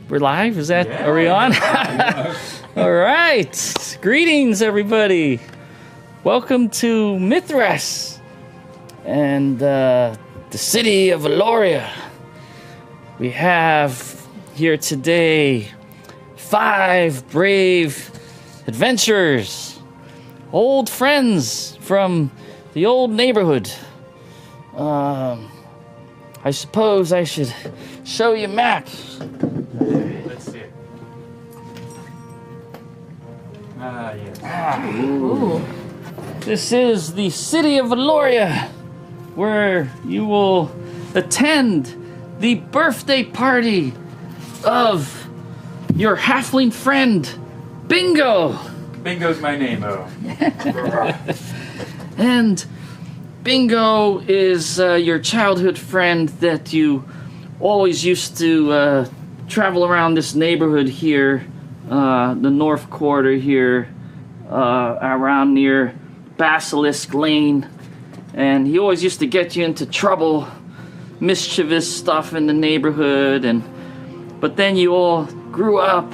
We're live? Is that, are we on? All right. Greetings, everybody. Welcome to Mithras and the city of Valoria. We have here today 5 brave adventurers, old friends from the old neighborhood. I suppose I should show you maps. Let's see it. Yes. Ooh. This is the city of Valoria, where you will attend the birthday party of your halfling friend, Bingo. Bingo's my name, oh. And Bingo is your childhood friend that you always used to travel around this neighborhood here, the North Quarter here, around near Basilisk Lane. And he always used to get you into trouble, mischievous stuff in the neighborhood. But then you all grew up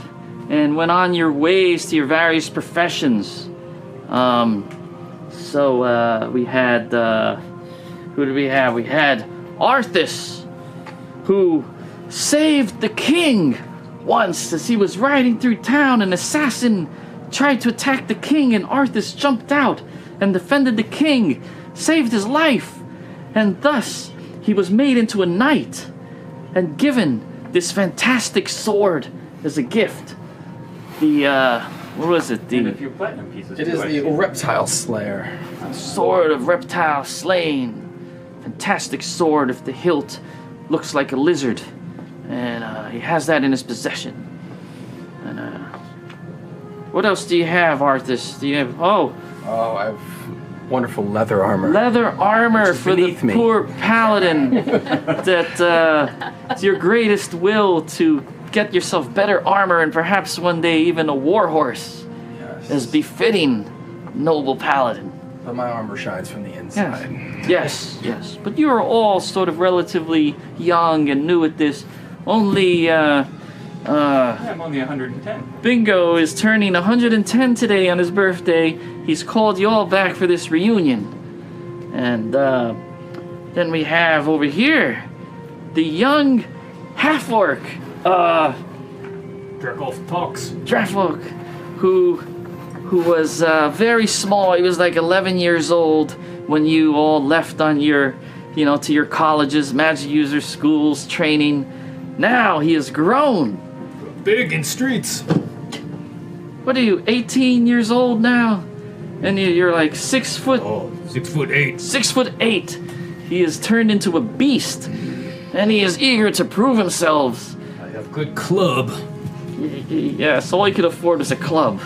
and went on your ways to your various professions. So we had, who did we have? We had Arthas, who saved the king once as he was riding through town. An assassin tried to attack the king, and Arthas jumped out and defended the king, saved his life, and thus he was made into a knight and given this fantastic sword as a gift. The, what was it? And a few platinum pieces. It is the reptile slayer. Sword of reptile slain. Fantastic sword if the hilt looks like a lizard. And he has that in his possession. And what else do you have, Arthas? Do you have, oh, I have wonderful leather armor. Leather armor for the poor paladin. That it's your greatest will to get yourself better armor and perhaps one day even a warhorse. Yes. As befitting noble paladin. But my armor shines from the inside. Yes. But you are all sort of relatively young and new at this. Only, I'm only 110. Bingo is turning 110 today on his birthday. He's called you all back for this reunion. And, then we have over here the young half-orc, Draffolk, who was very small. He was like 11 years old when you all left on your, to your colleges, magic user schools, training. Now he has grown. Big in streets. What are you, 18 years old now? And you're like 6 foot... Oh, 6'8". 6'8". He has turned into a beast. And he is eager to prove himself. I have good club. Yes, all he could afford was a club.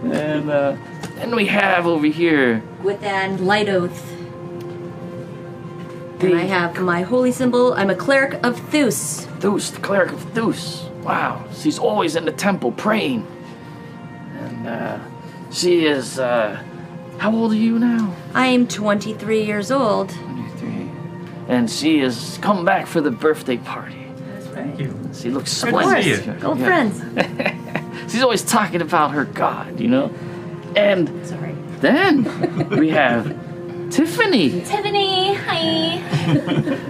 And we have over here... With an light oath. And I have my holy symbol. I'm a cleric of Thus. Thus, the cleric of Thus. Wow, she's always in the temple praying. And she is... how old are you now? I'm 23 years old. 23. And she has come back for the birthday party. Thank you. She looks Good to see splendid. you. Old friends. She's always talking about her god, And Sorry. then we have Tiffany. Tiffany, hi.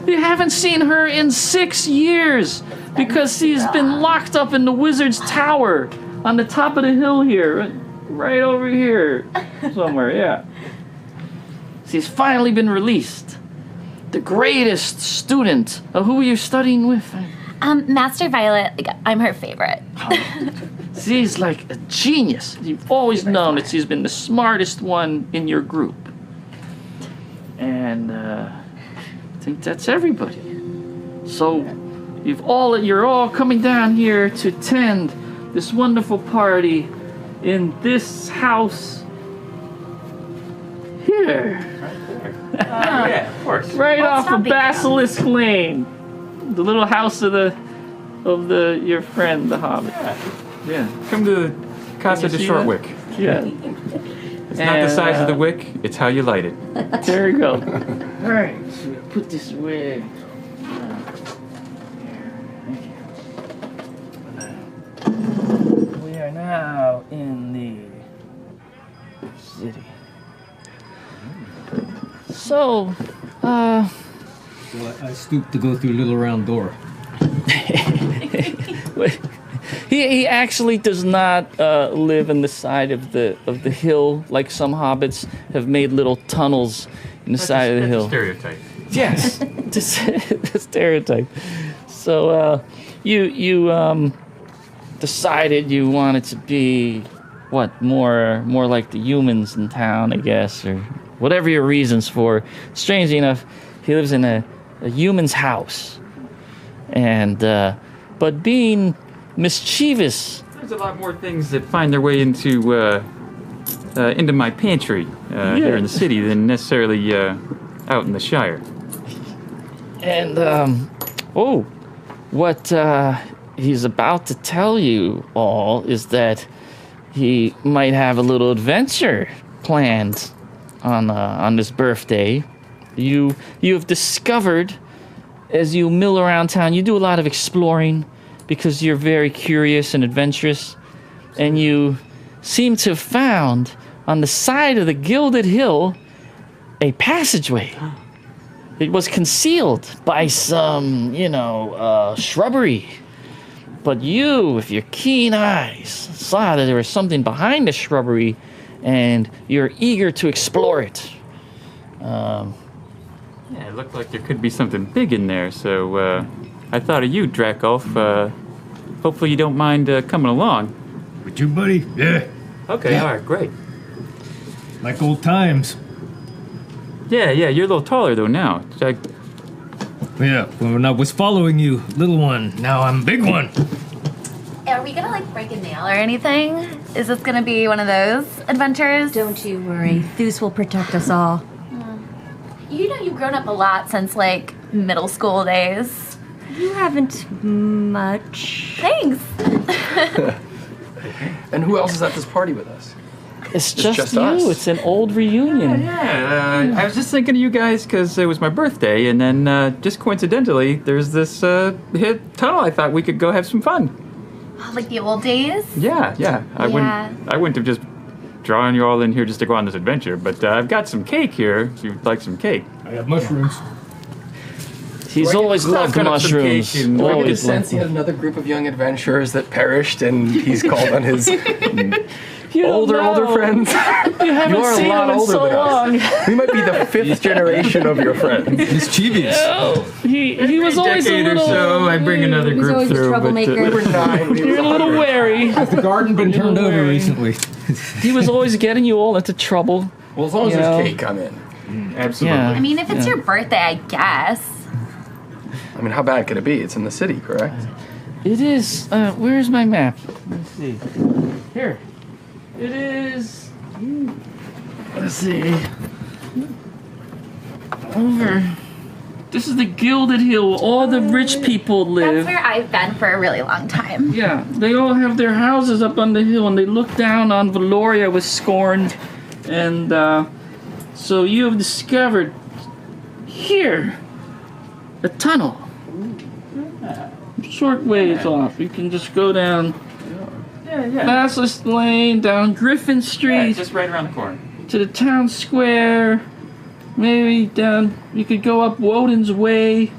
You haven't seen her in 6 years because she's been locked up in the wizard's tower on the top of the hill here, right over here somewhere, yeah. She's finally been released. The greatest student. Who are you studying with? Master Violet, I'm her favorite. She's like a genius. You've always known that she's been the smartest one in your group. And I think that's everybody. So you're all coming down here to attend this wonderful party in this house here. Yeah, of course. Right off of topic? Basilisk Lane. The little house of your friend, the Hobbit. Yeah. Come to Casa Can de you see Shortwick. Yeah. It's not the size of the wick, it's how you light it. There you go. All right, so we put this away. We are now in the city. So, Well, I stooped to go through a little round door. he actually does not live in the side of the hill like some hobbits have made little tunnels in the side of the hill. That's a stereotype. Yes, the stereotype. So you decided you wanted to be more like the humans in town, I guess, or whatever your reasons for. Strangely enough, he lives in a human's house, and but being mischievous. There's a lot more things that find their way into my pantry here in the city than necessarily out in the Shire. And, what he's about to tell you all is that he might have a little adventure planned on his birthday. You have discovered, as you mill around town, you do a lot of exploring because you're very curious and adventurous, and you seem to have found on the side of the Gilded Hill a passageway. It was concealed by some, shrubbery. But you, with your keen eyes, saw that there was something behind the shrubbery, and you're eager to explore it. Yeah, it looked like there could be something big in there, so I thought of you, Drakolf. Hopefully you don't mind coming along. With you, buddy? Yeah. Okay, all right, great. Like old times. Yeah, you're a little taller though now. Yeah, when I was following you, little one, now I'm big one. Are we gonna break a nail or anything? Is this gonna be one of those adventures? Don't you worry. Thus will protect us all. You know you've grown up a lot since middle school days. You haven't much. Thanks. And who else is at this party with us? It's just you. us. It's an old reunion. Yeah, I was just thinking of you guys because it was my birthday, and then just coincidentally, there's this hit tunnel. I thought we could go have some fun. Oh, like the old days? Yeah. I wouldn't have just drawn you all in here just to go on this adventure, but I've got some cake here. If you'd like some cake. I have mushrooms. He's always loved cut up some mushrooms. cake and- Do I get a Always sense loved he had another group of young adventurers that perished and he's called on his You don't older know. friends? You haven't You are a seen lot him in older so than long. us. We might be the fifth generation of your friends. Mischievous. Oh, he was always a decade or little. so, I bring another He's group always a through. troublemaker. We were 9. We You're a little wary. The garden been turned over Worry. recently. He was always getting you all into trouble. Well, as long as You know. there's cake, I'm in. Absolutely. Yeah. I mean, if it's your birthday, I guess. I mean, how bad could it be? It's in the city, correct? It is. Where's my map? Let's see. Here. It is. Let's see. Over. This is the Gilded Hill. All the rich people That's live. where I've been for a really long time. Yeah, they all have their houses up on the hill, and they look down on Valoria with scorn. And so you have discovered here a tunnel. Short ways off. You can just go down Yeah. Basilisk Lane, down Griffin Street Just right around the corner. to the town square. Maybe down. You could go up Woden's Way,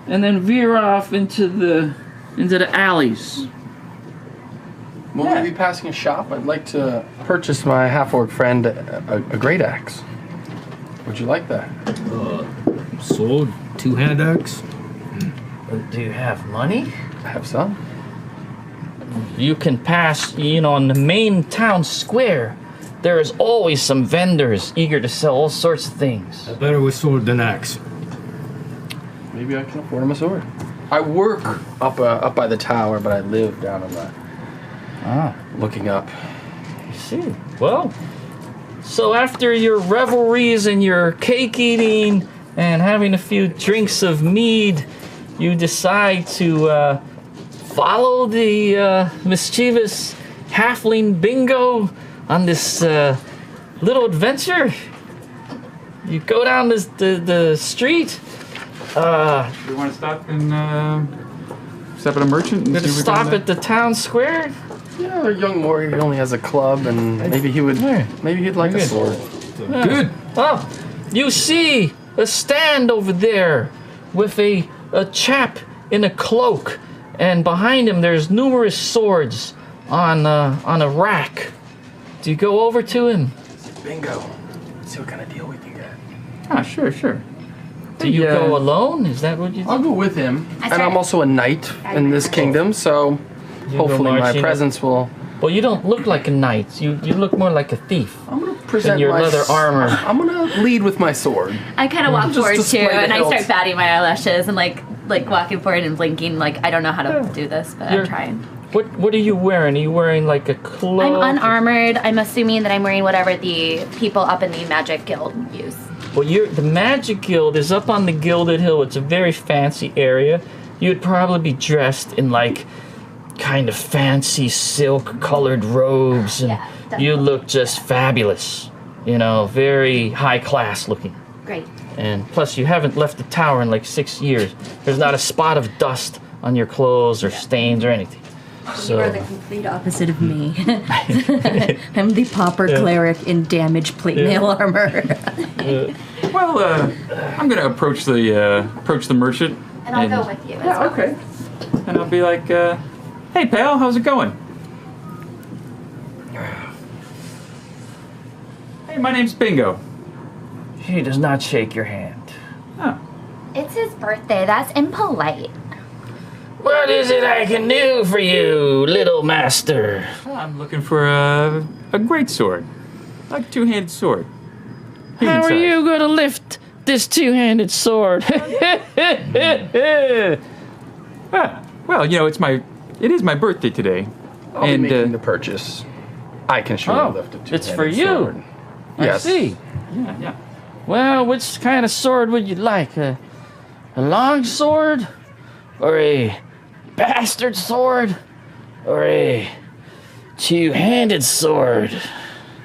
and then veer off into the alleys. Will we be passing a shop? I'd like to purchase my half-orc friend a great axe. Would you like that? Sword, two-hand axe. Do you have money? I have some. You can pass, on the main town square. There is always some vendors eager to sell all sorts of things. Better with sword than axe. Maybe I can afford him a sword. I work up by the tower, but I live down on the looking up. I see. Well, so after your revelries and your cake eating and having a few drinks of mead, you decide to follow the mischievous halfling Bingo on this little adventure? You go down the street. We want to stop at a merchant? And Gonna see if we stop can, at the town square? Yeah, a young warrior. He only has a club, and maybe he'd like a sword. Good. Oh, you see a stand over there with a chap in a cloak, and behind him there's numerous swords on a rack. Do you go over to him? Bingo. See what kind of deal we can get. Ah, sure. Do you go alone? Is that what you do? I'll go with him. I And start- I'm also a knight in this kingdom, so hopefully my marching. presence will. Well, you don't look like a knight. You look more like a thief. I'm gonna present In your my leather armor. I'm gonna lead with my sword. I kind of walk Just forward too, display the and I start hilt. batting my eyelashes and like walking forward and blinking. Like I don't know how to do this, but I'm You're- trying. What are you wearing? Are you wearing like a cloak? I'm unarmored. I'm assuming that I'm wearing whatever the people up in the Magic Guild use. Well, the Magic Guild is up on the Gilded Hill. It's a very fancy area. You'd probably be dressed in like kind of fancy silk-colored robes, and Yeah, definitely. you look just fabulous. You know, very high class looking. Great. And plus, you haven't left the tower in like 6 years. There's not a spot of dust on your clothes or stains or anything. You are the So, complete opposite of me. I'm the pauper cleric in damaged plate mail armor. Well, I'm gonna approach the merchant. And I'll go with you. As well. Okay. And I'll be like, hey pal, how's it going? Hey, my name's Bingo. he does not shake your hand. Oh. It's his birthday. That's impolite. What is it I can do for you, little master? I'm looking for a great sword. Like a two-handed sword. How are Human size. you gonna lift this two-handed sword? Ah, well, you know, it is my birthday today. I'll be making the purchase. I can surely lift a two-handed it's for you. sword. I Yes. see. Yeah. Well, which kind of sword would you like? A long sword? Or a bastard sword? Or a two-handed sword?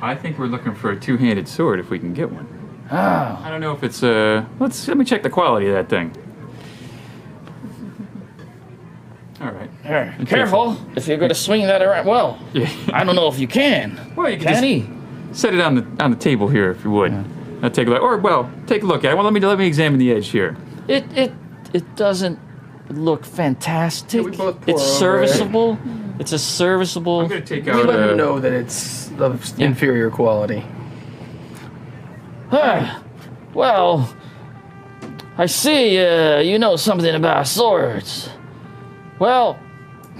I think we're looking for a two-handed sword if we can get one. Oh, I don't know if it's let me check the quality of that thing. All right. here, careful if you're gonna swing that around. Well, Yeah. I don't know if you can. Well, you can Can just he? set it on the table here if you would. I'll take a look. Or well, take a look at it. Well, let me examine the edge here. It doesn't look fantastic. Yeah, we both pour It's over it. serviceable. It's a serviceable. I'm gonna take We out. let him know that it's of inferior quality. Well, I see you know something about swords. Well,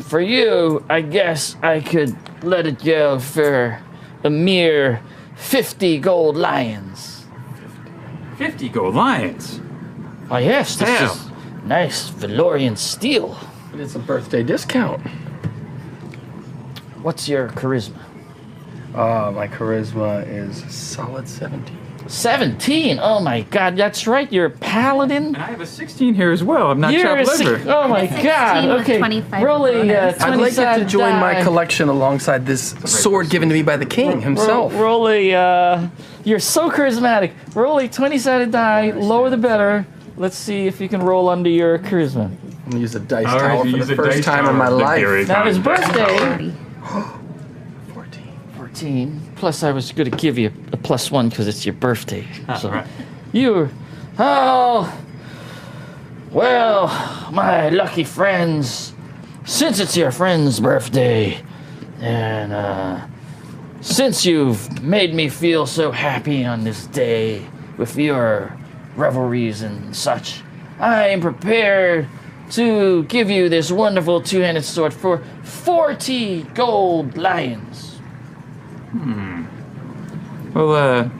for you, I guess I could let it go for a mere 50 gold lions. 50 gold lions. Oh yes, this Damn. is nice Valorian steel. But it's a birthday discount. What's your charisma? My charisma is solid 17. 17. Oh my God, that's right. You're a paladin. And I have a 16 here as well. I'm not You're a chopped liver. oh my 16 God. with Okay, 25 roll a bonus. 20 I'd like it to join my die. collection alongside this sword given to me by the king himself. Roll a. You're so charismatic. Roll a 20-sided die. Lower the better. Let's see if you can roll under your charisma. I'm gonna use a dice All right, tower you for use the a first dice time in tower. my Look, here life. it Now his comes. birthday. 14. 14. Plus, I was going to give you a +1 because it's your birthday. So right. you. Oh. Well, my lucky friends. Since it's your friend's birthday, and since you've made me feel so happy on this day with your revelries and such, I am prepared to give you this wonderful two-handed sword for 40 gold lions. Well,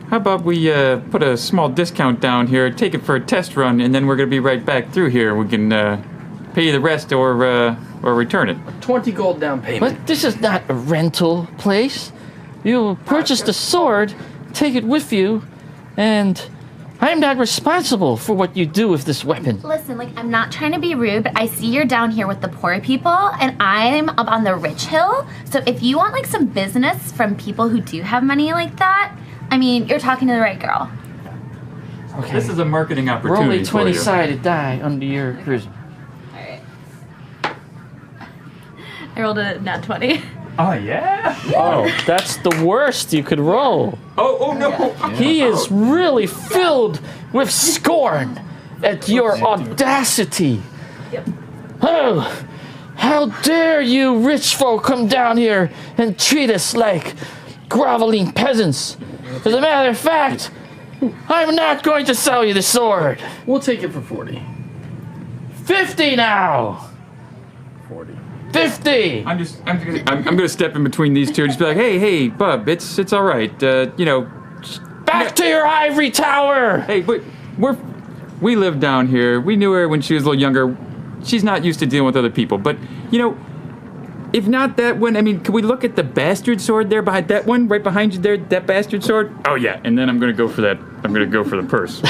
how about we put a small discount down here, take it for a test run, and then we're gonna be right back through here. We can pay you the rest or return it. 20 gold down payment. But this is not a rental place. You purchased a sword, take it with you, and I'm not responsible for what you do with this weapon. Listen, like, I'm not trying to be rude, but I see you're down here with the poor people, and I'm up on the rich hill. So if you want, like, some business from people who do have money like that, I mean, you're talking to the right girl. Okay. This is a marketing opportunity. Roll a for you. 20-sided die under your charisma. Alright. I rolled a nat 20. Oh yeah. Oh, that's the worst you could roll. Oh no. He is really filled with scorn at your audacity. Yep. Oh, how dare you rich folk come down here and treat us like groveling peasants. As a matter of fact, I'm not going to sell you the sword. We'll take it for 40. 50 now. 40. 50. I'm gonna step in between these two and just be like, hey, bub, it's all right. Back to your ivory tower. Hey, but we live down here. We knew her when she was a little younger. She's not used to dealing with other people, but if not that one, I mean, can we look at the bastard sword there behind that one, right behind you there, that bastard sword? Oh yeah, and then I'm gonna go for that. I'm gonna go for the purse.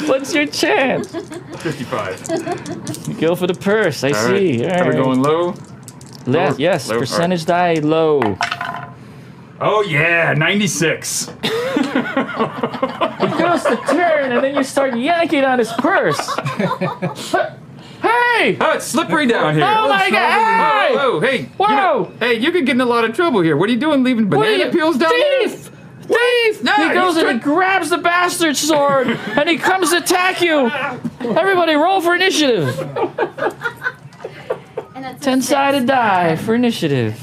What's your chance? 55. You go for the purse. I see. Right. All Are we right. going low? Yes. Low, Percentage die low. Oh yeah, 96. He goes to turn, and then you start yanking on his purse. Hey! Oh, it's slippery down here. Oh my God! Hey! Whoa, hey! Whoa! Hey, you could get in a lot of trouble here. What are you doing, leaving banana peels down there? Thief! Thief! No, he goes he's and he grabs the bastard sword, and he comes to attack you. Everybody, roll for initiative. And that's 10-sided die for initiative.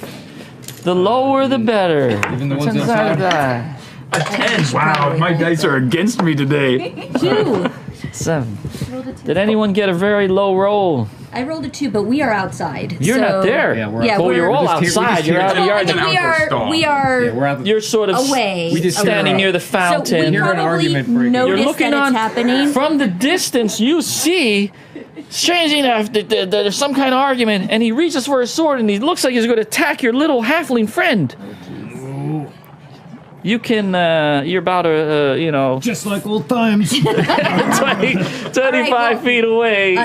The lower, the better. Even the ones 10-sided inside? die. A 10. Wow, my dice are against me today. 2. 7. Did anyone get a very low roll? I rolled a 2, but we are outside. You're so not there. Yeah, we're Yeah, Oh, you're we're all just here- we're outside. just You're here. out of No, the I yard. think an we outdoor are. stall. We are. Yeah, we're out. You're sort of Away. We just standing hear, near the So fountain. we Hear an probably argument breaking. You're notice looking that on it's happening. from the distance. You see, strangely enough, that there's some kind of argument, and he reaches for his sword, and he looks like he's going to attack your little halfling friend. You can, you're about just like old times. 25 well, feet away.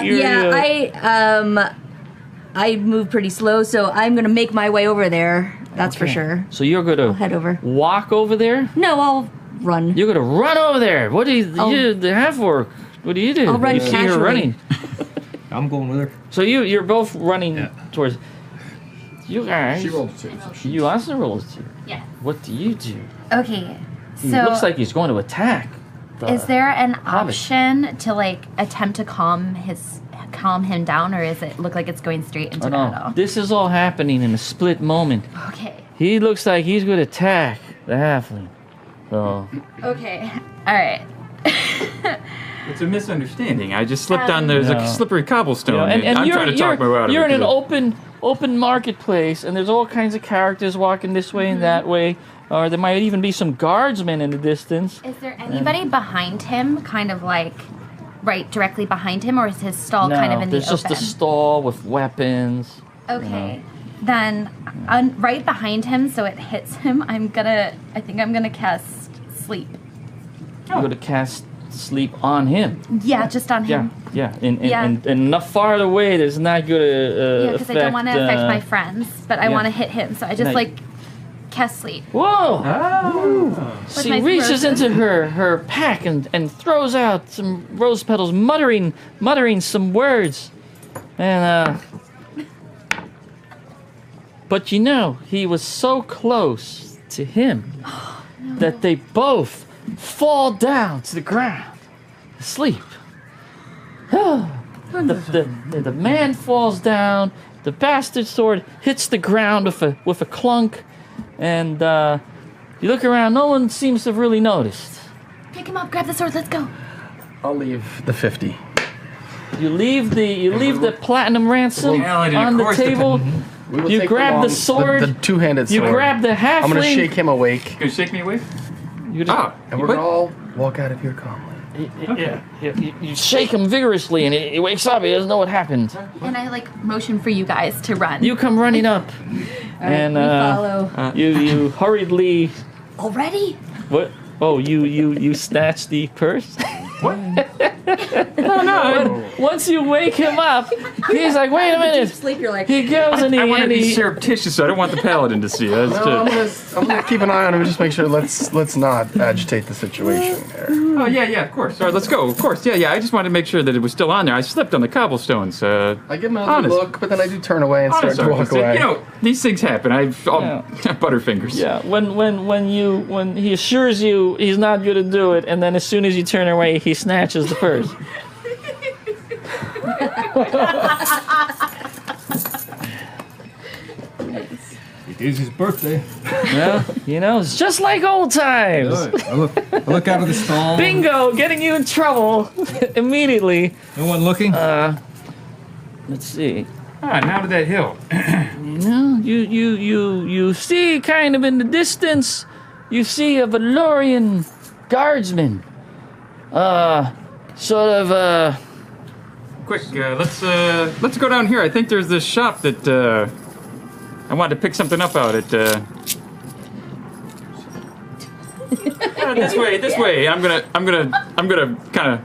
I move pretty slow, so I'm gonna make my way over there. That's for sure. So you're going I'll to head over. walk over there? No, I'll run. You're going to run over there. What do you, the half orc? What do you do? I'll run you see her casually. running. I'm going with her. So you're both running towards. You guys. She rolled a 2. So she, You also rolled a 2. Yeah. What do you do? Okay. He So looks like he's going to attack. is there an Hobbit. option to like attempt to calm him down, or is it look like it's going straight into Oh, no. battle? This is all happening in a split moment. Okay. He looks like he's going to attack the halfling. So Okay. All right. It's a misunderstanding. I just slipped on there's No. a slippery cobblestone. and I'm you're, trying to talk my way out of you're it. in an open marketplace, and there's all kinds of characters walking this way and that way, or there might even be some guardsmen in the distance. Is there anybody behind him, kind of like right directly behind him, or is his stall kind of in the there's open? just a stall with weapons. Okay. Then right behind him, so it hits him. I think I'm gonna cast sleep. You're going to cast sleep on him. Yeah, just on him. Yeah. And Yeah. enough farther away that's not going to Yeah, because I don't want to affect my friends, but I yeah. want to hit him. So I just No. cast sleep. Whoa! With She my reaches roses. into her pack and throws out some rose petals, muttering some words. And but he was so close to him that they both fall down to the ground, asleep. The man falls down. The bastard sword hits the ground with a clunk, and you look around. No one seems to have really noticed. Pick him up, grab the sword, let's go. I'll leave the 50. You leave the platinum ransom Well, on the table. We will You take grab the sword. the two-handed You sword. grab the halfling. I'm gonna shake him awake, Gonna shake me away? You, and we're gonna all walk out of here calmly. you shake him vigorously, and he wakes up. He doesn't know what happened. And I motion for you guys to run. You come running up, and we follow. you hurriedly. Already? What? Oh, you snatched the purse? No. Once you wake him up, he's like, wait a minute. Sleep, you're like, He goes and I want to be he surreptitious, so I don't want the paladin to see. That's No, just... I'm gonna keep an eye on him and just make sure. Let's not agitate the situation here. Oh, yeah, of course. All right, let's go. Of course, yeah. I just wanted to make sure that it was still on there. I slipped on the cobblestones. I give him another honest. look, but then I do turn away and start to walk away. You know, these things happen. Butterfingers. Yeah, when he assures you he's not going to do it, and then as soon as you turn away, he snatches the purse. It is his birthday. Well, it's just like old times. I look out of the stall. Bingo, getting you in trouble immediately. No one looking? Let's see. Now to that hill. You see kind of in the distance, you see a Valorian guardsman. Quick, let's go down here. I think there's this shop that I wanted to pick something up out at. This way. I'm gonna kind of.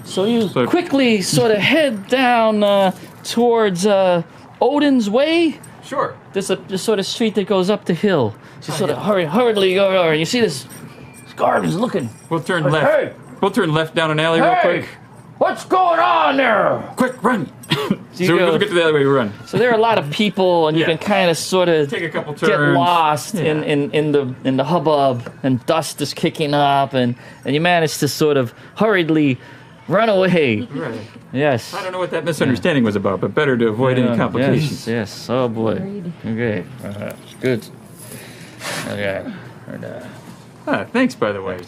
So you quickly sort of head down towards Odin's Way. Sure. There's a sort of street that goes up the hill. So you sort of hurriedly go over, and you see this guardsman's looking. We'll turn Hey, left. hey. We'll turn left down an alley real quick. What's going on there? Quick, run! you So go- we'll get to the other way. We run. So there are a lot of people, and you Yeah. can kind of sort of Take a couple get turns. lost in the hubbub, and dust is kicking up, and you manage to sort of hurriedly run away. Right. Yes. I don't know what that misunderstanding was about, but better to avoid any complications. Yes. Oh boy. Agreed. Okay. Good. Okay. Thanks, by the way.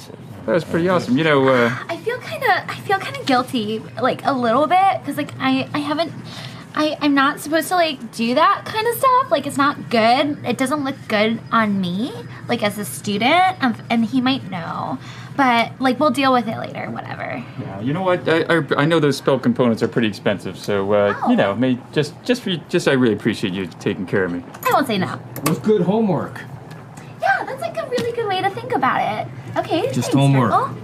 That was pretty awesome. You know, I feel kind of guilty, like a little bit, because like I'm not supposed to like do that kind of stuff. Like it's not good. It doesn't look good on me, like as a student, and he might know. But like we'll deal with it later, whatever. yeah, you know what? I know those spell components are pretty expensive, so Oh. you know, I really appreciate you taking care of me. I won't say no. It was good homework. Yeah, that's like a really good way to think about it. Okay. Just thanks, homework. Circle.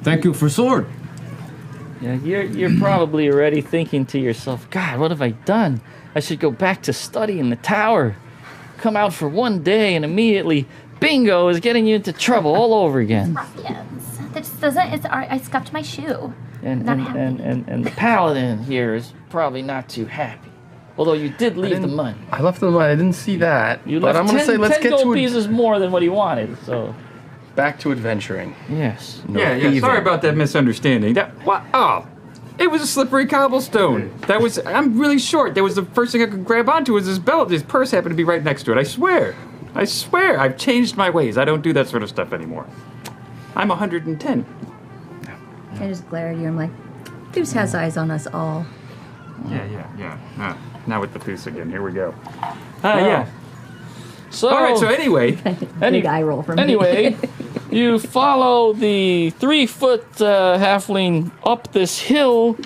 Thank you for sword. Yeah, you're probably already thinking to yourself, God, what have I done? I should go back to study in the tower. Come out for one day and immediately, bingo, is getting you into trouble all over again. Ruffians. That just doesn't. I scuffed my shoe. And Not happy. and the paladin here is probably not too happy. Although you did leave the money. I left the money. I didn't see that. You but left I'm gonna 10, say let's 10 get gold to pieces more than what he wanted, so back to adventuring. yes. No Yeah. thieving. Sorry about that misunderstanding. It was a slippery cobblestone. I'm really short. That was the first thing I could grab onto was his belt. His purse happened to be right next to it. I swear. I've changed my ways. I don't do that sort of stuff anymore. I'm 110. I just glare at you. I'm like, Deuce has eyes on us all. Yeah. Now with the Foos again. Here we go. Wow. Yeah. So, All right. So anyway, Big eye roll from me. anyway, you follow the 3-foot halfling up this hill,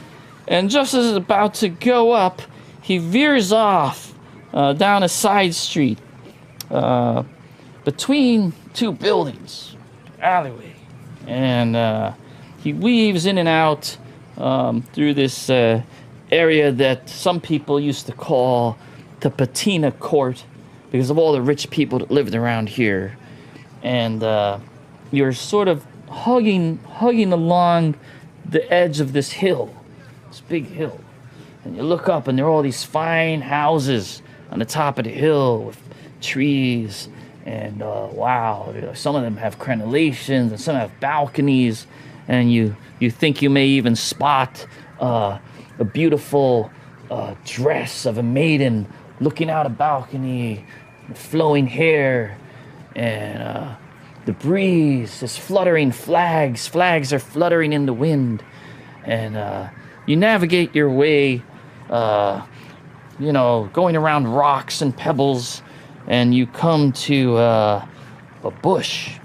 and just as it's about to go up, he veers off down a side street between two buildings, alleyway, and he weaves in and out through this area that some people used to call the Patina Court because of all the rich people that lived around here. And you're sort of hugging along the edge of this hill, this big hill. And you look up and there are all these fine houses on the top of the hill with trees. And wow, some of them have crenellations and some have balconies. And you think you may even spot a beautiful dress of a maiden looking out a balcony, with flowing hair, and the breeze is fluttering flags. Flags are fluttering in the wind, and you navigate your way, going around rocks and pebbles, and you come to a bush.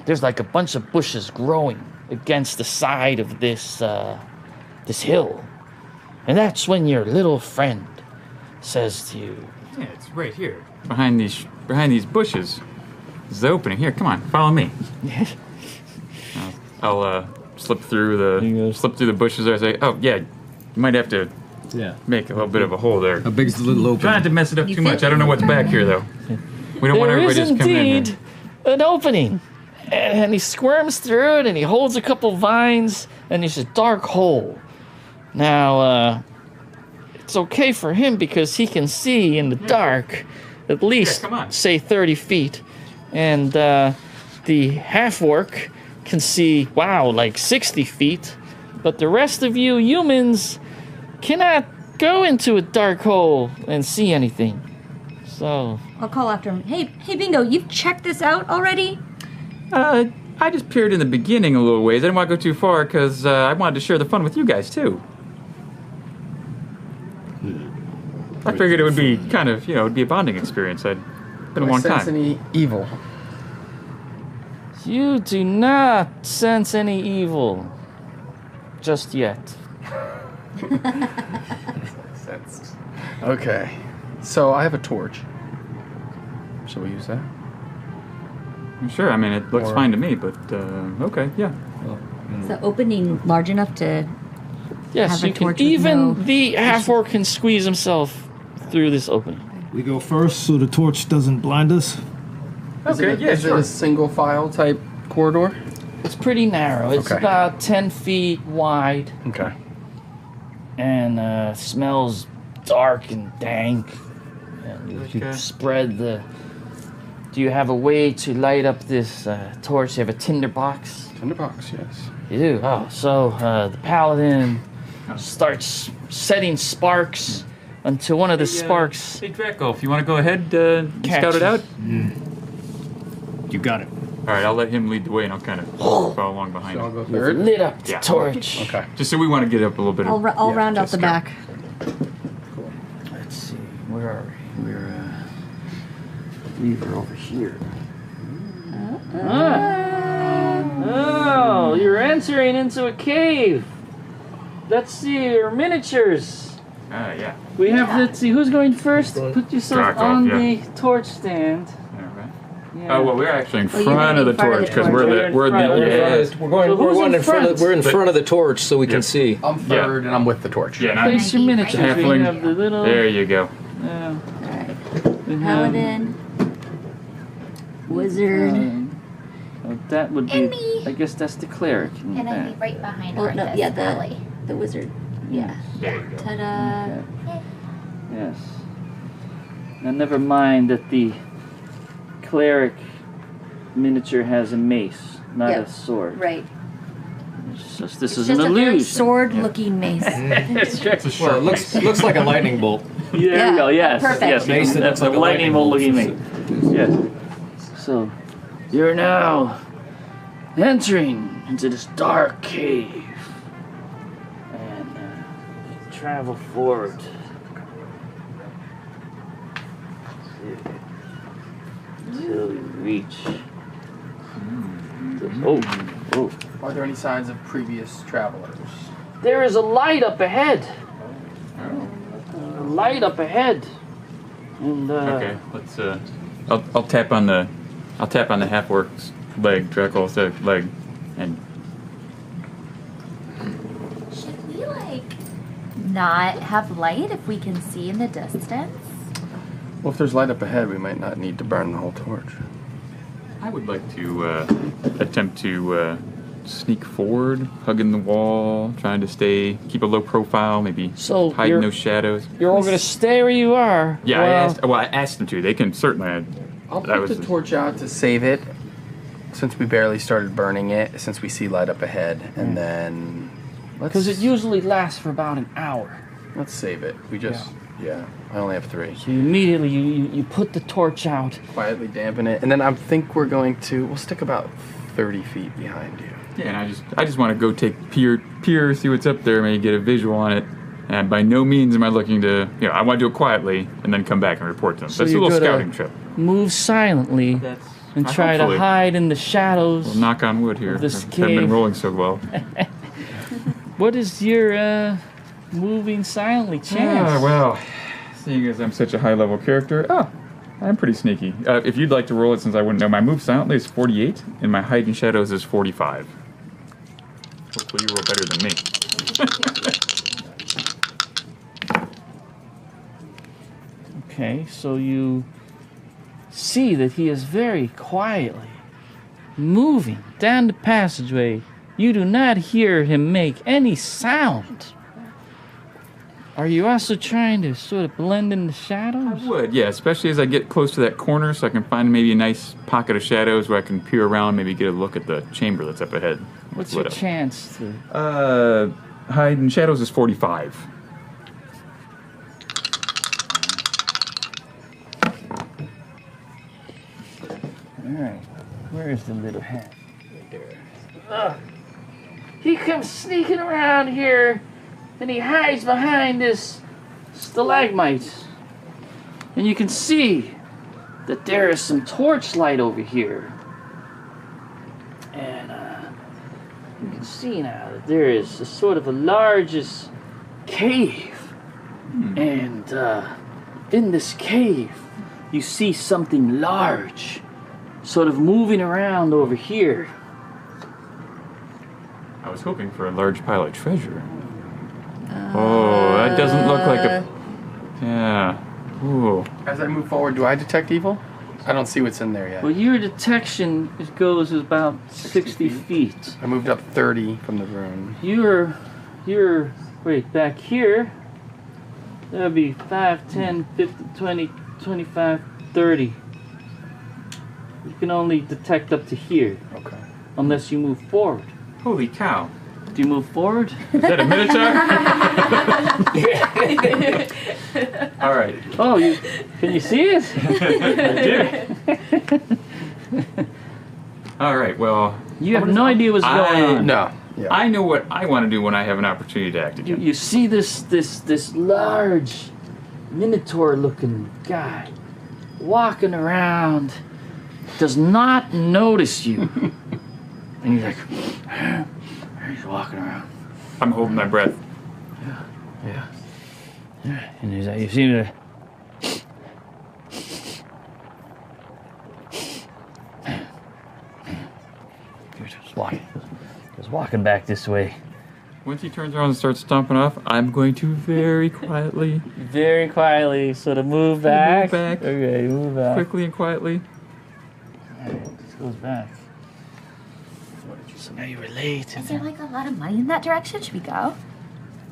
There's like a bunch of bushes growing against the side of this hill, and that's when your little friend says to you, yeah, it's right here behind these bushes. This is the opening. Here, come on, follow me. I'll slip through the bushes there. And say, oh yeah, you might have to make a little bit of a hole there. How big's the little opening? Try not to mess it up too much. I don't know what's back here though. We don't want There everybody is just coming in indeed here. an opening. And he squirms through it and he holds a couple vines and there's a dark hole. Now, it's okay for him because he can see in the dark at least, come on. say, 30 feet. And the half-orc can see, wow, like 60 feet. But the rest of you humans cannot go into a dark hole and see anything. So... I'll call after him. Hey, Bingo, you've checked this out already? I just peered in the beginning a little ways. I didn't want to go too far because I wanted to share the fun with you guys too. I figured it would be kind of, it'd be a bonding experience. Been a long sense time. any evil? You do not sense any evil. Just yet. Okay. So I have a torch. Shall we use that? Sure, I mean, it looks Or- fine to me, but okay, yeah. Is the opening large enough to... Yes, Have a you can. torch with Even no- the half-orc can squeeze himself through this opening. We go first so the torch doesn't blind us. Okay, Is it a single file type corridor? It's pretty narrow. It's Okay. about 10 feet wide Okay. and smells dark and dank. And you Okay. spread the... Do you have a way to light up this torch? You have a tinder box? Tinderbox, yes. You do? Oh, so the paladin starts setting sparks until one of the sparks... Hey, Draco, if you want to go ahead and scout it out. You got it. All right, I'll let him lead the way, and I'll kind of follow along behind So I'll him. go third. lit up the Yeah. torch. Okay. Just so we want to get up a little bit. I'll of, round out just the scout. back. Let's see, where are we? We're over here. Oh, you're entering into a cave. Let's see your miniatures. Yeah. We have, let's see, who's going first? Put yourself Draco, on yeah. the torch stand. All right. Yeah. Oh well, we're actually in you're front gonna of be the in front of torch the because torch. we're You're the in front. yeah. So who's in front? We're in front of the torch so we can see. I'm third and I'm with the torch. Yeah, Place your miniatures. We Halfling. have the little... There you go. we have, Paladin. Wizard. that would be... And me. I guess that's the cleric. in the And I'd back. be right behind Oh, her. no, yeah, the wizard. Yeah. There you go. Ta-da. Yes. Now, never mind that the cleric miniature has a mace, not Yep. a sword. Right. It's just, this It's is just an a very illusion. sword-looking mace. It's just- It's a short looks like a lightning bolt. There you Yeah, go. Yes. perfect. Yes. Mace that That's looks like a a lightning lightning bolt bolt. looking mace. Yes. So, you're now entering into this dark cave, and travel forward. Until you reach. Oh. Are there any signs of previous travelers? There is a light up ahead. A light up ahead. And Okay, let's. I'll tap on the half orc's leg, Draco's leg, and Should we, like, not have light if we can see in the distance? Well, if there's light up ahead, we might not need to burn the whole torch. I would like to attempt to sneak forward, hugging the wall, trying to keep a low profile, maybe So hide in you're- those shadows. you're all gonna stay where you are. Yeah, Well, I asked them to. They can certainly. I'll That put was the torch out to save it, since we barely started burning it, since we see light up ahead, and then because it usually lasts for about an hour. let's save it. We just I only have 3. So you immediately you put the torch out. Quietly dampen it, and then I think we'll stick about 30 feet behind you. Yeah, and I just want to go take peer, see what's up there, maybe get a visual on it. And by no means am I looking to, I want to do it quietly and then come back and report to them. So So it's a you're little gonna- scouting trip. Move silently and try to hopefully. hide in the shadows. We'll knock on wood here. This Haven't been cave. rolling so well. What is your moving silently chance? Well, seeing as I'm such a high level character, I'm pretty sneaky. If you'd like to roll it, since I wouldn't know, my move silently is 48, and my hide in shadows is 45. Hopefully you roll better than me. Okay, so you see that he is very quietly moving down the passageway. You do not hear him make any sound. Are you also trying to sort of blend in the shadows? I would, yeah, especially as I get close to that corner so I can find maybe a nice pocket of shadows where I can peer around, maybe get a look at the chamber that's up ahead. What's your chance to... Hide in shadows is 45. Alright, where is the little hat? Right there. He comes sneaking around here, and he hides behind this stalagmite. And you can see that there is some torchlight over here. And you can see now that there is a sort of a largest cave. And in this cave, you see something large sort of moving around over here. I was hoping for a large pile of treasure. Oh, that doesn't look like a... Yeah. Ooh. As I move forward, do I detect evil? I don't see what's in there yet. Well, your detection goes about 60 feet. I moved up 30 from the room. You're wait, back here. That would be 5, 10, 15, 20, 25, 30. You can only detect up to here. Okay. Unless you move forward. Holy cow. Do you move forward? Is that a minotaur? All right. Oh, can you see it? I do. All right, well... You have no idea what's going on. No. Yeah. I know what I want to do when I have an opportunity to act again. You see this large minotaur-looking guy walking around, does not notice you. And he's like, he's walking around. I'm holding my breath. Yeah. And he's like, you see the... Just walking back this way. Once he turns around and starts stomping off, I'm going to very quietly... Very quietly sort of move back. Move back. Okay, move back. Quickly and quietly. Alright, just goes back. So now you relate. Is there like a lot of money in that direction? Should we go?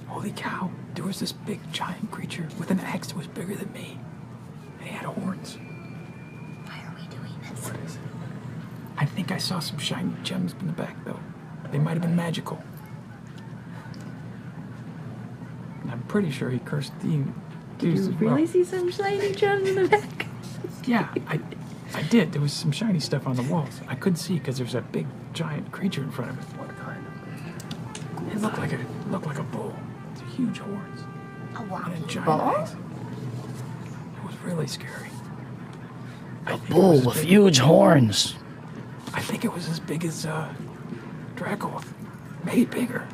Holy cow, there was this big giant creature with an axe that was bigger than me. And he had horns. Why are we doing this? What is it? I think I saw some shiny gems in the back, though. They might have been magical. And I'm pretty sure he cursed the Did you really see some shiny gems in the back? Yeah, I did. There was some shiny stuff on the walls. I couldn't see because there's that big giant creature in front of it. What kind of? It looked like a bull. It's huge horns. A And a walking giant bull? axe. It was really scary. A bull with huge horns. I think it was as big as Draco. Maybe bigger.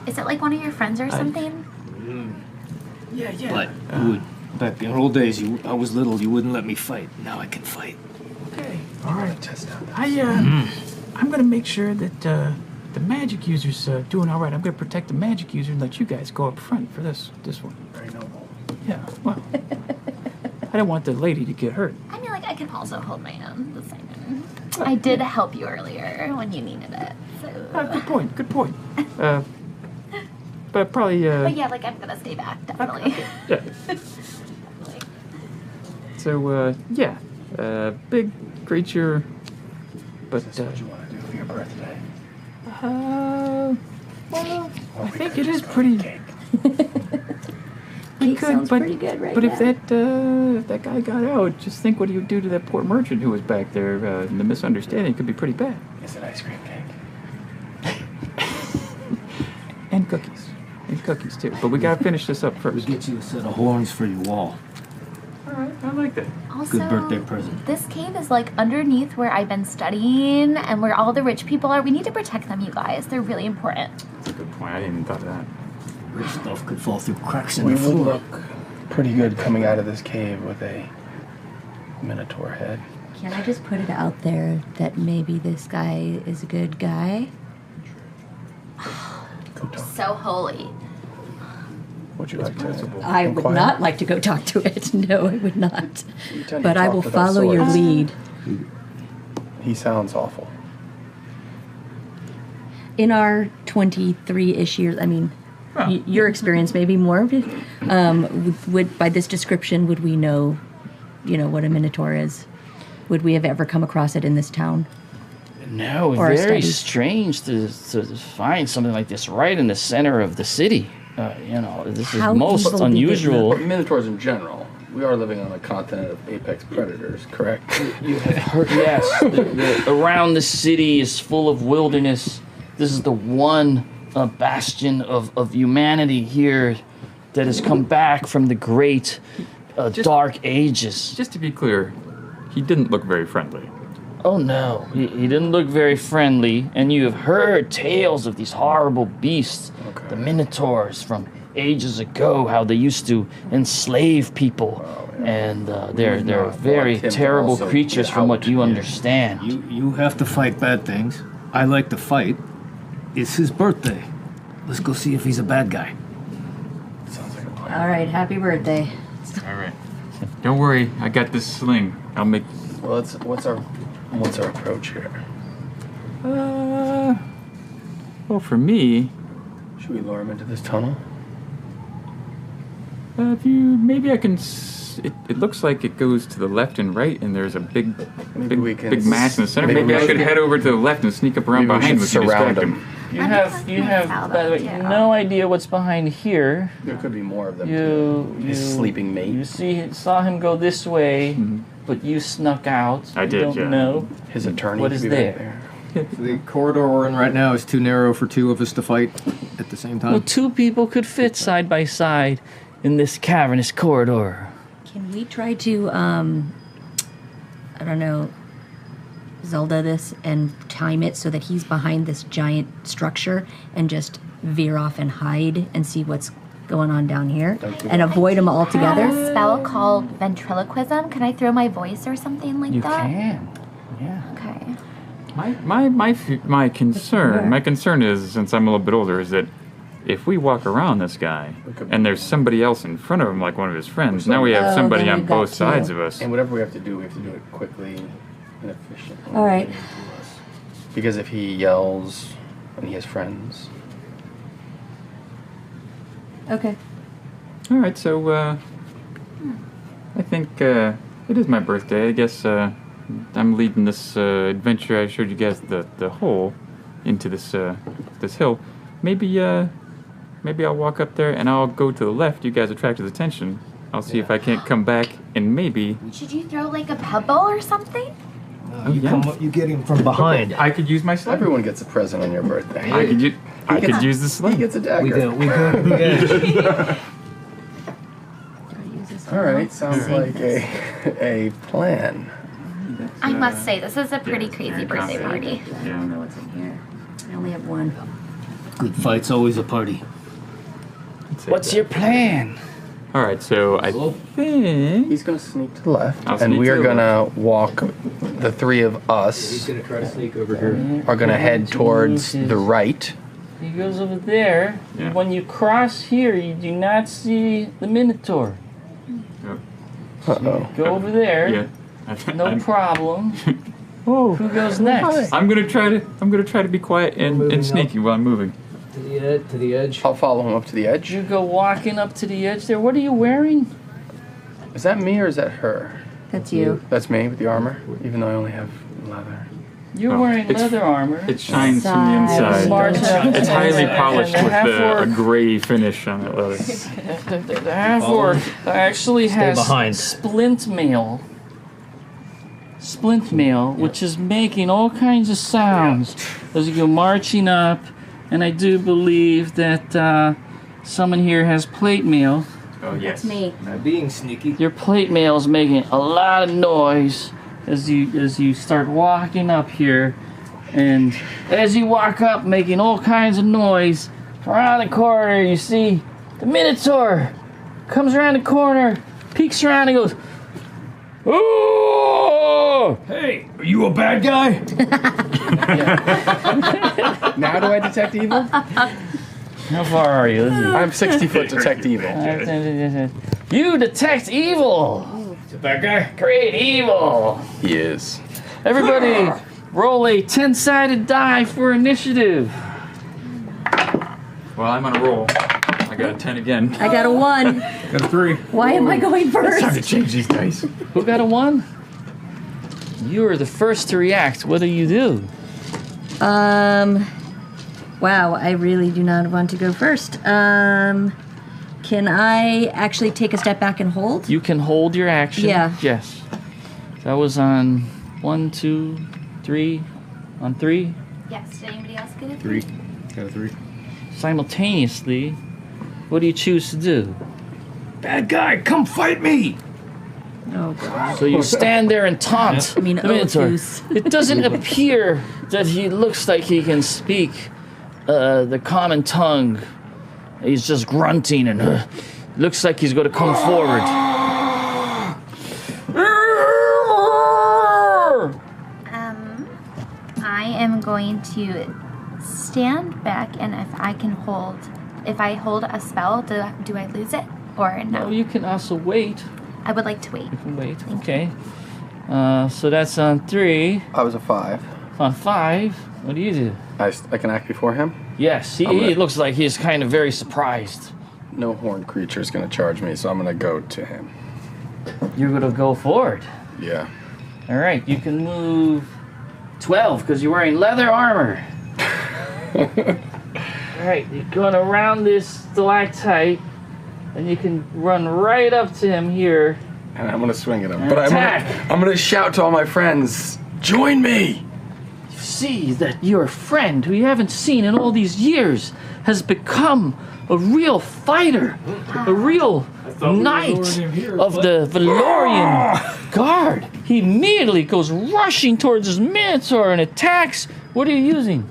Is it like one of your friends or something? Yeah. But you would, back in old days, I was little, you wouldn't let me fight. Now I can fight. Okay. All right. Test out. I'm gonna make sure that the magic user's doing all right. I'm gonna protect the magic user and let you guys go up front for this one. Very noble. Yeah. Well, I don't want the lady to get hurt. I mean, like, I can also hold my own. The same. I did help you earlier when you needed it. So. Good point. But probably. But yeah, like, I'm gonna stay back, definitely. Yeah. So yeah, big creature. But Is this what you want to do for your birthday? well, I think it is pretty. Cake sounds pretty good right but now. if that guy got out, just think what he would do to that poor merchant who was back there. The misunderstanding could be pretty bad. Is it ice cream cake? And cookies too. But we gotta finish this up We'll first. get you a set of horns for your wall. All right, I like that. Also, Good birthday present. this cave is like underneath where I've been studying and where all the rich people are. We need to protect them, you guys. They're really important. That's a good point. I didn't even thought of that. Rich stuff could fall through cracks in We the would floor. look pretty good coming out of this cave with a Minotaur head. Can I just put it out there that maybe this guy is a good guy? So holy. Would you like to? I would inquire? not like to go talk to it. No, I would not. You tend to But I talk will without follow your swords. lead. He sounds awful. In our 23-ish years, I mean, your experience may be more. Would by this description, would we know, what a minotaur is? Would we have ever come across it in this town? No, Or a very study. strange to find something like this right in the center of the city. This How is most evil do they unusual. look? Minotaurs in general. We are living on a continent of apex predators, correct? Yes, around the city is full of wilderness. This is the one bastion of humanity here that has come back from the great dark ages. Just to be clear, he didn't look very friendly. Oh no, he didn't look very friendly, and you have heard tales of these horrible beasts, the minotaurs from ages ago, how they used to enslave people, and they're very him to terrible also creatures get from what out. you understand. You have to fight bad things. I like to fight. It's his birthday. Let's go see if he's a bad guy. Sounds like a plan. All right, happy birthday. All right. Don't worry, I got this sling. I'll make. Well, what's our approach here? Well, for me, Should we lure him into this tunnel? maybe I can. It looks like it goes to the left and right, and there's a big we can big mass in the center. maybe Maybe we I could should- head over to the left and sneak up around Maybe we behind should him if you surround distract him. You I'm have, just you gonna have, tell by the way, them too. no idea what's behind here. There could be more of them. You sleeping mate. You saw him go this way, but you snuck out. I You did, don't yeah. know. His attorney. What could is be right there? The corridor we're in right now is too narrow for two of us to fight at the same time. Well, two people could fit side by side in this cavernous corridor. Can we try to, I don't know, Zelda this and time it so that he's behind this giant structure and just veer off and hide and see what's going on down here and avoid them I have altogether? a spell called ventriloquism. Can I throw my voice or something like You that? can. Yeah. Okay. My concern is, since I'm a little bit older, is that if we walk around this guy and there's somebody else in front of him, like one of his friends, now we have Oh, somebody then on we've got both two. sides of us. And whatever we have to do it quickly and efficiently. All right. Because if he yells and he has friends, Okay. All right, so I think it is my birthday. I guess I'm leading this adventure. I showed you guys the hole into this hill. Maybe I'll walk up there and I'll go to the left. You guys attract his attention. I'll see if I can't come back and maybe. Should you throw like a pebble or something? You get him from behind. I could use my sling. everyone gets a present on your birthday. I could use the He sling. gets a dagger. We go. Yeah. All right, sounds like a plan. I must say, this is a pretty crazy birthday party. I don't know what's in here. I only have one. Good fight's always a party. What's your plan? All right, so I think He's gonna sneak to the left, I'll and sneak we to are the gonna walk. The three of us gonna try to sneak over here. are gonna head towards the right. He goes over there. Yeah. When you cross here, you do not see the Minotaur. Uh-oh. Go over there. yeah. No problem. Who goes next? I'm gonna try to be quiet moving and sneaky while I'm moving. To the edge. I'll follow him up to the edge. You go walking up to the edge there. What are you wearing? Is that me or is that her? That's you. That's me with the armor, even though I only have leather. You're Oh, wearing it's- leather armor. It shines from the Side. inside. Smart. It's highly And polished the with a half-orc- gray finish on it. Leather. The half-orc actually has behind. splint mail. Splint mail, which is making all kinds of sounds as you go marching up. And I do believe that someone here has plate mail. Oh yes. That's me. Being sneaky. Your plate mail is making a lot of noise as you start walking up here, and as you walk up, making all kinds of noise, around the corner you see the Minotaur comes around the corner, peeks around and goes, Oh! Hey, are you a bad guy? Now do I detect evil? How far are you? I'm 60 foot detect evil. You detect evil. It's a bad guy. Great evil. He is. Everybody, roll a 10-sided die for initiative. Well, I'm on a roll. I got a 10 again. I got a 1. Got a 3. Why am I going Time to first? change these dice. Who got a 1? You are the first to react. What do you do? Wow, I really do not want to go first. Can I actually take a step back and hold? You can hold your action. Yeah. Yes. That was on 1, 2, 3. On 3. Yes. Did anybody else get a 3. Got a 3. Simultaneously, what do you choose to do? Bad guy, come fight me! Oh, God. So you stand there and taunt. I mean, the Minotaur. Othus. It doesn't appear that he looks like he can speak the common tongue. He's just grunting and looks like he's going to come forward. I am going to stand back, and if I hold a spell, do I lose it or no? Oh, you can also wait. I would like to wait. You can wait. Okay. So that's on 3. I was a 5. On 5, what do you do? I can act before him. Yes, he looks like he's kind of very surprised. No horned creature is going to charge me, so I'm going to go to him. You're going to go forward. Yeah. All right, you can move 12 because you're wearing leather armor. All right, you're going around this stalactite, and you can run right up to him here. And I'm going to swing at him. And But attack. I'm going to shout to all my friends, join me! You see that your friend, who you haven't seen in all these years, has become a real fighter, a real knight of the Valorian Guard. He immediately goes rushing towards his Minotaur and attacks. What are you using?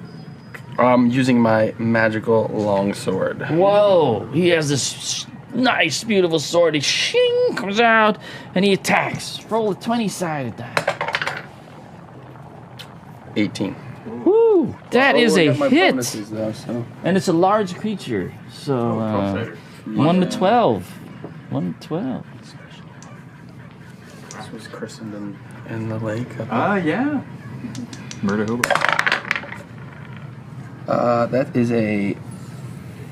I'm using my magical longsword. Whoa, he has this nice, beautiful sword. He shing comes out and he attacks. Roll a 20-sided die. 18. Woo, that is a I got my hit. bonuses, though, so. And it's a large creature. So 1 to 12. 1 to 12. This was christened in the lake. Yeah. Murder Hoover. That is a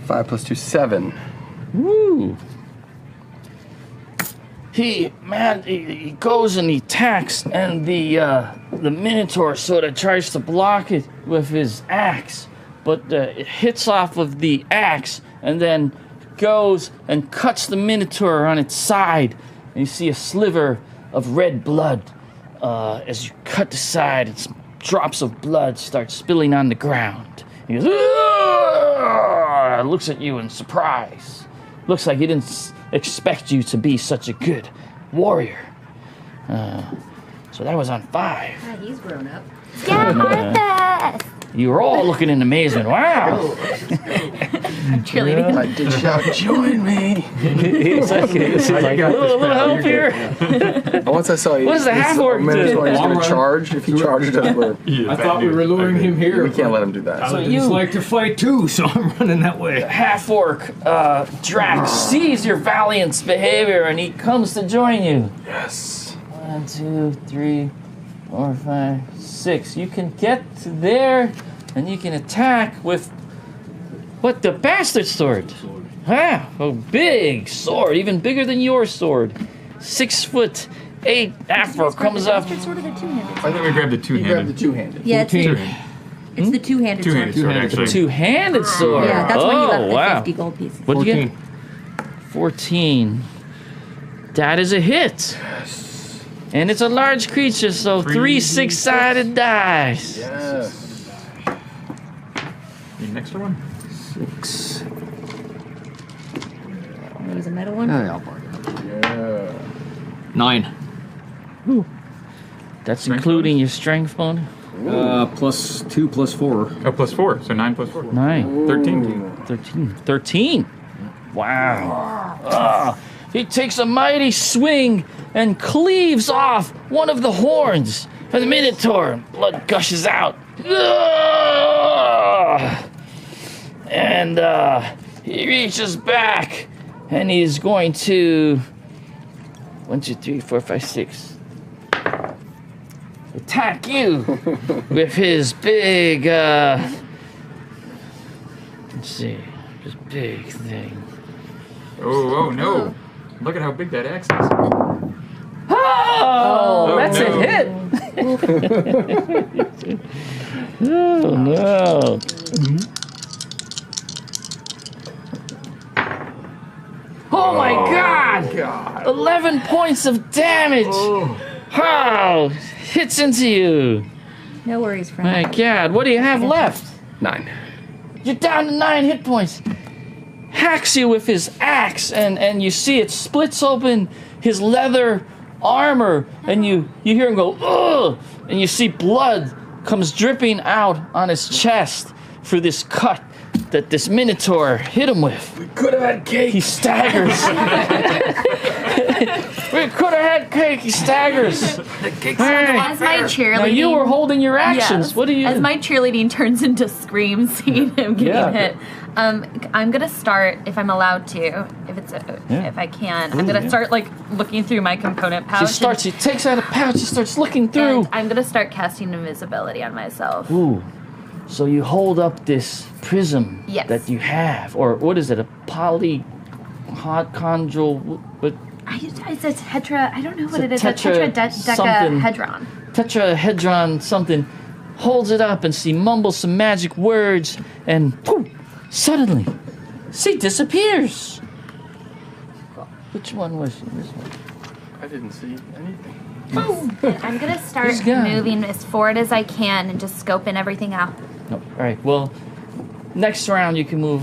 5 + 2, 7. Woo! He goes and he attacks, and the Minotaur sort of tries to block it with his axe, but it hits off of the axe and then goes and cuts the Minotaur on its side, and you see a sliver of red blood. As you cut the side, it's drops of blood start spilling on the ground. He goes, "Ugh!" Looks at you in surprise. Looks like he didn't expect you to be such a good warrior. So that was on 5. Yeah, he's grown up. Yeah, Martha! You were all looking in amazement. Wow. Cheerleading. I did shout, join me! It's like a little help here. Once I saw you, What does the half-orc do? He's going to charge. If he charged us, I thought we were luring him here. we can't let him do that. I would just like to fight too, so I'm running that way. Half-orc Drax sees your valiant behavior and he comes to join you. Yes. 1, 2, 3, 4, 5, 6. You can get to there and you can attack with what, the bastard sword? Ah, a big sword, even bigger than your sword. 6'8" half-orc comes up. Bastard sword or the two-handed? I think we grabbed the He grabbed the two-handed. two-handed. Yeah, it's the two-handed Two-handed sword. sword, actually. Two-handed sword. Yeah, that's why he left the wow. 50 gold pieces. What'd you get? 14. That is a hit. And it's a large creature, so 3 6-sided dice. Yes. Need an extra one? 6. Use a metal one? I'll borrow Yeah. 9. That's Strength including your strength bonus. +2 +4. Oh, +4, so 9 + 4. 9. 13. 13. 13. Wow. he takes a mighty swing and cleaves off one of the horns of the Minotaur. Blood gushes out. And he reaches back and he's going to 1, 2, 3, 4, 5, 6 attack you with his big let's see, this big thing. Oh no! Look at how big that axe is. Oh, that's no. a hit. Oh no. Oh my God! 11 points of damage. Oh, hits into you. No worries, friend. My God, what do you have left? 9. You're down to 9 hit points. Hacks you with his axe, and you see it splits open his leather armor, and you hear him go, ugh! And you see blood comes dripping out on his chest for this cut that this Minotaur hit him with. We could have had cake. He staggers. We could have had cake. He staggers. As my cheerleading, Now you were holding your actions. Yes. What do you? As my cheerleading turns into screams, seeing him getting Yeah. hit. I'm gonna start, if I'm allowed to, if I can. I'm gonna start like looking through my component pouch. He takes out a pouch. He starts looking through. And I'm gonna start casting invisibility on myself. Ooh. So you hold up this prism Yes. that you have, or what is it? A polyhedral? What? It's a tetra. I don't know what it is. tetra A something. tetrahedron. Tetrahedron something. Holds it up and she mumbles some magic words, and poof, suddenly, she disappears. Which one was she? This one. I didn't see anything. I'm gonna start He's gone. moving as forward as I can and just scoping everything out. No. All right. Well, next round you can move.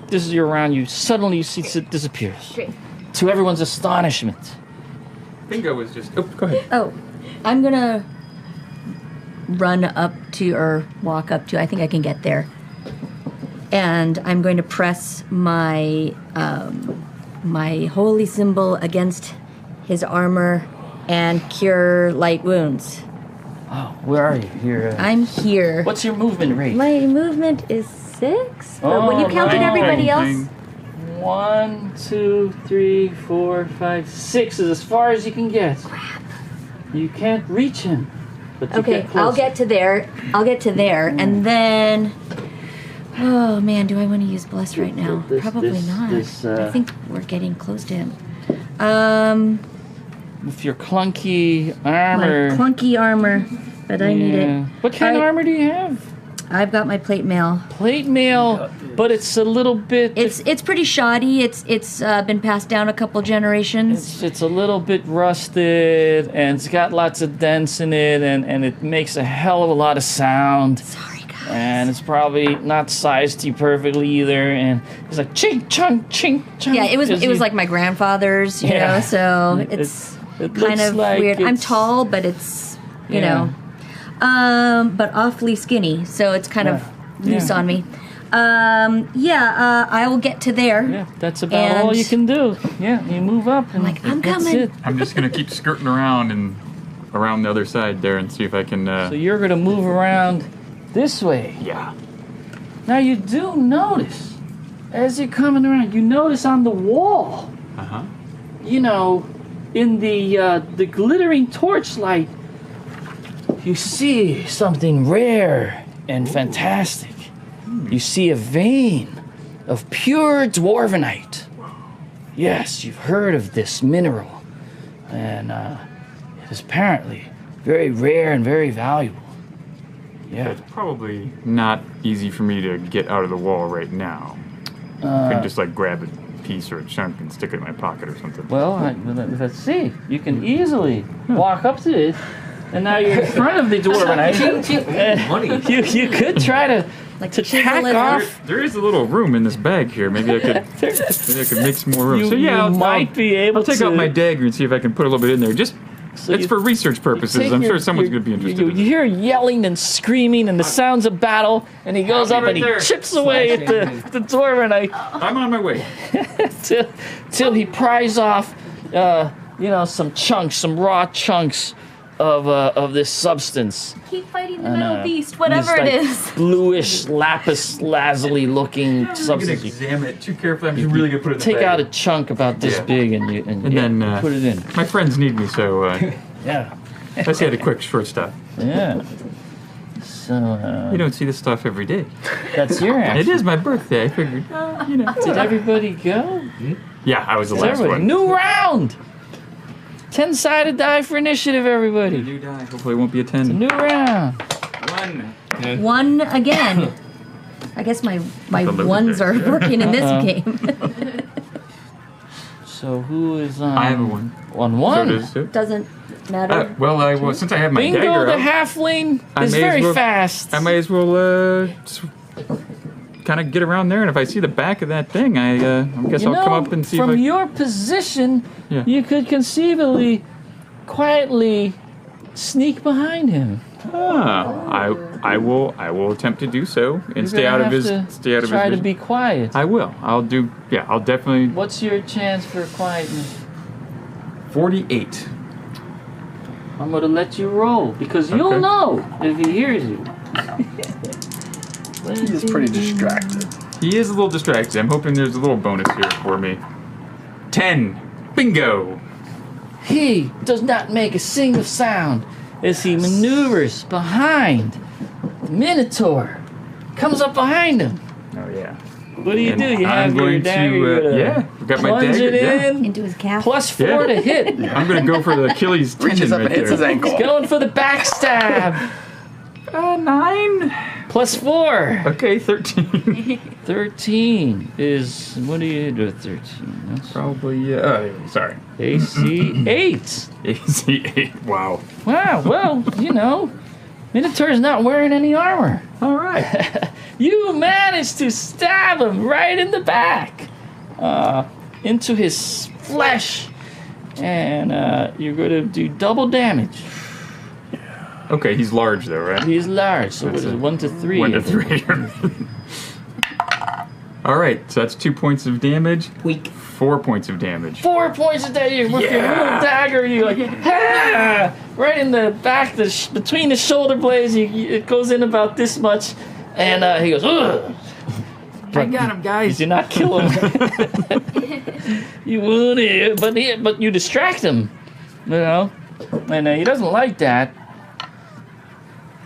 This is your round. You suddenly see it disappears. Great. To everyone's astonishment. Bingo was just. Oh, go ahead. Oh, I'm gonna run up to, or walk up to, I think I can get there. And I'm going to press my my holy symbol against his armor and cure light wounds. Oh, where are you? Here. I'm here. What's your movement rate? My movement is 6, but when you Oh, counted no. everybody else, 1, 2, 3, 4, 5, 6 is as far as you can get. You can't reach him. But you okay, get close. I'll get to there. And then. Oh man, do I want to use bless right now? Probably not. I think we're getting close to him. With your clunky armor. My clunky armor, but I need it. What kind of I- armor do you have? I've got my plate mail. Plate mail, but it's a little bit. It's pretty shoddy. It's been passed down a couple generations. It's a little bit rusted, and it's got lots of dents in it, and it makes a hell of a lot of sound. Sorry, guys. And it's probably not sized to you perfectly either, and it's like chink chunk chink chunk. Yeah, it was like my grandfather's, you Yeah. know. So It it's looks kind of like weird. I'm it's- tall, but it's you Yeah. know, but awfully skinny, so it's kind of loose Yeah. on me. I will get to there. Yeah, that's about all And- you can do. Yeah, you move up. And like, I'm that's coming. it. I'm just gonna keep skirting around and around the other side there and see if I can. So you're gonna move around this way. Yeah. Now you do notice, as you're coming around, you notice on the wall, Uh huh. you know, in the glittering torchlight, you see something rare and fantastic. You see a vein of pure dwarvenite. Yes, you've heard of this mineral, and it is apparently very rare and very valuable. Yeah. It's probably not easy for me to get out of the wall right now. Couldn't just like grab a piece or a chunk and stick it in my pocket or something. Well, let's see. You can easily walk up to it, and now you're in front of the dwarvenite. Money. You could try to chisel tack it off. There is a little room in this bag here. Maybe I could make some more room. You, so yeah, you might be able I'll take to. out my dagger and see if I can put a little bit in there. Just So It's for research purposes. I'm sure someone's going to be interested. You hear yelling and screaming and the sounds of battle, and he goes up and he chips away at the dwarf, and I'm on my way. till he pries off, some raw chunks of this substance. Keep fighting the metal beast, whatever it is. Bluish, lapis lazuli looking I'm substance. going to examine it too carefully. I'm just really going to put it in the Take bag. out a chunk about this big and then put it in. My friends need me, so Yeah. I just had a quick short stop. Yeah. So, You don't see this stuff every day. that's your It action. is my birthday. I figured, Did everybody go? Yeah, I was the last Everybody. one. New round! 10-sided die for initiative, everybody. You die. Hopefully it won't be a 10. New round. 1. 1 again. I guess my ones are working in this game. So who is on? I have a 1. On So 1. does it. Doesn't matter. Well, since I have my Bingo dagger the out, halfling I is may as very well- fast. I may as well kind of get around there, and if I see the back of that thing, I guess I'll come up and see from if I... your position, Yeah. you could conceivably quietly sneak behind him. I will attempt to do so and You're stay gonna out of have his to stay out of try his to vision. be quiet. I will. I'll definitely What's your chance for quietness? 48. I'm gonna let you roll because you'll Okay. know if he hears you. He's pretty distracted. He is a little distracted. I'm hoping there's a little bonus here for me. 10. Bingo. He does not make a single sound as he maneuvers behind the Minotaur. Comes up behind him. Oh yeah. What do? You And have I'm your going dagger. to you're gonna yeah. I've got my plunge dagger. it Yeah. in. Into his calf. +4 Yeah. to hit. I'm gonna go for the Achilles tendon Reaches up right and hits there. his ankle. Going for the backstab. 9. +4. Okay, 13. 13 is, what do you do with 13? That's Probably. Sorry. AC 8. AC 8. Wow. Wow, well, Minotaur's not wearing any armor. All right. You managed to stab him right in the back, into his flesh, and you're going to do double damage. Okay, he's large though, right? He's large, so what is it, 1 to 3? 1 to 3. All right, so that's 2 points of damage. Weak. 4 points of damage. 4 points of damage with your little dagger. You like, ha! Right in the back, between the shoulder blades. It goes in about this much, and he goes, ugh. I got him, guys. You do not kill him. You wound him, but you distract him, and he doesn't like that.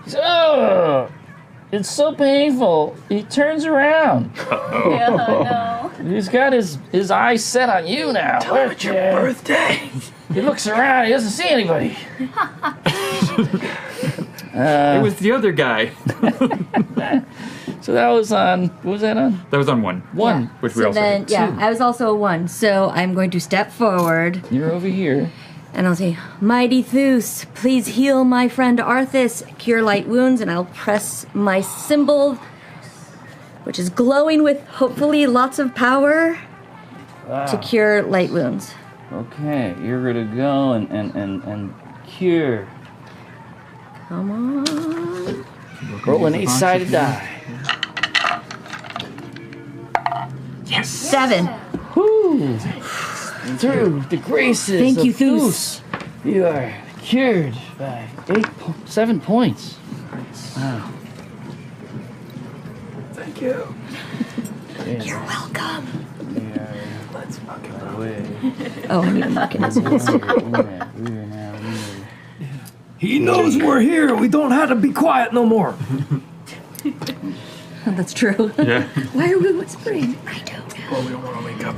He says, oh, it's so painful. He turns around. Yeah, no. He's got his eyes set on you now. It's your birthday. He looks around. He doesn't see anybody. It was the other guy. So that was on. What was that on? That was on 1. 1. Yeah. Which we So also then, did. yeah, I was also a 1. So I'm going to step forward You're over here. and I'll say, Mighty Theus, please heal my friend Arthas, cure light wounds, and I'll press my symbol, which is glowing with hopefully lots of power, to cure light wounds. Okay, you're gonna go and cure. Come on. Roll an 8-sided die. 7. Whoo! Through the graces Thank of you, Theus. you are cured by 7 points. Wow. Thank you. You're welcome. Let's fucking Oh, I need a mechanism. He knows we're here. We don't have to be quiet no more. That's true. Yeah. Why are we whispering? I don't know. Well, we don't want to wake up.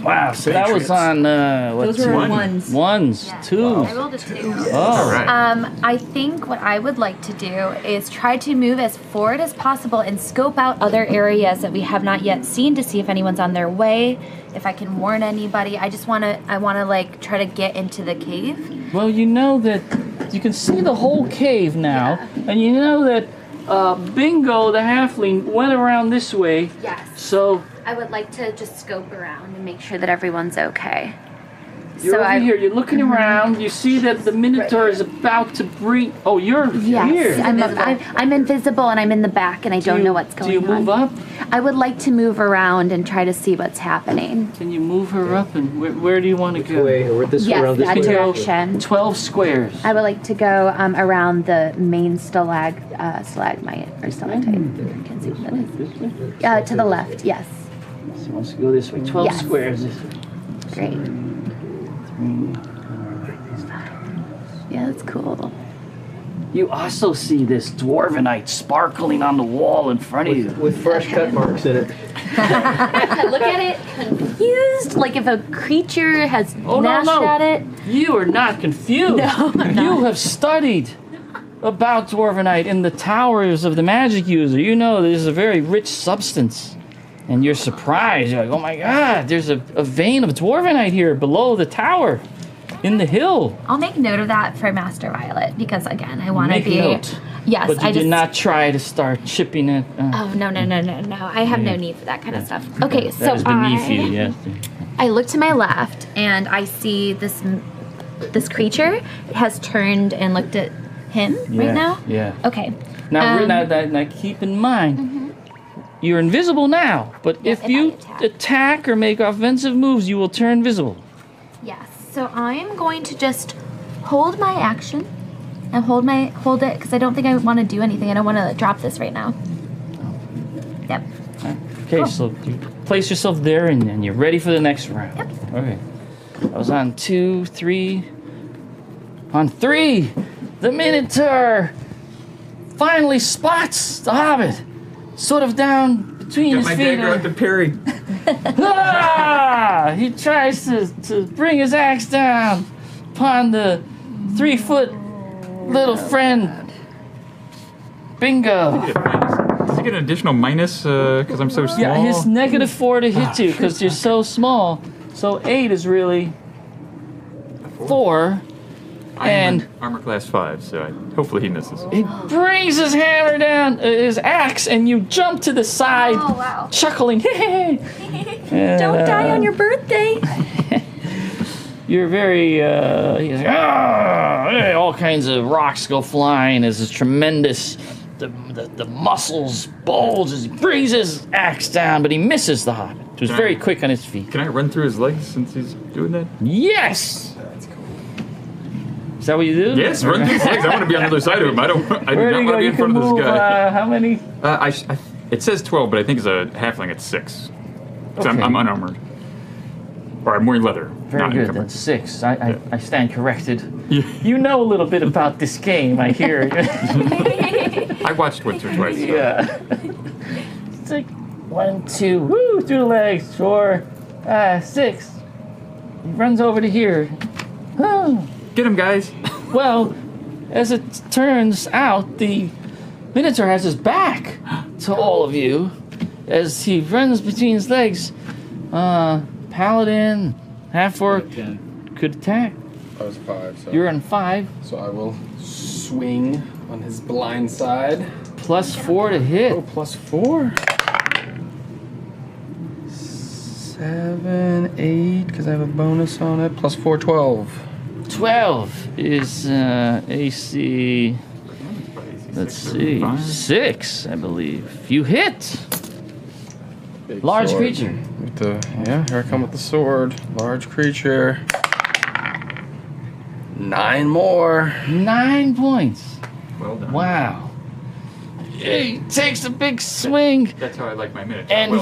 Wow, so that was on Those were one? ones. ones, twos. I rolled a 2. Oh, Right. I think what I would like to do is try to move as forward as possible and scope out other areas that we have not yet seen to see if anyone's on their way, if I can warn anybody. I want to like try to get into the cave. Well, you know that you can see the whole cave now, and you know that Bingo the halfling went around this way. Yes. So I would like to just scope around and make sure that everyone's okay. You're So over here. You're looking around. You see that the Minotaur is about to bring. Oh, you're Yes, here. I'm invisible and I'm in the back and I don't know what's going on. Do you move up? I would like to move around and try to see what's happening. Can you move her up? And where do you want to go? Yes, that direction. 12 squares. I would like to go around the main stalagmite or stalactite. Can't see what that is. To the left, yes. So he wants to go this way. 12 Yes. squares this way. Great. Yeah, that's cool. You also see this dwarvenite sparkling on the wall in front of you. With fresh cut marks in it. Look at it, confused, like if a creature has gnashed at it. You are not confused. No, I'm You not. have studied about dwarvenite in the towers of the magic user. You know this is a very rich substance. And you're surprised. You're like, oh my god, there's a vein of dwarvenite here below the tower in the hill. I'll make note of that for Master Violet because again, I want to Make be. note. Yes, But you I did just. not try to start chipping it. Oh no! I have no need for that kind of stuff. Okay, so that is beneath you, yes. I look to my left and I see this creature has turned and looked at him right now. Yeah. Okay. Now, now keep in mind, you're invisible now, but Yes, if you if I attack or make offensive moves, you will turn visible. Yes. So I'm going to just hold my action and hold it because I don't think I want to do anything. I don't want to drop this right now. Yep. Okay, so you place yourself there and you're ready for the next round. Yep. Okay. I was on 2, 3. On 3, the Minotaur finally spots the Hobbit, sort of down between Got his my feet. dagger out to parry. He tries to bring his axe down upon the 3-foot little friend. Bingo. Does he get an additional minus because I'm so small? Yeah, his -4 to hit you because you're so small. So 8 is really 4. And armor class 5, so hopefully he misses. he brings his hammer down, his axe, and you jump to the side, Oh wow! chuckling. And, Don't die on your birthday. You're very, he's like, "Ah!" All kinds of rocks go flying as this tremendous, the muscles bulge as he brings his axe down, but he misses the Hobbit, who's very quick on his feet. Can I run through his legs since he's doing that? Yes! Is that what you do? Yes, run through his legs. I want to be on the other side of him. I do Where not do you want go? to be You in can front of move, this guy. how many? It says 12, but I think as a halfling it's 6. 'Cause Okay. I'm unarmored. Or I'm wearing leather. Very not good, encumbered. that's 6. I stand corrected. Yeah. You know a little bit about this game, I hear. I watched once or twice. So. Yeah. It's like 1, 2, woo, through the legs, 4, 6. He runs over to here. Oh. Get him, guys. Well, as it turns out, the Minotaur has his back to all of you as he runs between his legs. Paladin, half-orc, could attack. I was 5, so. You're on 5, So I will swing on his blind side. +4 to hit. Oh, +4. 7, 8, because I have a bonus on it. +4, 12. 12 is AC. Let's see, 6, I believe. You hit. Big Large sword. creature. With the, yeah, here I come with the sword. Large creature. 9 more. 9 points. Well done. Wow. He takes a big swing. That's how I like my minute. And well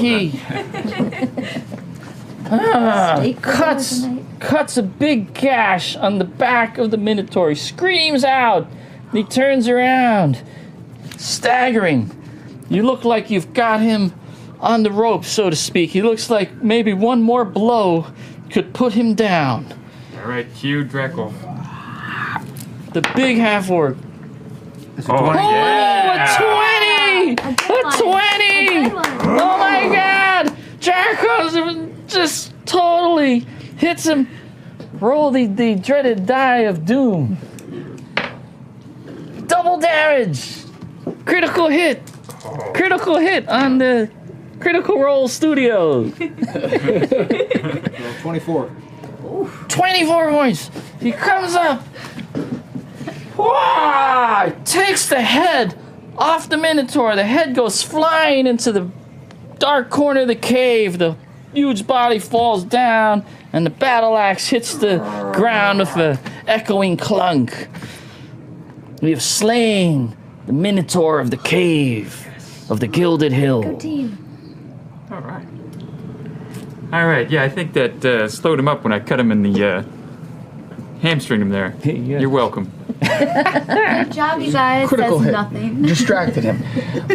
he cuts a big gash on the back of the Minotaur. He screams out. And he turns around, staggering. You look like you've got him on the rope, so to speak. He looks like maybe one more blow could put him down. done. All right, cue Draco. The big half-orc. Oh, yeah. A 20! A 20! Oh my god! Jericho just totally hits him. Roll the dreaded die of doom. Double damage! Critical hit! Critical hit on the Critical Role Studios. 24. 24 points. He comes up. Wah! Takes the head off the Minotaur. The head goes flying into the dark corner of the cave. The huge body falls down, and the battle axe hits the ground with an echoing clunk. We have slain the Minotaur of the cave of the Gilded Hill. Go team. All right. All right. Yeah, I think that slowed him up when I cut him in the hamstring him there. Yeah. You're welcome. Good job, you guys. Critical Says hit. nothing. Distracted him.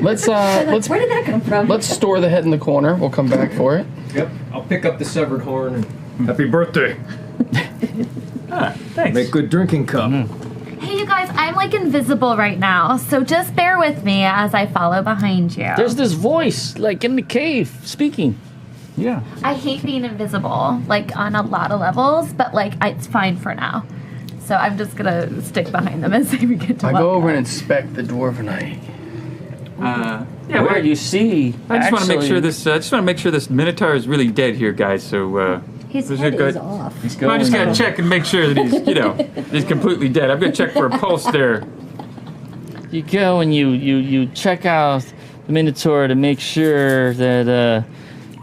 Let's Where did that come from? let's store the head in the corner. We'll come back for it. Yep. I'll pick up the severed horn and happy birthday. Thanks. Make good drinking cup. Hey, you guys, I'm like invisible right now, so just bear with me as I follow behind you. There's this voice, like in the cave, speaking. Yeah. I hate being invisible, like on a lot of levels, but like it's fine for now. So I'm just gonna stick behind them as they get to I walk go over and around. inspect the dwarvenite. Yeah, Where you see, I just want to make actually- sure this. I just want to make sure this Minotaur is really dead here, guys. So His this head good. is off. I just gotta check and make sure that he's, he's completely dead. I'm gonna check for a pulse there. You go and you check out the Minotaur to make sure that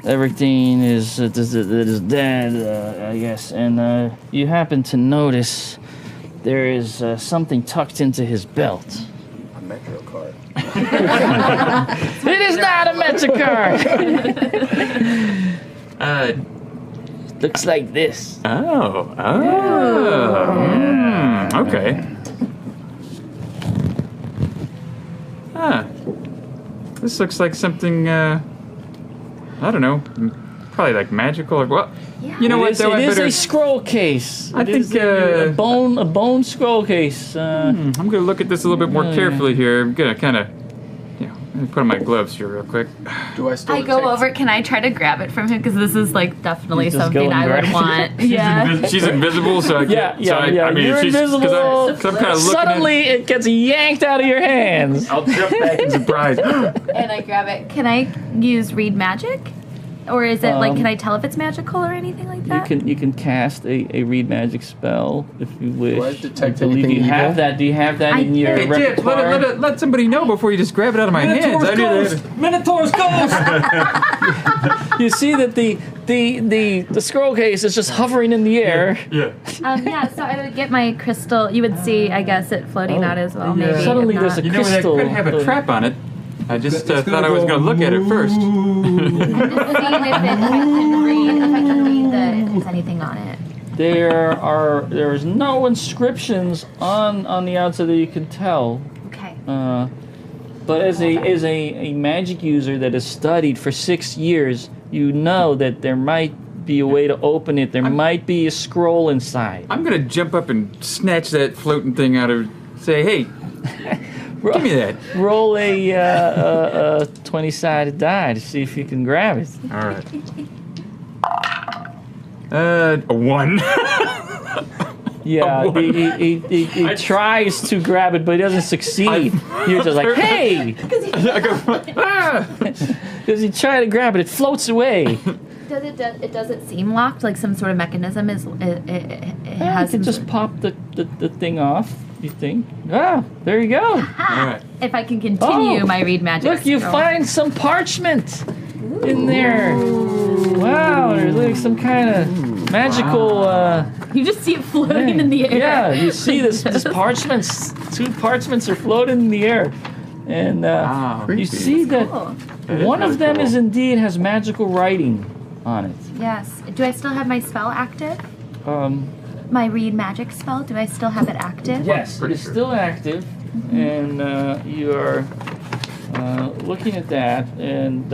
everything is dead, I guess. And you happen to notice there is something tucked into his belt. A Metro card. It is not a Metro card. Looks like this. Okay. This looks like something. I don't know. Probably like magical or what? Yeah. You know what? It Though I is better. a scroll case. I It is think, a bone scroll case. I'm gonna look at this a little bit more Yeah. carefully here. I'm gonna kind of, let me put on my gloves here real quick. Do I still I go detect- over. Can I try to grab it from him? Because this is like definitely You just something go and I would grab want. Yeah. She's invisible, so I can't. so I mean, You're she's, invisible. Cause I'm kind of looking Suddenly, it gets yanked out of your hands. at it. I'll jump back in surprise. And I grab it. Can I use read magic? Or is it like, Um, can I tell if it's magical or anything like that? You can cast a read magic spell if you wish. Do I detect I believe anything you have evil? that. Do you have that I in your do. Hey, Jibs, repertoire? let somebody know before you just grab it out of my hands. I knew that. Minotaur's ghost! You see that the scroll case is just hovering in the air. Yeah. Yeah, so I would get my crystal. You would see, I guess, it floating out as well, maybe. Suddenly if there's not. a You know, that crystal. could have a trap on it. I just It's thought I was going to look at it first. I'm just seeing if I can read if there's anything on it. There's no inscriptions on the outside that you can tell. Okay. But as a magic user that has studied for 6 years, you know that there might be a way to open it. There might be a scroll inside. I'm going to jump up and snatch that floating thing out of. Say, hey, give me that. Roll a 20-sided die to see if you can grab it. All right. A 1. Yeah, A one. he tries to grab it, but he doesn't succeed. You're just like, hey! I go, ah! Because he tried to grab it, it floats away. It doesn't seem locked, like some sort of mechanism is. It You has can some just pop the thing off, you think. Ah, there you go. All right. if I can continue Oh, my read magic. Look, you scroll. find some parchment in there. Wow, there's like some kind of magical. You just see it floating in the air. Yeah, you see this parchments. 2 parchments are floating in the air, and you see that Cool. one of them is indeed has magical writing on it. Yes. Do I still have my spell active? My read magic spell? Do I still have it active? Yes, it is still active, and you are looking at that, and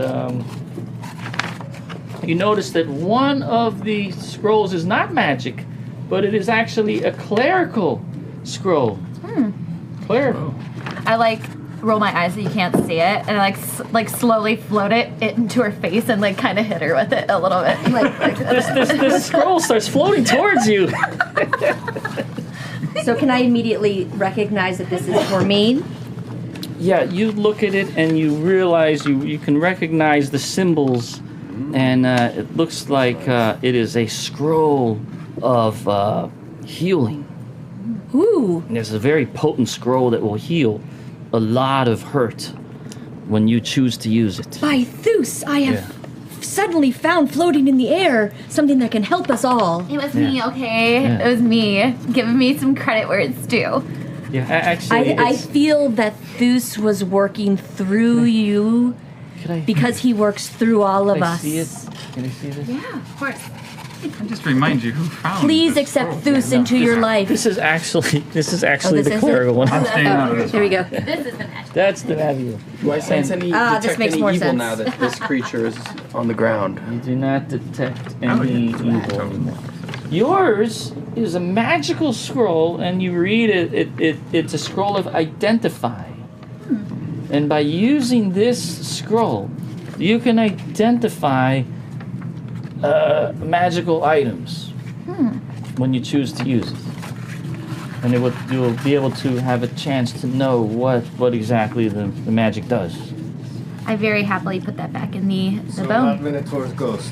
you notice that one of the scrolls is not magic, but it is actually a clerical scroll. Clerical. I like roll my eyes so you can't see it, and I like slowly float it into her face and like kind of hit her with it a little bit. This scroll starts floating towards you. So can I immediately recognize that this is for me? Yeah, you look at it and you realize you can recognize the symbols, and it looks like it is a scroll of healing. Ooh. And there's a very potent scroll that will heal a lot of hurt when you choose to use it. By Zeus, I have suddenly found floating in the air something that can help us all. It was me, okay? Yeah. It was me. Give me some credit where it's due. Yeah, actually, I feel that Zeus was working through you because he works through all of us. See it? Can I see this? Yeah, of course. And just remind you who found Please this accept scroll. Zeus into your life. This is actually this the is clerical one. I'm staying out of this. Here we go. This is the magic. That's the Naviel. Do I sense any this detect makes any more evil sense. now that this creature is on the ground? You do not detect any evil anymore. Yours is a magical scroll, and you read it. It's a scroll of identify. And by using this scroll, you can identify magical items when you choose to use it. And you will be able to have a chance to know what exactly the magic does. I very happily put that back in the So not bone. Minotaur's ghost.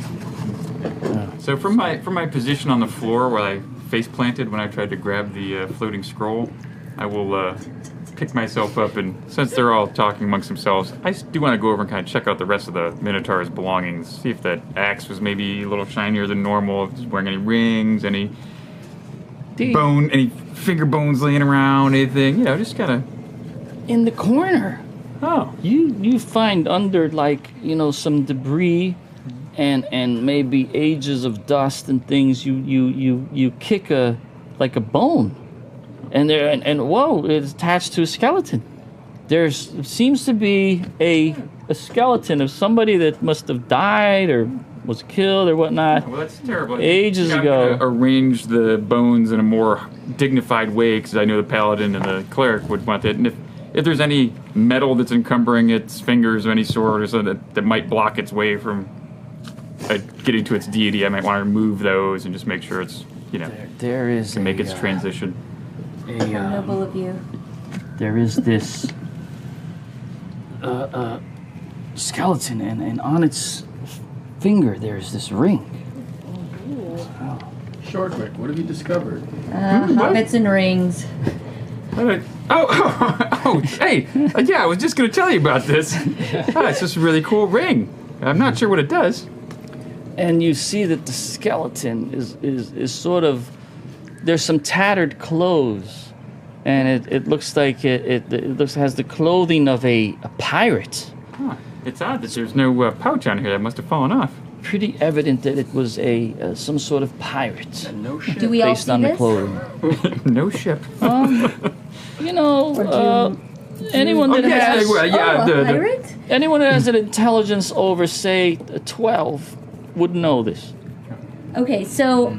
So from my position on the floor where I face planted when I tried to grab the floating scroll, I will pick myself up, and since they're all talking amongst themselves, I do want to go over and kind of check out the rest of the Minotaur's belongings, see if that axe was maybe a little shinier than normal, if he's wearing any rings, any any finger bones laying around, anything, just kind of. In the corner, you find under some debris and maybe ages of dust and things. You kick a bone. And whoa, it's attached to a skeleton. There seems to be a skeleton of somebody that must have died or was killed or whatnot. Well, that's terrible. Ages I'm ago. gonna arrange the bones in a more dignified way because I know the paladin and the cleric would want that. And if there's any metal that's encumbering its fingers of any sort or something that might block its way from getting to its deity, I might want to remove those and just make sure it's there is to make its transition. Noble of you. There is this skeleton, and on its finger there's this ring. Shortwick, what have you discovered? Hobbits and rings. Hey, I was just going to tell you about this. It's just a really cool ring. I'm not sure what it does. And you see that the skeleton is sort of, there's some tattered clothes, and it looks like has the clothing of a pirate. Huh. It's odd that there's no pouch on here. That must have fallen off. Pretty evident that it was some sort of pirate. No shit. Do we all Based see on the this? clothing. No ship. Anyone that has Pirate? anyone that has an intelligence over, say, 12 would know this. Okay, so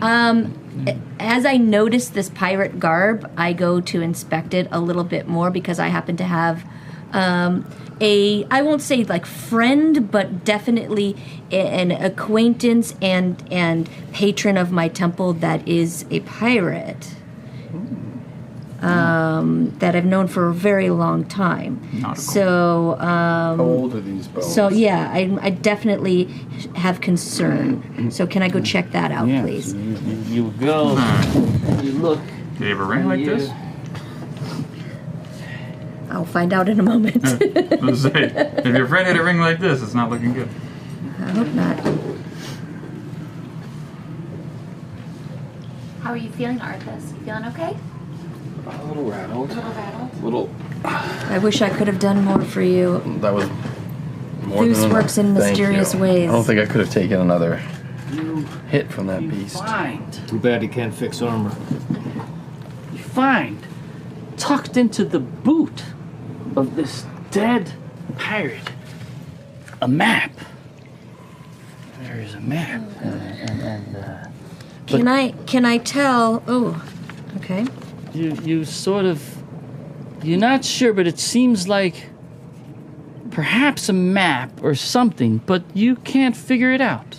as I notice this pirate garb, I go to inspect it a little bit more because I happen to have I won't say like friend, but definitely an acquaintance and patron of my temple that is a pirate. That I've known for a very long time. So, How old are these bones? so yeah, I definitely have concern. So can I go check that out, Yeah, please? so you go, you look. Do you have a ring like this? I'll find out in a moment. Let's say, if your friend had a ring like this, it's not looking good. I hope not. How are you feeling, Arthas? You feeling okay? A little rattled. A little rattled? Little. I wish I could have done more for you. That was more Zeus than works in Thank mysterious you. ways. I don't think I could have taken another hit from that beast. Too bad he can't fix armor. You find, tucked into the boot of this dead pirate, a map. There is a map. Can I tell? Oh, okay. You sort of, you're not sure, but it seems like perhaps a map or something, but you can't figure it out.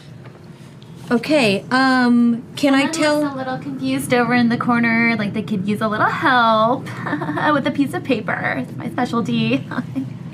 Okay. Can I Someone tell? was a little confused over in the corner, like they could use a little help with a piece of paper. It's my specialty.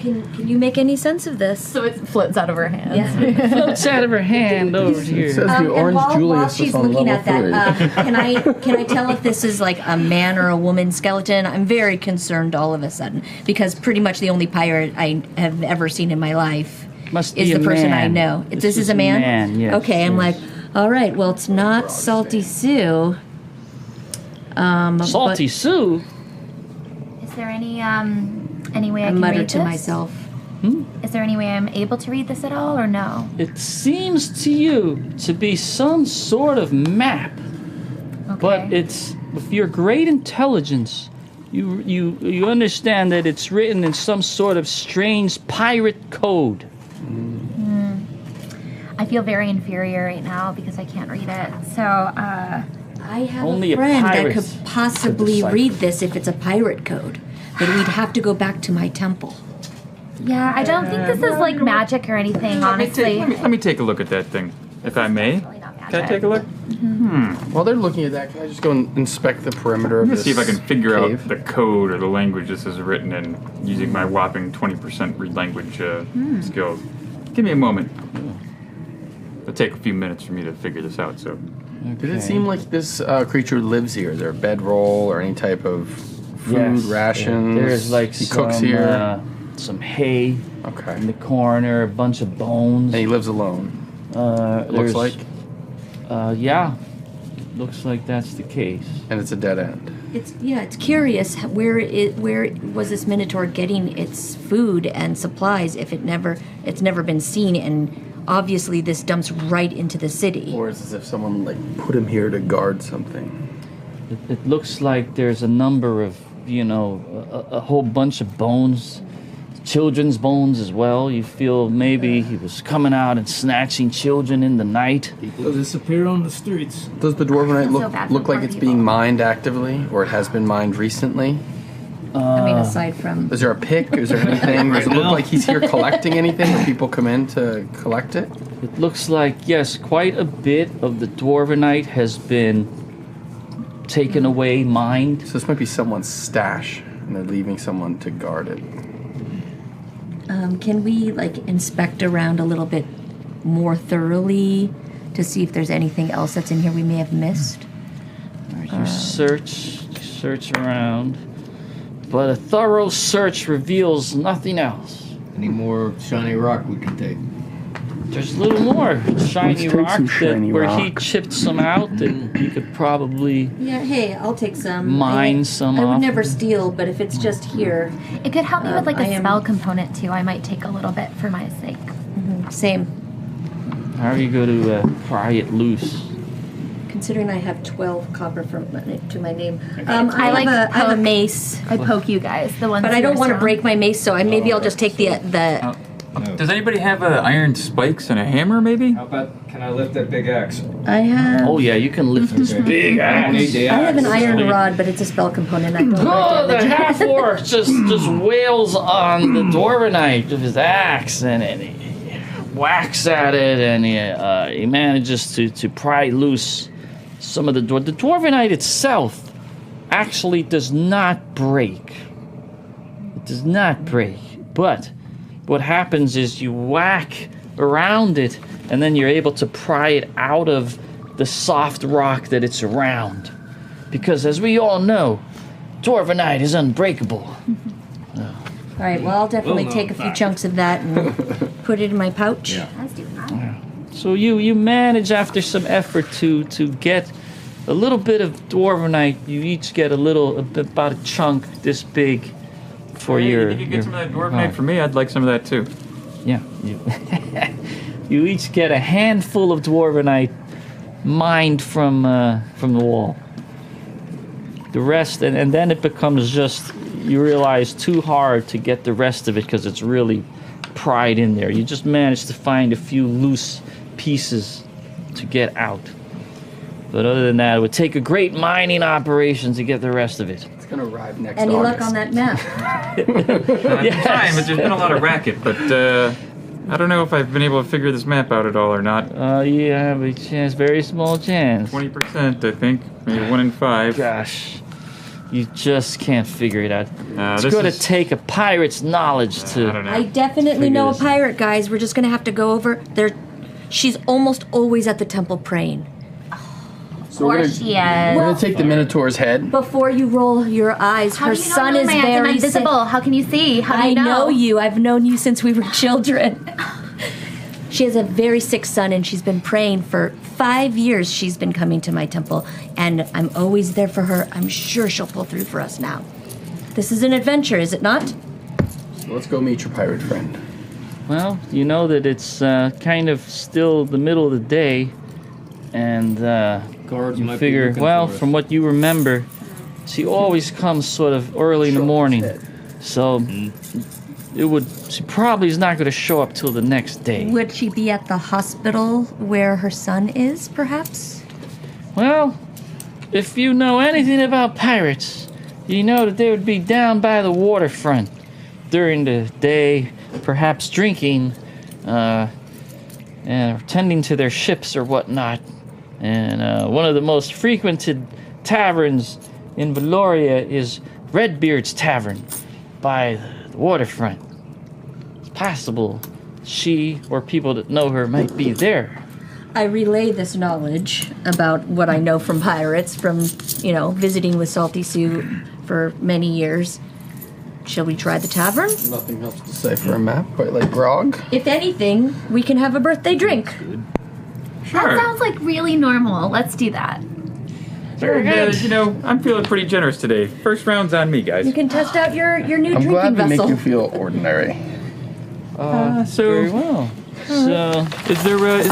Can you make any sense of this? So it floats out of her hands. Yeah. Floats out of her hand over It here. says the And Orange while Julius she's is on looking level at 3. that, can I tell if this is like a man or a woman skeleton? I'm very concerned all of a sudden because pretty much the only pirate I have ever seen in my life Must be is a the person I man. know. This is a man? yes. Okay, I'm like, all right, well, it's not Salty Sue. Salty Sue? Is there any way I I can muttered read to this? myself. Is there any way I'm able to read this at all, or no? It seems to you to be some sort of map, Okay. but it's with your great intelligence. You understand that it's written in some sort of strange pirate code. I feel very inferior right now because I can't read it. So, I have Only a a friend that pirate could possibly decipher. read this if it's a pirate code, but we'd have to go back to my temple. yeah, I don't think this is like magic or anything, honestly. Let me take a look at that thing, if I may. Really not magic. Can I take a look? While they're looking at that, can I just go and inspect the perimeter of Let me this see if I can figure cave? out the code or the language this is written in using my whopping 20% read language skills. Give me a moment. It'll take a few minutes for me to figure this out, so. Does it seem like this creature lives here? Is there a bedroll or any type of food, Yes. rations? There's like he some, cooks here. some hay Okay. in the corner, a bunch of bones. And he lives alone. Looks There's- like, yeah. Looks like that's the case. and it's a dead end. It's curious where was this minotaur getting its food and supplies if it's never been seen, and obviously this dumps right into the city. Or it's as if someone like put him here to guard something. It looks like there's a number of, a whole bunch of bones, children's bones as well. You feel maybe he was coming out and snatching children in the night. People disappear on the streets. Does the dwarvenite feel so bad for look like poor it's people. being mined actively, or it has been mined recently? I mean, aside from Is there a pick? Is there anything? Does it look like he's here collecting anything? Do people come in to collect it? It looks like, yes, quite a bit of the dwarvenite has been taken away, mined. So this might be someone's stash, and they're leaving someone to guard it. can we like inspect around a little bit more thoroughly to see if there's anything else that's in here we may have missed? You search around, but a thorough search reveals nothing else. Any more shiny rock we can take? There's a little more shiny take rock some shiny where he rock. chipped some out that you could probably Yeah, hey, I'll take some. mine some I would off. never steal, but if it's just here, It could help me with like I a am- spell component too. I might take a little bit for my sake. same. How are you going to pry it loose? Considering I have 12 copper to my name, I I like have a poke. mace, I poke you guys, the ones. but I who don't are want to strong. break my mace, so maybe I'll just take the Does anybody have iron spikes and a hammer, maybe? How about, can I lift that big axe? I have. Oh yeah, you can lift this big I don't need axe. the I have an axe. iron rod, but it's a spell component. I don't Oh, know the damage. half orc just wails on the dwarvenite with his axe, and he whacks at it, and he manages to pry loose some of the The dwarvenite itself actually does not break. It does not break, but what happens is you whack around it, and then you're able to pry it out of the soft rock that it's around. Because as we all know, dwarvenite is unbreakable. All right, well, I'll definitely take a few chunks of that and put it in my pouch. Let's do that. So you manage after some effort to get a little bit of dwarvenite. You each get about a chunk this big for Hey, your. you can get your- some of that dwarvenite for me. I'd like some of that too. Yeah. You each get a handful of dwarvenite mined from the wall. The rest, and then it becomes just, you realize, too hard to get the rest of it because it's really pried in there. You just manage to find a few loose pieces to get out. But other than that, it would take a great mining operation to get the rest of it. It's gonna arrive next Any August. luck on that map? Yes. Time, but there's been a lot of racket, but I don't know if I've been able to figure this map out at all or not. You have a chance, very small chance. 20%, I think. Maybe 1 in 5. Gosh. You just can't figure it out. It's this going to is- take a pirate's knowledge I to... don't know. I definitely Figure know a this. pirate, guys. We're just gonna have to go over there. She's almost always at the temple praying. So Or we're she gonna, is. we're gonna take the Minotaur's head. Before you roll your eyes, How her do you not son know is my eyes? I'm very sick. invisible. How can you see? How do I you know you. I've known you since we were children. She has a very sick son, and she's been praying for 5 years. She's been coming to my temple, and I'm always there for her. I'm sure she'll pull through for us now. This is an adventure, is it not? So let's go meet your pirate friend. Well, you know that it's kind of still the middle of the day, and Guards you might be figure, looking well, for us. from what you remember, she always comes sort of early in the morning. So she probably is not going to show up till the next day. Would she be at the hospital where her son is, perhaps? Well, if you know anything about pirates, you know that they would be down by the waterfront during the day, perhaps drinking, and tending to their ships or whatnot. And one of the most frequented taverns in Valoria is Redbeard's Tavern by the waterfront. It's possible she or people that know her might be there. I relay this knowledge about what I know from pirates, from, visiting with Salty Sue for many years. Shall we try the tavern? Nothing else to say for a map, quite like grog. If anything, we can have a birthday drink. That sounds like really normal. Let's do that. Very good. I'm feeling pretty generous today. First round's on me, guys. You can test out your new I'm drinking glad we vessel. make you feel ordinary. Very well. So, Is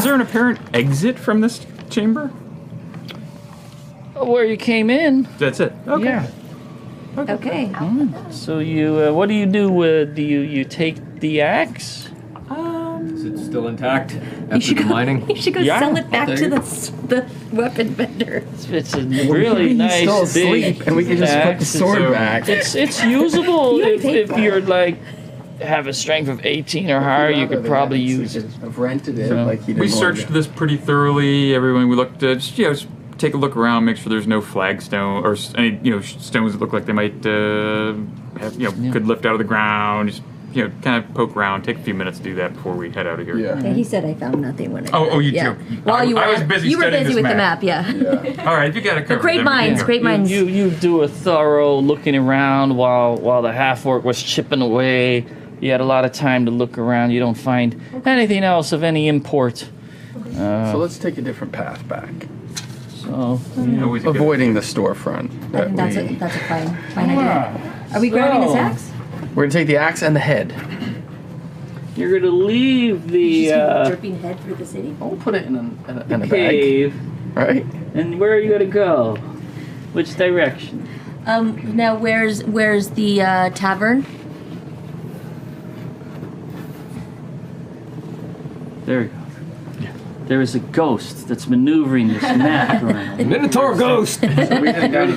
there an apparent exit from this chamber? where you came in? That's it. Okay. Yeah. Okay. So you, what do you do with? Do you take the axe? Is it still intact You after should the go, mining? you should go Yeah, sell it back I'll to take the weapon vendor. It's a really nice still big asleep, and we can just put the axe. sword So- back. It's usable You already if, paid if for you're it. like have a strength of 18 or higher. You could probably use it. I've rented it So, like he didn't We want searched to. this pretty thoroughly. Everyone we looked at, just take a look around, make sure there's no flagstone or any stones that look like they might have, could lift out of the ground. Just kind of poke around. Take a few minutes to do that before we head out of here. Yeah. Yeah, he said I found nothing when I. Oh, you yeah. too. While you were, I was busy you were studying busy this with map. the map. Yeah. All right, if you got it covered. Great then we can minds, go. great minds. You do a thorough looking around while the half orc was chipping away. You had a lot of time to look around. You don't find anything else of any import. So let's take a different path back, So Always a good- avoiding the storefront. I that think that's we- a fine idea. Are we grabbing his axe? We're gonna take the axe and the head. you're gonna leave the Dripping head through the city. We'll put it in a bag, cave, right? and where are you gonna go? Which direction? Now where's the tavern? There you go. There is a ghost that's maneuvering this map around. Minotaur ghost! So we head down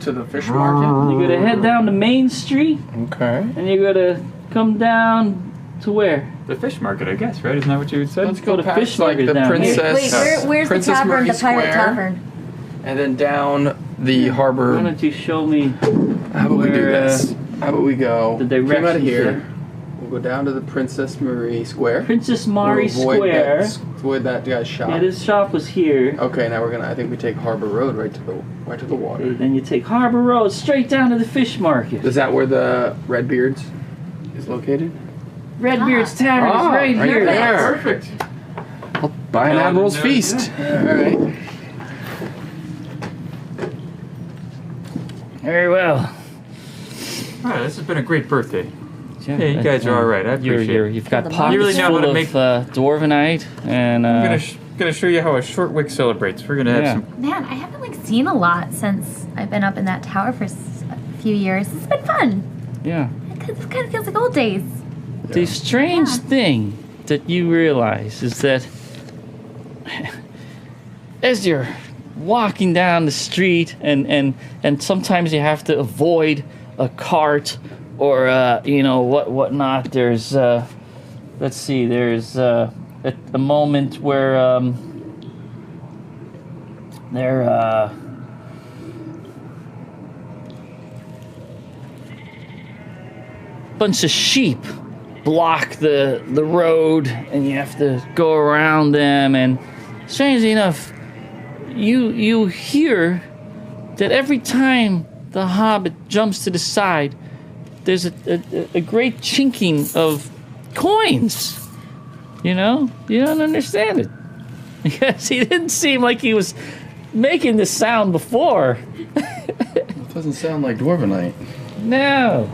to the fish market. You're gonna head down to Main Street, Okay. and you're gonna come down to where? The fish market, I guess, right? Isn't that what you had said? Let's go the past fish like market the down here. princess. Where's Princess the tavern? Marie The pirate Square, tavern. and then down the Why harbor. don't you show me How about we do where, this? How about we go? the Came out of directions here. there? We'll go down to the Princess Marie Square. Princess Mari We'll Square? avoid that guy's shop. Yeah, this shop was here. Okay, now I think we take Harbor Road right to the water. Okay, then you take Harbor Road straight down to the fish market. Is that where the Redbeards is located? Redbeard's Tavern is Ah, right right here. there. Perfect. Buy an Oh, Admiral's no, Feast. Alright. Very well. All right, this has been a great birthday. Yeah, you guys are all right. I appreciate it. You've got For the pockets You really know how full to of make- dwarvenite, and I'm gonna show you how a short wick celebrates. We're gonna have Yeah. some. Man, I haven't seen a lot since I've been up in that tower for a few years. It's been fun. yeah. It kind of feels like old days. The strange Yeah. thing that you realize is that as you're walking down the street and sometimes you have to avoid a cart or whatnot, there's let's see, there's a moment where bunch of sheep block the road, and you have to go around them. And strangely enough, you hear that every time the hobbit jumps to the side, there's a great chinking of coins. You know? You don't understand it. Because he didn't seem like he was making this sound before. It doesn't sound like Dwarvenite. No.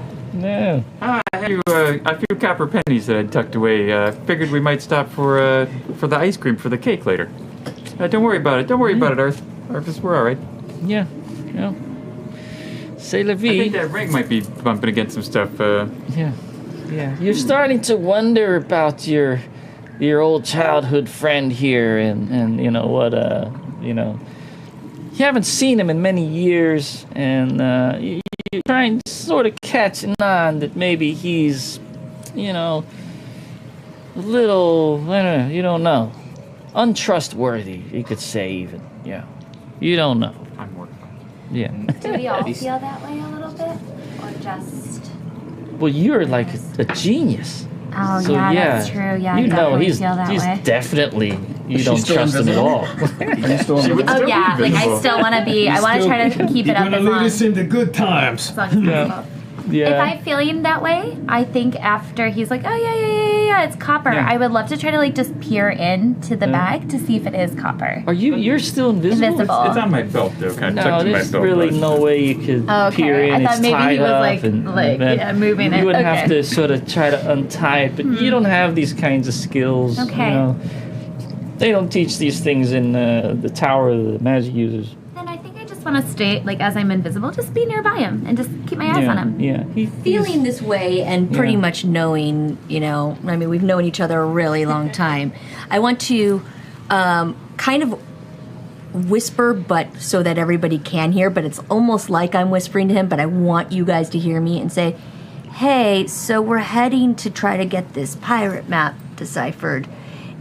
I had a few copper pennies that I'd tucked away. Figured we might stop for the ice cream for the cake later. Don't worry about it. Don't worry about it, Arthas. We're all right. Yeah. C'est la vie. I think that ring might be bumping against some stuff. Yeah. You're starting to wonder about your old childhood friend here, and you know what? You haven't seen him in many years, and you're trying to sort of catch on that maybe he's, a little, I don't know, you don't know, untrustworthy. You could say even, yeah. You don't know. I'm working. Yeah. Do we all feel that way a little bit, or just? Well, you're like a genius. Oh, So, yeah, yeah, that's true. Yeah, you I know definitely he's feel that way. definitely. You Is don't she still trust him at invisible? all. Are you still invisible? Oh yeah, like I still want to be. I want to try to keep it up as long as into good times. long as possible. Yeah. If I'm feeling that way, I think after he's like, oh yeah, it's copper. Yeah. I would love to try to like just peer into the bag to see if it is copper. Are you're still invisible? Invisible. It's on my belt, though. Kind of No, tucked in my there's belt. really no way you could Okay, peer in. I thought It's maybe tied he was up like and moving it. You would have Okay. to sort of try to untie it, but you don't have these kinds of skills. Okay. You know? They don't teach these things in the Tower of the Magic Users. Then I think I just want to stay like as I'm invisible, just be nearby him and just keep my eyes on him. Yeah. Feeling this way and pretty Yeah. much knowing, I mean, we've known each other a really long time. I want to kind of whisper, but so that everybody can hear, but it's almost like I'm whispering to him, but I want you guys to hear me and say, hey, so we're heading to try to get this pirate map deciphered,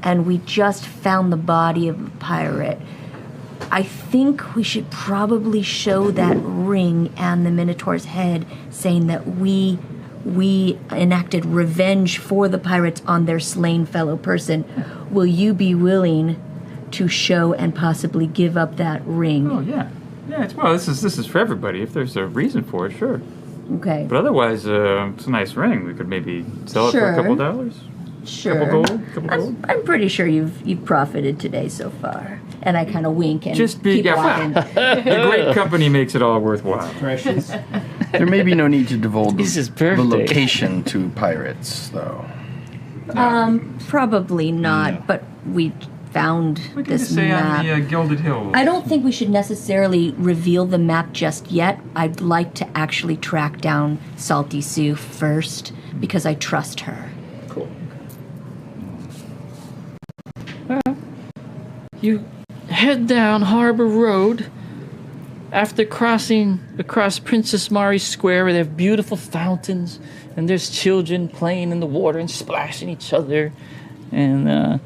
and we just found the body of a pirate. I think we should probably show that ring and the Minotaur's head, saying that we enacted revenge for the pirates on their slain fellow person. Will you be willing to show and possibly give up that ring? Oh yeah. This is for everybody. If there's a reason for it, sure. Okay. But otherwise, it's a nice ring. We could maybe sell it for Sure. a couple dollars. Sure. Couple gold. I'm pretty sure you've profited today so far. And I kind of wink and Just be keep walking. The great company makes it all worthwhile. Precious. There may be no need to divulge This is the birthday. location to pirates, though. Probably not, but we found We can this just say map. on the Gilded Hills. I don't think we should necessarily reveal the map just yet. I'd like to actually track down Salty Sue first because I trust her. Cool. You head down Harbor Road after crossing across Princess Mari's Square, where they have beautiful fountains and there's children playing in the water and splashing each other, and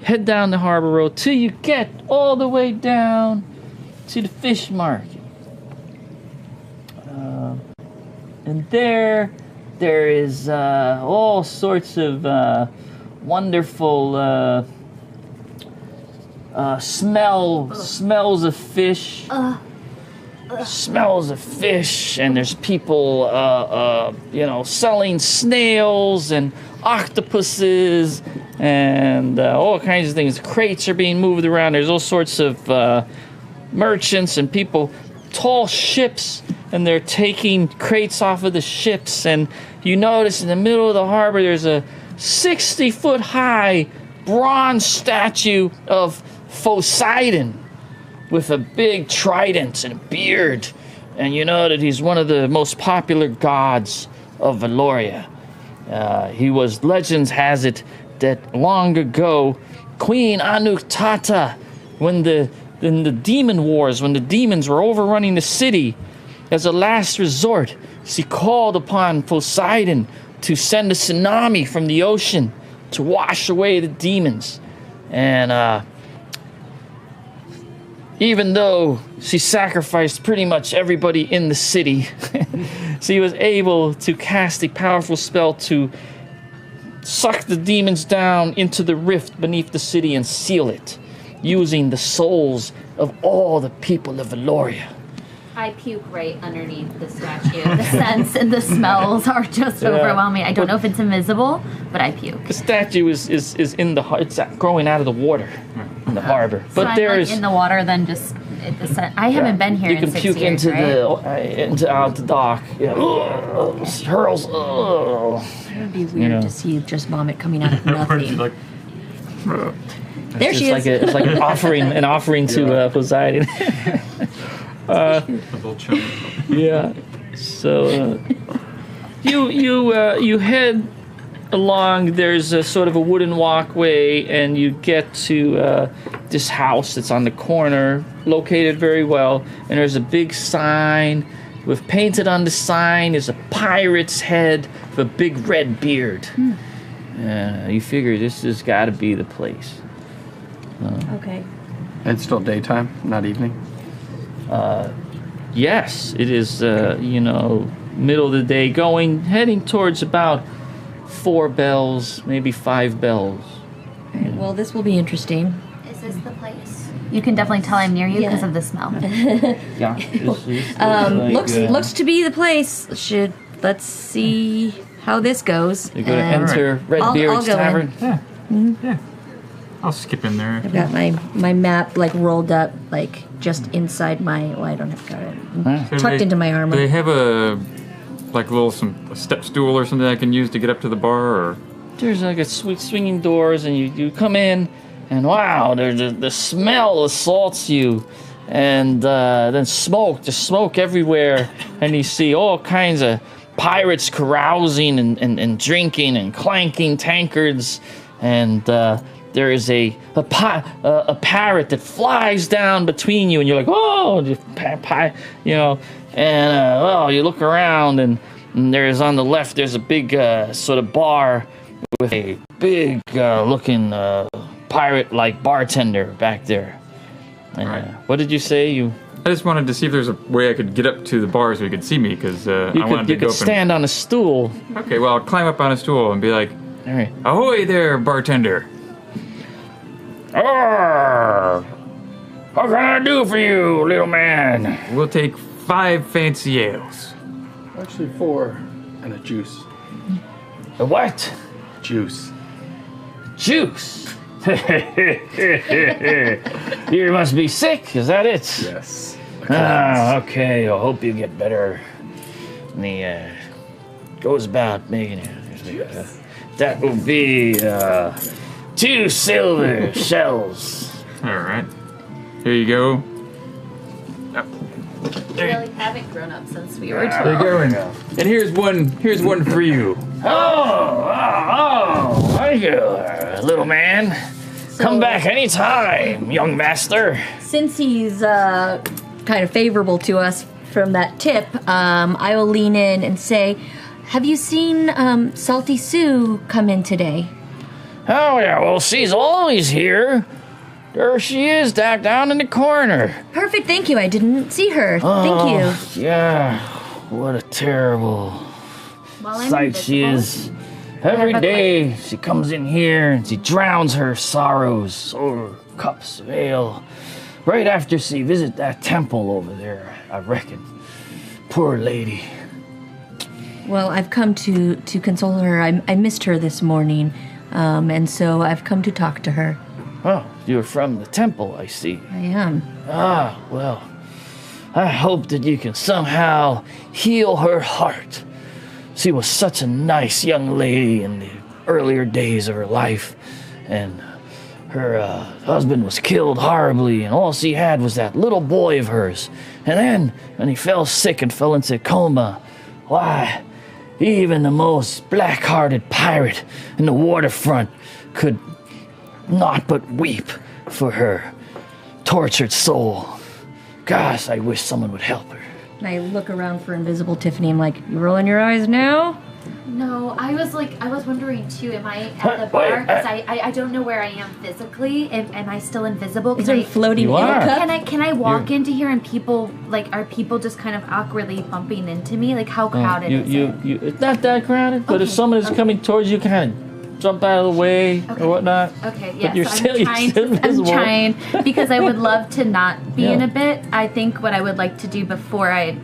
head down the Harbor Road till you get all the way down to the fish market. And there is all sorts of wonderful smells of fish. Smells of fish, and there's people, selling snails and octopuses and all kinds of things. Crates are being moved around. There's all sorts of merchants and people, tall ships, and they're taking crates off of the ships. And you notice in the middle of the harbor, there's a 60-foot high bronze statue of Poseidon with a big trident and a beard, and you know that he's one of the most popular gods of Valoria. Legends has it that long ago, Queen Anuktata, in the demon wars, when the demons were overrunning the city, as a last resort, she called upon Poseidon to send a tsunami from the ocean to wash away the demons. And even though she sacrificed pretty much everybody in the city, she was able to cast a powerful spell to suck the demons down into the rift beneath the city and seal it, using the souls of all the people of Valoria. I puke right underneath the statue. The scents and the smells are just overwhelming. I don't know if it's invisible, but I puke. The statue is in the it's growing out of the water in the harbor. So But I'm there's like in the water, then just the scent. I haven't been here you in can 6 puke years, into right? into out the dock. Yeah. Hurls. It would be weird to see just vomit coming out of nothing. There she is. It's like an offering to Poseidon. Yeah. So you head along. There's a sort of a wooden walkway, and you get to this house that's on the corner, located very well. And there's a big sign with painted on the sign is a pirate's head with a big red beard. You figure this has got to be the place. Okay. It's still daytime, not evening. Yes, it is. Middle of the day, heading towards about 4 bells, maybe 5 bells. Alright, well, this will be interesting. Is this the place? You can definitely tell I'm near you because of the smell. Yeah. Looks to be the place. Let's see how this goes. You're going to enter Redbeard's I'll go Tavern. Yeah. I'll skip in there. I've got my map rolled up just inside my. Well, I don't have got it tucked into my armor. Do they have a step stool or something I can use to get up to the bar? Or There's like a swinging doors, and you come in, and wow, there's the smell assaults you, and then smoke everywhere, and you see all kinds of pirates carousing and drinking and clanking tankards, and there is a parrot that flies down between you, and you're like, oh, you look around, and there's on the left, there's a big sort of bar with a big looking pirate-like bartender back there. Right. What did you say? I just wanted to see if there's a way I could get up to the bar so he could see me, because I wanted to you go could stand on a stool. Okay, well, I'll climb up on a stool and be like, All right. ahoy there, bartender. What can I do for you, little man? We'll take 5 fancy ales. Actually, 4 and a juice. A what? Juice. Juice. You must be sick, is that it? Yes. Okay, I hope you get better. And he goes about making it. That will be 2 silver shells. All right. Here you go. We really haven't grown up since we were There you go. And here's one for you. Oh, thank you, little man. Come back anytime, young master. Since he's kind of favorable to us from that tip, I will lean in and say, have you seen Salty Sue come in today? Oh, yeah, well, she's always here. There she is, down in the corner. Perfect, thank you. I didn't see her. Thank you. Yeah, what a terrible sight she is. Every day she comes in here and she drowns her sorrows over cups of ale. Right after she visits that temple over there, I reckon. Poor lady. Well, I've come to console her. I missed her this morning, and so I've come to talk to her. Oh, you're from the temple, I see. I am. Ah, well, I hope that you can somehow heal her heart. She was such a nice young lady in the earlier days of her life, and her husband was killed horribly, and all she had was that little boy of hers. And then, when he fell sick and fell into a coma, why, even the most black-hearted pirate in the waterfront could not but weep for her tortured soul. Gosh, I wish someone would help her. And I look around for Invisible Tiffany. I'm like, you rolling your eyes now? No, I was wondering too. Am I at the bar? Because I don't know where I am physically. Am I still invisible? Is there a floating You are. cup? Can I walk into here and people are people just kind of awkwardly bumping into me? Like how crowded is it? It's not that crowded, but if Okay, someone is okay. coming towards you, kind of jump out of the way Okay. or whatnot. Okay, But yeah. you're So still, I'm trying. you're still I'm invisible. trying because I would love to not be in Yeah. a bit. I think what I would like to do before I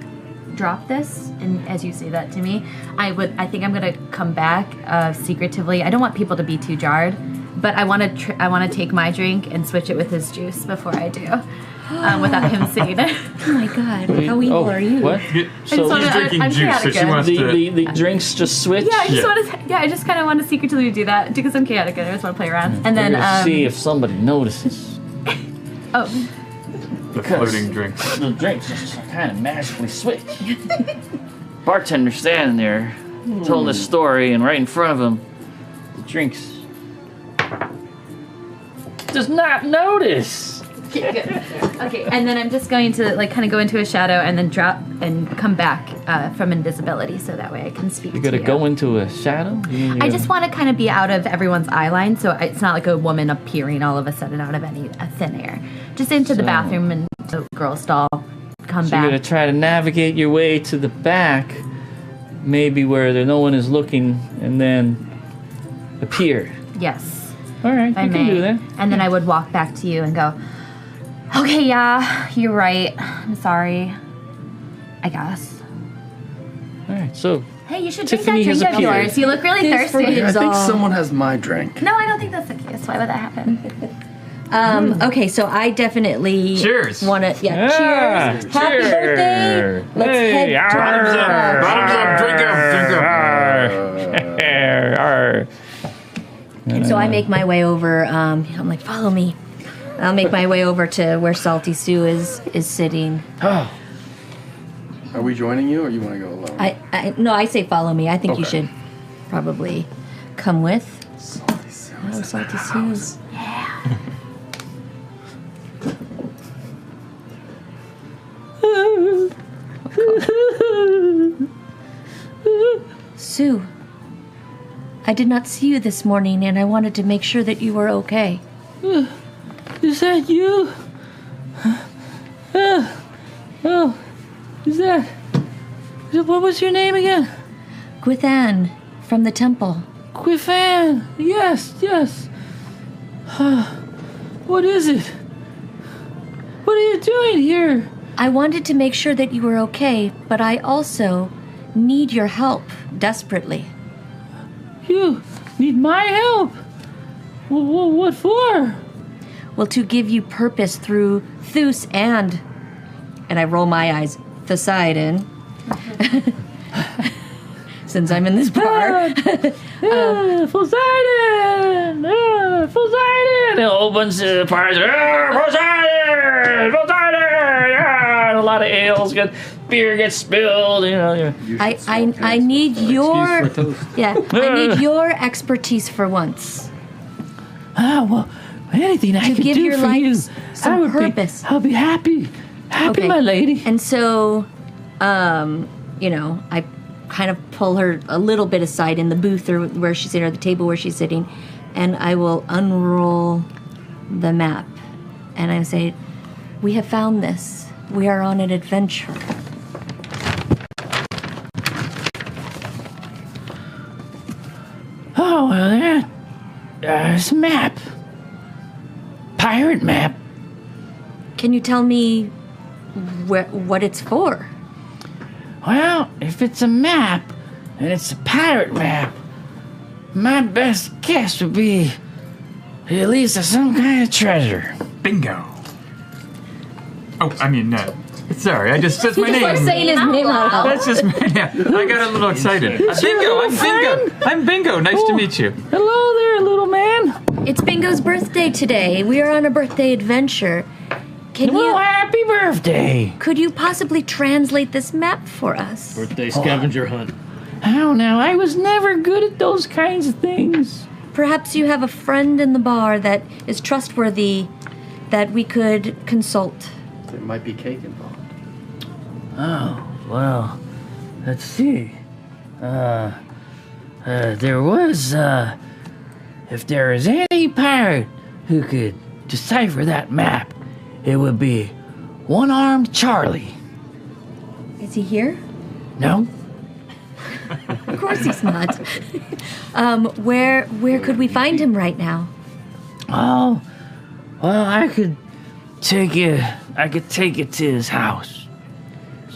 drop this, and as you say that to me, I think I'm gonna come back secretively. I don't want people to be too jarred, but I want to take my drink and switch it with his juice before I do, without him seeing it. Oh my god, how evil are you? What? So just wanna- he's drinking I'm juice, so she chaotic. wants to. The drinks just switch? Yeah, I just Yeah. want to. Yeah, I just kind of want to secretly do that because I'm chaotic and I just want to play around. And We're then, gonna see if somebody notices. oh, The floating drink. The drinks just kind of magically switch. Bartender standing there, told a story, and right in front of him, the drinks does not notice. okay, good. Okay, and then I'm just going to kind of go into a shadow and then drop and come back from invisibility, so that way I can speak. You gotta to you. go into a shadow? I just want to kind of be out of everyone's eye line, so it's not like a woman appearing all of a sudden out of any thin air. Just into the So- bathroom and the girl's stall. Come So you're gonna back. try to navigate your way to the back, maybe where no one is looking, and then appear. Yes, All right, if I you can may. do that. And then I would walk back to you and go, "Okay, yeah, you're right. I'm sorry. I guess." All right, so Hey, you should Tiffany drink has that drink of appeared. yours. You look really Thanks for thirsty. your- I think all. someone has my drink. No, I don't think that's the case. Why would that happen? Okay, so I definitely Cheers. want to. Yeah, Yeah, cheers. Happy cheers. birthday. Let's Hey, head arr. Bottoms up, bottoms up, drink up, drink up. Arr. And so I make my way over. I'm like, follow me. I'll make my way over to where Salty Sue is sitting. Are we joining you, or you want to go alone? No, I say follow me. I think you Okay. should probably come with. Oh, Salty Sue's. Sue, I did not see you this morning, and I wanted to make sure that you were okay. Is that you? Oh, is that? What was your name again? Gwithan from the temple. Quifan. Yes, yes. What is it? What are you doing here? I wanted to make sure that you were okay, but I also need your help desperately. You need my help. What for? Well, to give you purpose through Thus and I roll my eyes, Poseidon. Since I'm in this bar. Poseidon! Poseidon! And a whole bunch of parties. Poseidon! Poseidon! And a lot of ales, beer gets spilled. You know. I need your Excuse for toast. I need your expertise for once. Well, anything I To can give do your for life you, some I would purpose. I'll be happy. Happy, Okay. my lady. And so, I kind of pull her a little bit aside in the booth or where she's sitting, or the table where she's sitting, and I will unroll the map. And I say, we have found this. We are on an adventure. Oh, well, there's a map. Pirate map. Can you tell me what it's for? Well, if it's a map, and it's a pirate map, my best guess would be it leads to some kind of treasure. Bingo. Oh, I mean, sorry, that's my name. saying his name out loud. That's just yeah. I got a little excited. Bingo, I'm Bingo. I'm Bingo. Nice to meet you. Hello there, little man. It's Bingo's birthday today. We are on a birthday adventure. Well, happy birthday. Could you possibly translate this map for us? Birthday scavenger hunt. Oh, now, I was never good at those kinds of things. Perhaps you have a friend in the bar that is trustworthy that we could consult. There might be cake involved. Oh, well, let's see. there was, if there is any pirate who could decipher that map, it would be One-Armed Charlie. Is he here? No? Of course he's not. Where could we find him right now? Oh, well, I could take you to his house.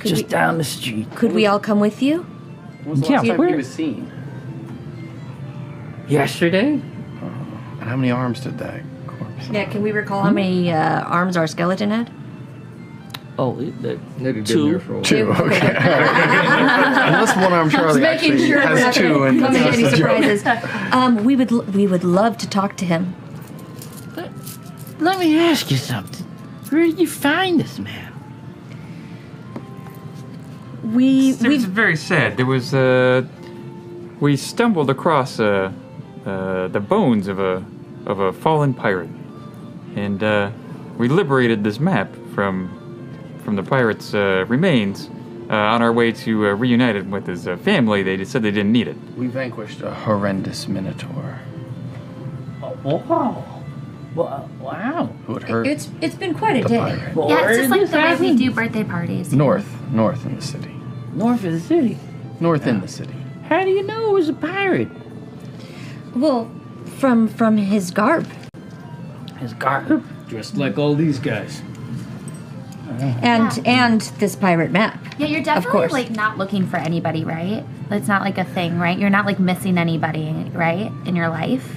Just down the street. Could we all come with you? When was the last time he was seen? Yesterday? And how many arms did that corpse have? Yeah, can we recall how many arms our skeleton had? Oh, They'd have been two. there for a while. Two, okay. Unless One-Armed Charlie actually has two and coming that's any the joke. surprises. We would love to talk to him. Let me ask you something. Where did you find this man? It was very sad. There was we stumbled across the bones of a fallen pirate, and we liberated this map from the pirate's remains. On our way to reunite it with his family, they just said they didn't need it. We vanquished a horrendous minotaur Wow. Wow. who had hurt It's been quite a the day. pirate. Yeah, it's just like the way we do birthday parties. North in the city. North of the city. North in the city. How do you know it was a pirate? Well, from his garb. His garb? Dressed like all these guys. And this pirate map. Yeah, you're Of definitely course. like not looking for anybody, right? That's not like a thing, right? You're not like missing anybody, right, in your life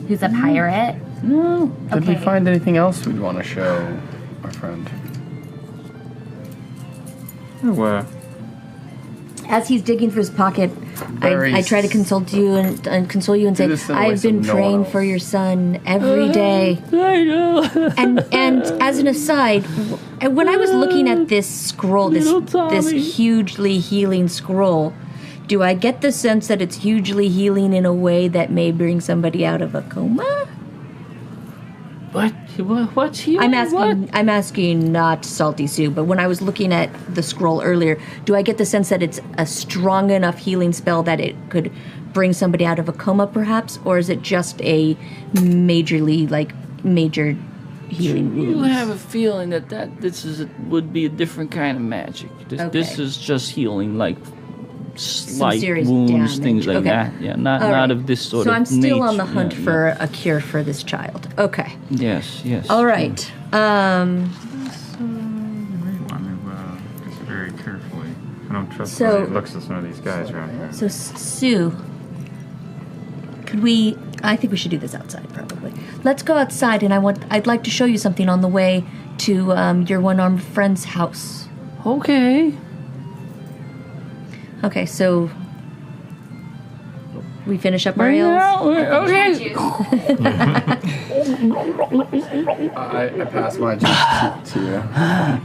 who's a pirate. No. Did we Okay. find anything else we'd want to show our friend? Oh, As he's digging for his pocket, I try to console you and console you and say, this in a way I've so been no one praying else- for your son every day. I know. And as an aside, when I was looking at this scroll, this Little Tommy. hugely healing scroll, do I get the sense that it's hugely healing in a way that may bring somebody out of a coma? What's he? I'm asking not Salty Sue, but when I was looking at the scroll earlier, do I get the sense that it's a strong enough healing spell that it could bring somebody out of a coma perhaps, or is it just a major healing You wounds? have a feeling that would be a different kind of magic. This Okay. is just healing, like slight serious wounds, damage. things like Okay. that. Yeah, not All right. of this sort so of I'm still on the nature. hunt Yeah, for a cure for this child. Okay. yeah. Yes. All right. you may want to just very carefully. I don't trust So- the way it looks of some of these guys around here. So Sue, I think we should do this outside probably. Let's go outside, and I'd like to show you something on the way to your one-armed friend's house. Okay. Okay, so we finish up our Right ales. now, okay. I passed my juice to you.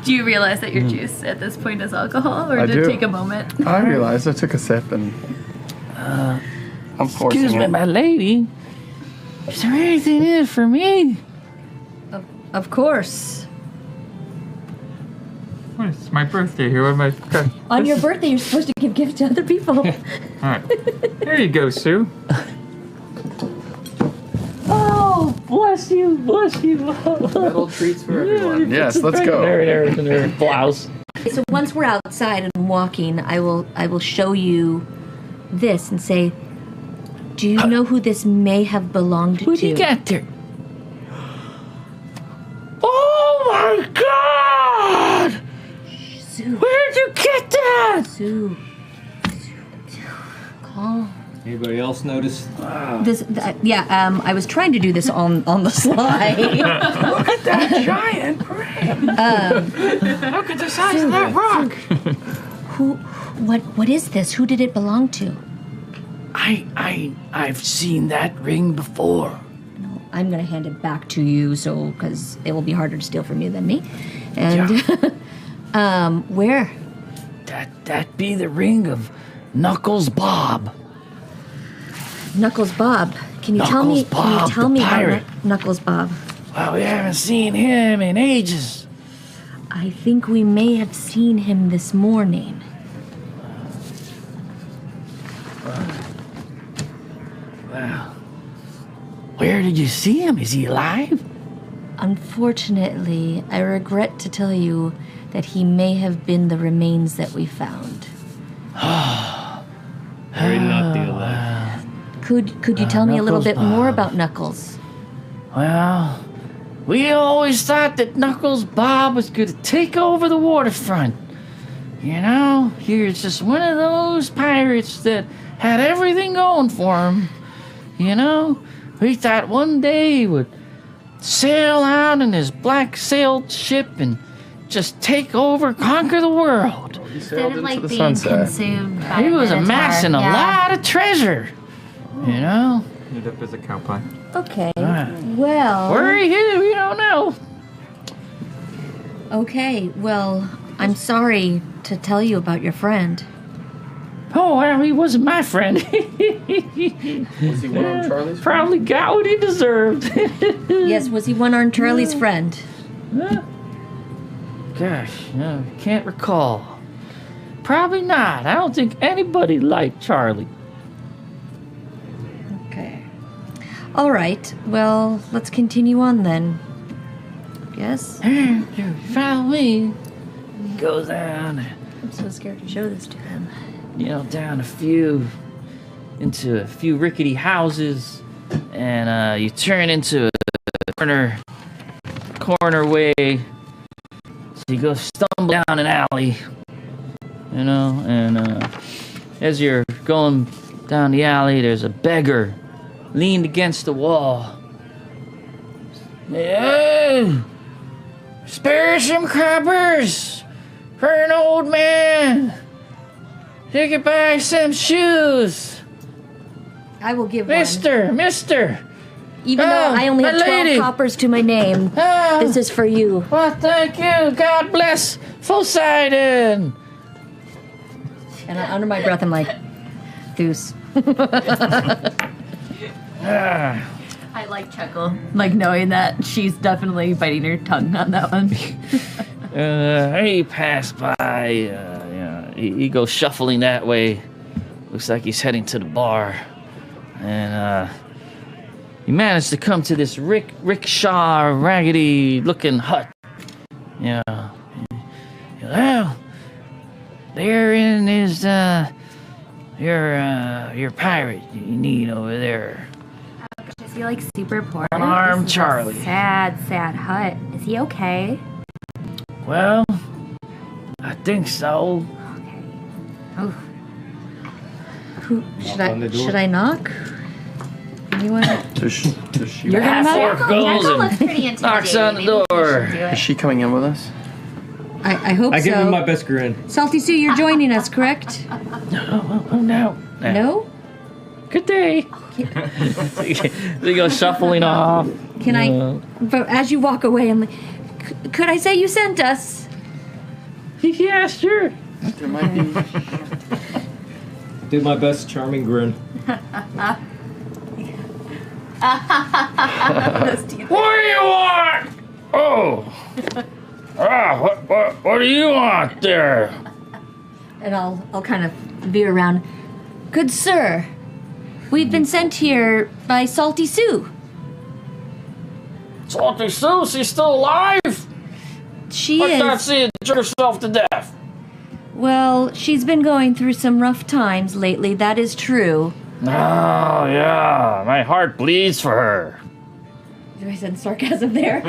Do you realize that your juice at this point is alcohol, or I did do. it take a moment? I realized. I took a sip and I'm forcing Excuse me, it. my lady. Is there anything in it for me? Of course. What, it's my birthday here. What am I? On your birthday, you're supposed to give gifts to other people. All right. There you go, Sue. Oh, bless you, bless you. Little treats for everyone. Yes, let's There, go. there, blouse. So once we're outside and walking, I will show you this and say, do you know who this may have belonged to? Who'd you get there? Oh my God! Sue. Where'd you get that? Sue. Calm. Anybody else notice? I was trying to do this on the slide. Look at that giant brain. Look at the size of that rock. What is this? Who did it belong to? I've seen that ring before. No, I'm gonna hand it back to you, because it will be harder to steal from you than me. And where? That be the ring of Knuckles Bob. Knuckles Bob. Can you tell Knuckles Bob, the me pirate. about Knuckles Bob? Well, we haven't seen him in ages. I think we may have seen him this morning. Where did you see him? Is he alive? Unfortunately, I regret to tell you that he may have been the remains that we found. Very not the alive. Could you tell me a little bit more about Knuckles? Well, we always thought that Knuckles Bob was going to take over the waterfront. You know, he was just one of those pirates that had everything going for him. You know, we thought one day he would sail out in his black sailed ship and just take over, conquer the world. Instead of like being sunset. consumed by He was a minotaur. amassing a lot of treasure. You know? Ended up as a cow pie. Okay, Alright. well... Where he hid, we don't know. Okay, well, I'm sorry to tell you about your friend. Oh, well, he wasn't my friend. Was he one on Charlie's? Probably got what he deserved. Yes, was he one-armed Charlie's friend? Gosh, can't recall. Probably not. I don't think anybody liked Charlie. Okay. All right, well, let's continue on then. Yes? Follow me. Goes down, I'm so scared to show this to him. down into a few rickety houses, and you turn into a corner way. So you go stumble down an alley, and as you're going down the alley, there's a beggar leaned against the wall. Yeah, spare some coppers for an old man. You could buy some shoes. I will give Mister. Even though I only have 12 lady. coppers to my name, Oh, this is for you. well, thank you. God bless Poseidon. And under my breath, I'm like, Deuce. I like chuckle, like knowing that she's definitely biting her tongue on that one. He passed by. He goes shuffling that way. Looks like he's heading to the bar. And he managed to come to this rickshaw, raggedy-looking hut. Well, therein is your pirate you need over there. Is he like super poor? Unarmed This is a Charlie. sad hut. Is he okay? Well, I think so. Okay. Oh, Should I knock? Anyone? Does she You're gonna knock? Half-orc goes Jackal looks and pretty intimidating. knocks on the Maybe we should door. do it. Is she coming in with us? I hope I so. give him my best grin. Salty Sue, you're joining us, correct? Oh, no. No? Good day. They go shuffling off. Can I? But as you walk away, I'm like, could I say you sent us? Yeah, sure. There might be. Do my best charming grin. Those teeth. What do you want? Oh. What do you want there? And I'll kind of veer around. Good sir, we've been sent here by Salty Sue. Salty Sue, she's still alive? She I thought is. she had drunk herself to death. Well, she's been going through some rough times lately, that is true. Oh, yeah. My heart bleeds for her. Do I sense sarcasm there?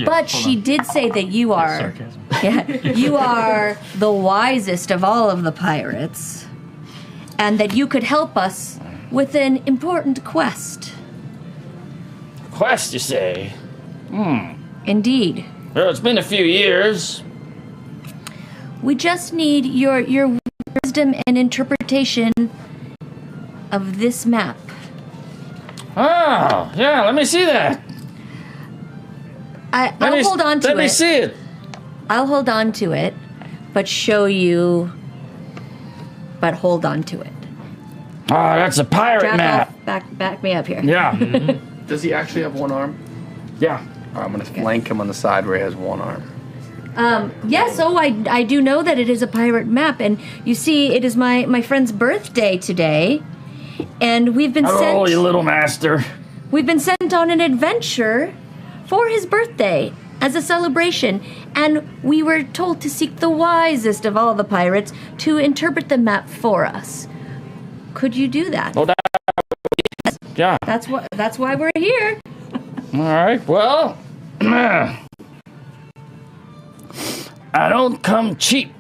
But she did say that you are. Sarcasm. Yeah, you are the wisest of all of the pirates, and that you could help us with an important quest. Quest, you say? Indeed. Well, it's been a few years. We just need your wisdom and interpretation of this map. Oh, yeah, let me see that. I'll hold on to it. Let me see it. I'll hold on to it, but show you. But hold on to it. Oh, that's a pirate Jack map. off, back me up here. Yeah. Does he actually have one arm? Yeah. All right, I'm gonna flank him on the side where he has one arm. Yes, I do know that it is a pirate map, and you see, it is my friend's birthday today, And we've been Hello, sent. you little master. We've been sent on an adventure for his birthday as a celebration, and we were told to seek the wisest of all the pirates to interpret the map for us. Could you do that? Well, yeah. That's why we're here. All right. Well, I don't come cheap.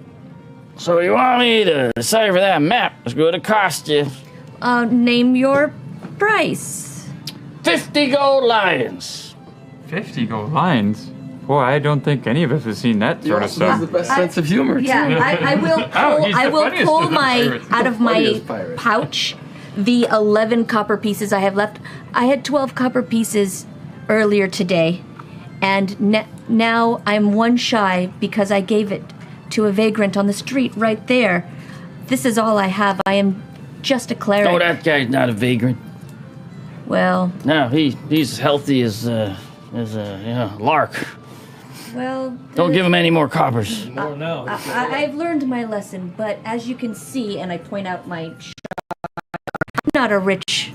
So you want me to decipher that map? It's going to cost you Name your price. 50 gold lions. 50 gold lines? Boy, I don't think any of us have seen that sort of He has stuff. the best sense of humor, too. Yeah, I will pull, he's the I will funniest pull of the my pirates. out of my Funniest pirate. pouch the 11 copper pieces I have left. I had 12 copper pieces earlier today, and now I'm one shy because I gave it to a vagrant on the street right there. This is all I have. I am just a cleric. No, that guy's not a vagrant. Well, No, he's as healthy as a lark. well. Don't give him any more coppers. More now. I've learned my lesson, but as you can see, and I point out my shop, I'm not a rich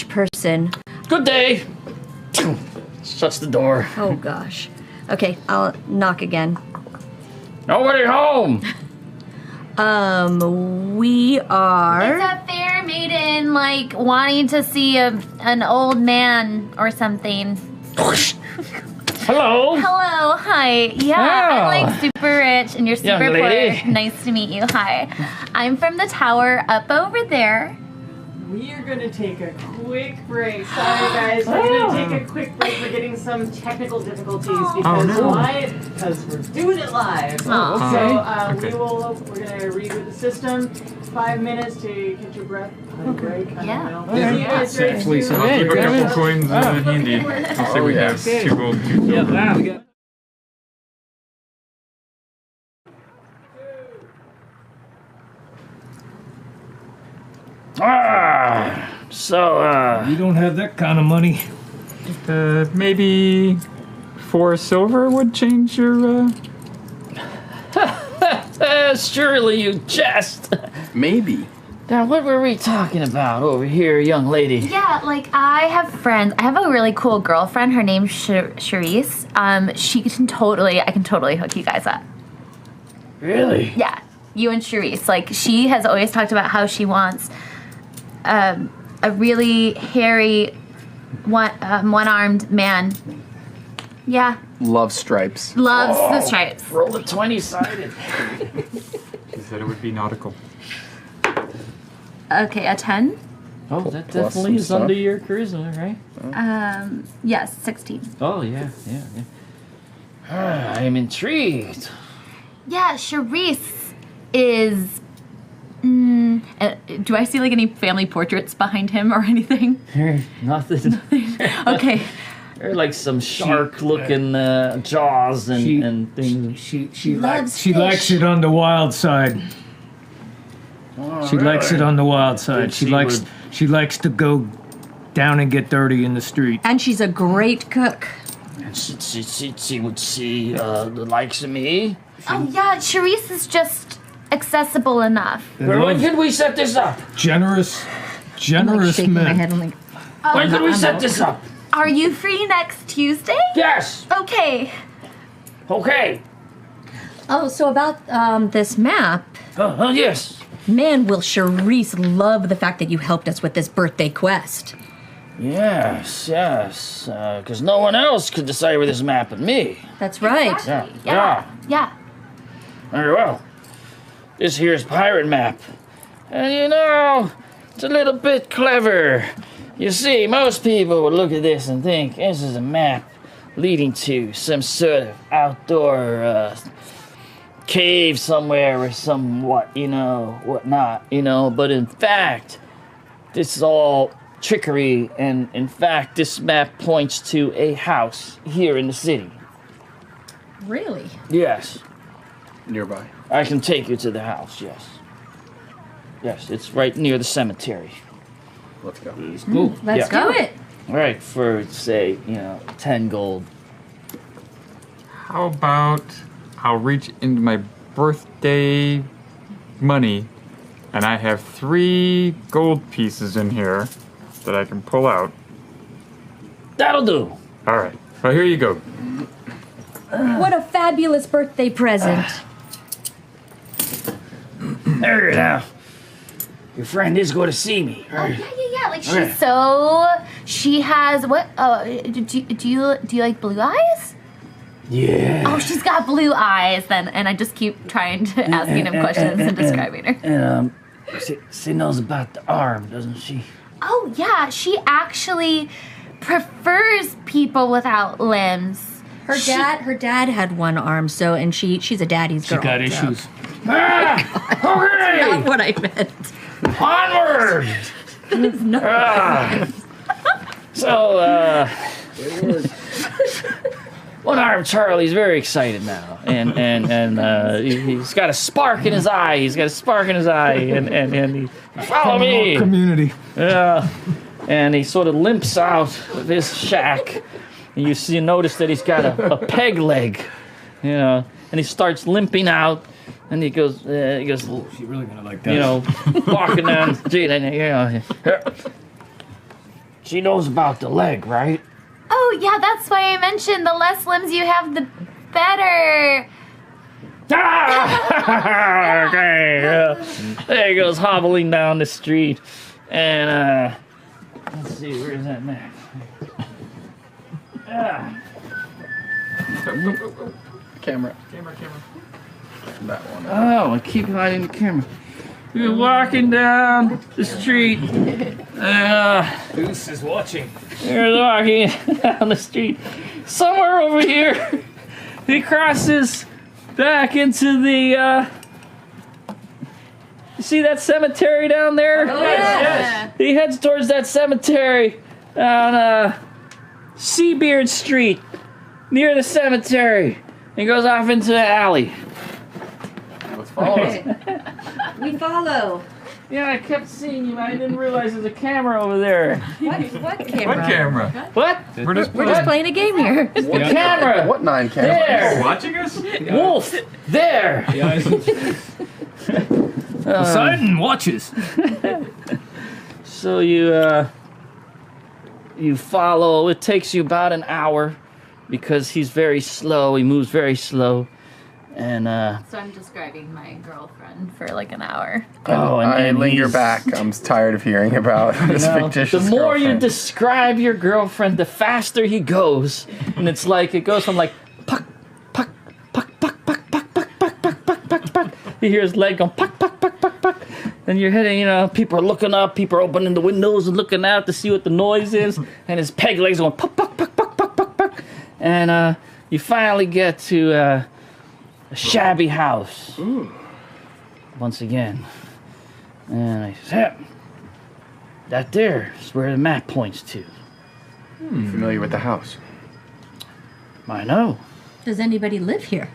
person. Good day. Shuts the door. Oh gosh. Okay, I'll knock again. Nobody home. We are. It's a fair maiden, like wanting to see an old man or something. Hello. Hello, hi. Yeah, Oh. I'm like super rich and you're Young super lady. poor. Nice to meet you. Hi. I'm from the tower up over there. We are going to take a quick break. Sorry, guys. We're going to take a quick break. We're getting some technical difficulties because we're doing it live. Oh. So Okay. we're going to reboot the system. 5 minutes to catch your breath. Break. I Yeah. don't know. See you guys very soon. Lisa. I'll keep a couple coins handy. Okay. I'll say we have 2 gold, 2 silver. So, You don't have that kind of money. Maybe 4 silver would change your, surely you jest. Maybe. Now, what were we talking about over here, young lady? Yeah, like I have friends. I have a really cool girlfriend. Her name's Charisse. I can totally hook you guys up. Really? Yeah, you and Charisse. Like she has always talked about how she wants a really hairy, one-armed man. Yeah, Love stripes. loves the stripes. Roll the 20-sided. she said it would be nautical. Okay, a 10. Oh, that Plus definitely some is stuff. under your charisma, right? Yes, 16. Oh, yeah. I am intrigued. Yeah, Charisse is. Do I see like any family portraits behind him or anything? Nothing. Okay. They're like some shark-looking jaws and things. She Loves likes fish. it on the wild side. She likes it on the wild side. Good, She likes to go down and get dirty in the street. And she's a great cook. She would see the likes of me. Oh yeah, Charisse is just accessible enough. When could we set this up? Generous I'm like shaking my men. head. I'm like, When could we set this up? Are you free next Tuesday? Yes. Okay. Okay. oh, so about this map. Yes. Man, will Charisse love the fact that you helped us with this birthday quest. Yes. Because no one else could decipher this map but me. That's right. Exactly. Yeah. Yeah. Very well. This here's pirate map. And it's a little bit clever. You see, most people would look at this and think this is a map leading to some sort of outdoor cave somewhere or somewhat, whatnot, but in fact, this is all trickery, and in fact, this map points to a house here in the city. Really? Yes. Nearby. I can take you to the house, yes. Yes, it's right near the cemetery. Let's go. Let's Yeah. do it. Right, for, say, 10 gold. How about I'll reach into my birthday money And I have 3 gold pieces in here that I can pull out. That'll do. All right. Well, here you go. What a fabulous birthday present. There now. Your friend is going to see me. Oh yeah. Like she has what? Do you like blue eyes? Yeah. Oh, she's got blue eyes then, and I just keep trying to asking him questions and describing her. And she knows about the arm, doesn't she? Oh yeah, she actually prefers people without limbs. Her dad had one arm, and she's a daddy's girl. She got issues. Okay. Not what I meant. Onward. So, one-armed Charlie's very excited now, and he's got a spark in his eye. And he follow me. Community. Yeah, and he sort of limps out of his shack, and you notice that he's got a peg leg, and he starts limping out, and he goes, Oh, she really gonna like that. Walking down the street, and she knows about the leg, right? Oh yeah, that's why I mentioned the less limbs you have, the better. Okay. There he goes, hobbling down the street, and let's see, where's that map? Camera. That one. Oh, I keep hiding the camera. You're walking down the street. Deuce is watching. You're walking down the street. Somewhere over here, he crosses back into the. You see that cemetery down there? Oh, yes. He heads towards that cemetery on Seabeard Street, near the cemetery. He goes off into the alley. Let's follow him. We follow. Yeah, I kept seeing you. I didn't realize there's a camera over there. What camera? What camera? What? We're just Playing a game here. What camera? What 9 cameras? There. watching us? Wolf. There. Poseidon watches. So you follow. It takes you about an hour because he's very slow. He moves very slow. And So I'm describing my girlfriend for like an hour. I linger he's- back. I'm tired of hearing about this You know, fictitious the more you girlfriend. describe your girlfriend, the faster he goes, and it goes from like puck, puck, puck, puck, puck, puck, puck, puck, puck, puck, puck, puck. You hear his leg going puck, puck, puck, puck, puck. Then you're hitting, people are looking up, people are opening the windows and looking out to see what the noise is, and his peg legs going puck, puck, puck, puck, puck, puck, puck, and you finally get to a shabby house. Once again. And I said, that there is where the map points to. You familiar with the house? I know. Does anybody live here?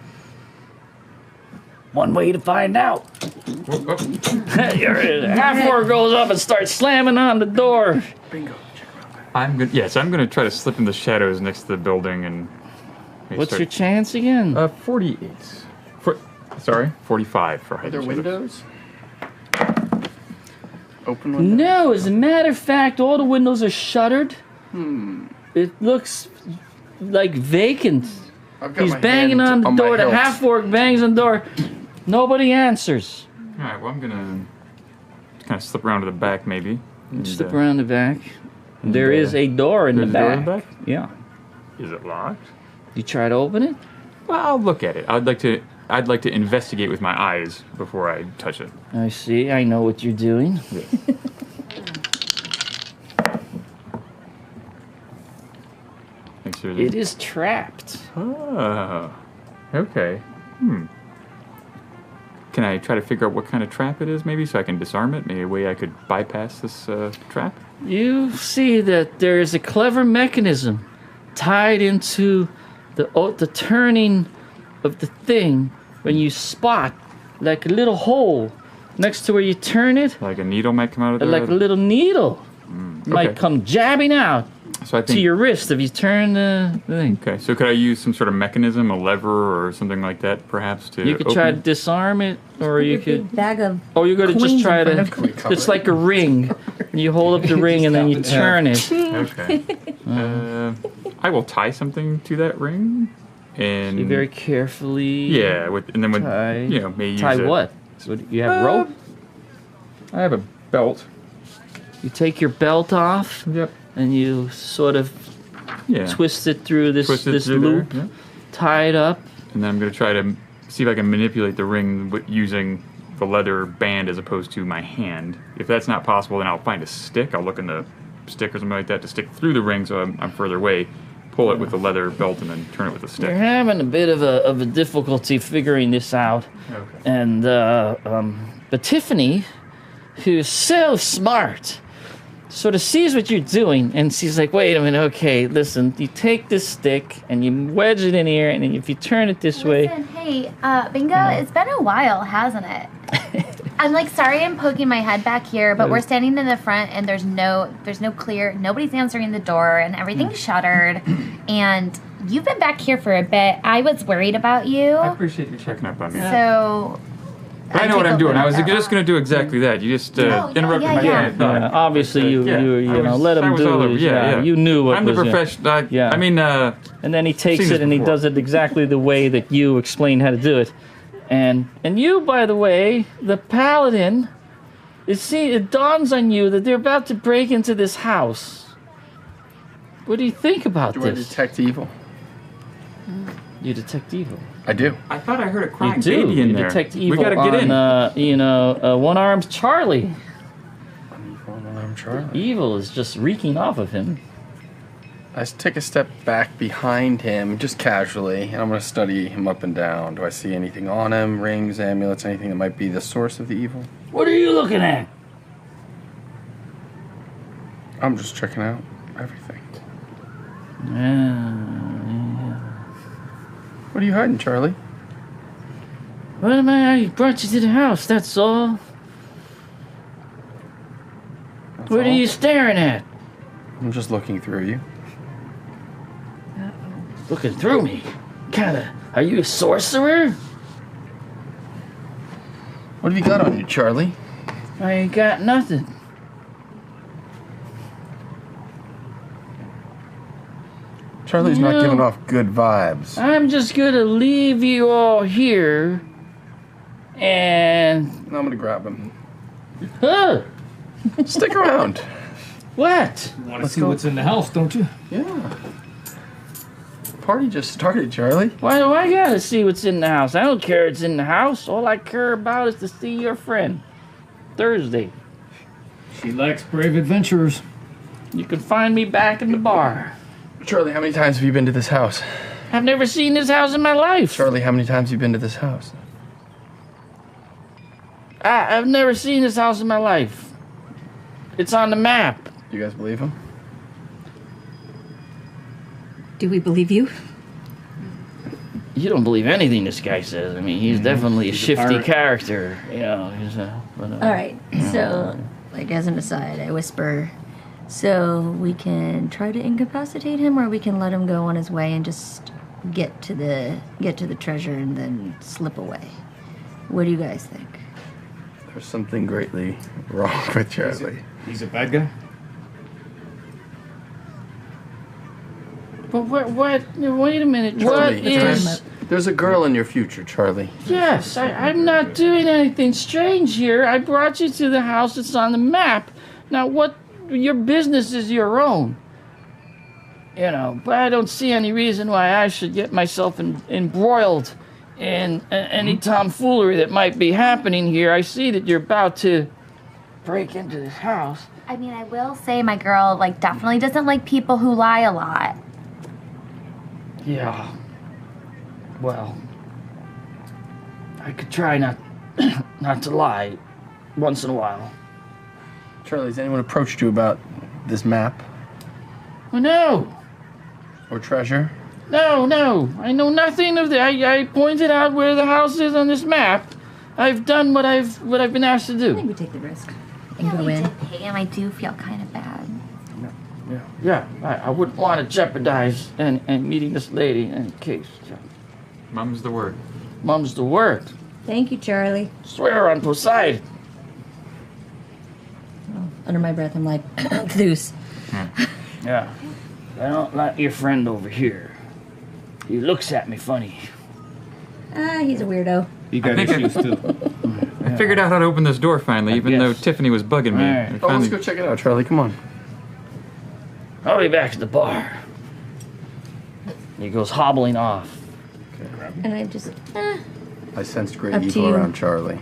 One way to find out. Half-orc goes up and starts slamming on the door. Bingo. I'm gonna try to slip in the shadows next to the building and. What's your chance again? 48. 45 for height. Are there and shadows. windows? Open windows? No, as a matter of fact, all the windows are shuttered. It looks like vacant. I've got He's my banging hand on the door. my The hilt. half-orc bangs on the door. Nobody answers. All right. Well, I'm gonna kind of slip around to the back, maybe. and, Slip around the back. There is a door in the there's a door back. in the back? Yeah. Is it locked? You try to open it? Well, I'll look at it. I'd like to investigate with my eyes before I touch it. I see. I know what you're doing. Make sure It is trapped. Oh. Okay. Can I try to figure out what kind of trap it is, maybe, so I can disarm it? Maybe a way I could bypass this trap? You see that there is a clever mechanism tied into the turning of the thing when you spot like a little hole next to where you turn it, Like a needle might come out of there? like a little needle might okay. come jabbing out. So I think to your wrist if you turn the thing. Okay, so could I use some sort of mechanism, a lever or something like that, perhaps to? You could open try it? to disarm it, or you Your big could. bag of Oh, you're gonna just coins try in to. front of It's like a ring. You hold up the ring and then you turn it. Okay. I will tie something to that ring, and You very carefully. yeah, and then tie. maybe Tie use what? You have rope. I have a belt. You take your belt off Yep. and you sort of Yeah. twist it through this Twist it this through loop, there, yeah. tie it up. And then I'm going to try to see if I can manipulate the ring using the leather band as opposed to my hand. If that's not possible, then I'll find a stick. I'll look in the stick or something like that to stick through the ring so I'm further away. Pull it with the leather belt and then turn it with a You're stick. having a bit of a difficulty figuring this out, Okay. and but Tiffany, who's so smart, sort of sees what you're doing, and she's like, "Wait a minute, okay, listen. You take this stick and you wedge it in here, and then if you turn it this way." Listen, hey, Bingo, it's been a while, hasn't it? I'm like, sorry I'm poking my head back here, but we're standing in the front and there's no clear, nobody's answering the door and everything's shuttered. And you've been back here for a bit. I was worried about you. I appreciate you checking up on me. So But I know what I'm doing. I was just going to do exactly that. You just interrupted my yeah. train of thought. Obviously, you let him do it. Yeah. You knew what I'm the was professional. yeah. I mean, And then he takes Seen it this and he before. does it exactly the way that you explained how to do it. And you, by the way, the paladin, it dawns on you that they're about to break into this house. What do you think about Do I this? detect evil? You detect evil. I do. I thought I heard a You crying do. baby in You there. detect evil We got to get on, in. one-armed Charlie. I'm Charlie. Evil is just reeking off of him. I take a step back behind him, just casually, and I'm going to study him up and down. Do I see anything on him? Rings, amulets, anything that might be the source of the evil? What are you looking at? I'm just checking out everything. What are you hiding, Charlie? What am I brought you to the house, that's all. That's What are all? you staring at? I'm just looking through you. Looking through me? Are you a sorcerer? What have you got on you, Charlie? I ain't got nothing. Charlie's not giving off good vibes. I'm just gonna leave you all here and... I'm going to grab him. Huh? Stick around. What? You want to see what's in the house, don't you? Yeah. Party just started, Charlie. Why do I gotta see what's in the house? I don't care what's in the house. All I care about is to see your friend. Thursday. She likes brave adventurers. You can find me back in the bar. Charlie, how many times have you been to this house? I've never seen this house in my life. Charlie, how many times have you been to this house? I've never seen this house in my life. It's on the map. Do you guys believe him? Do we believe you? You don't believe anything this guy says. I mean, he's definitely a shifty pirate. character. All right. So, like as an aside, I whisper, so we can try to incapacitate him, or we can let him go on his way and just get to the treasure and then slip away. What do you guys think? There's something greatly wrong with Charlie. He's a bad guy? But what? Wait a minute. Charlie, What is? there's a girl in your future, Charlie. Yes, I'm not doing anything strange here. I brought you to the house that's on the map. Now, what? Your business is your own. But I don't see any reason why I should get myself embroiled in any tomfoolery that might be happening here. I see that you're about to break into this house. I mean, I will say my girl, definitely doesn't like people who lie a lot. Yeah. Well, I could try not to lie once in a while. Charlie, has anyone approached you about this map Well, no. or treasure? No. I know nothing of that. I pointed out where the house is on this map. I've done what I've been asked to I do. think we take the risk and Yeah, go we in. did pay him. I do feel kind of bad. Yeah. I wouldn't want to jeopardize and meeting this lady in case. Mum's the word. Mum's the word. Thank you, Charlie. Swear on Poseidon. Under my breath, I'm like, Zeus. Yeah. I don't like your friend over here. He looks at me funny. He's a weirdo. You got issues too. I figured out how to open this door finally, even though Tiffany was bugging me. Alright. I Oh, let's finally- go check it out, Charlie. Come on. I'll be back at the bar. He goes hobbling off. And I just, I sensed great Up to evil you. around Charlie.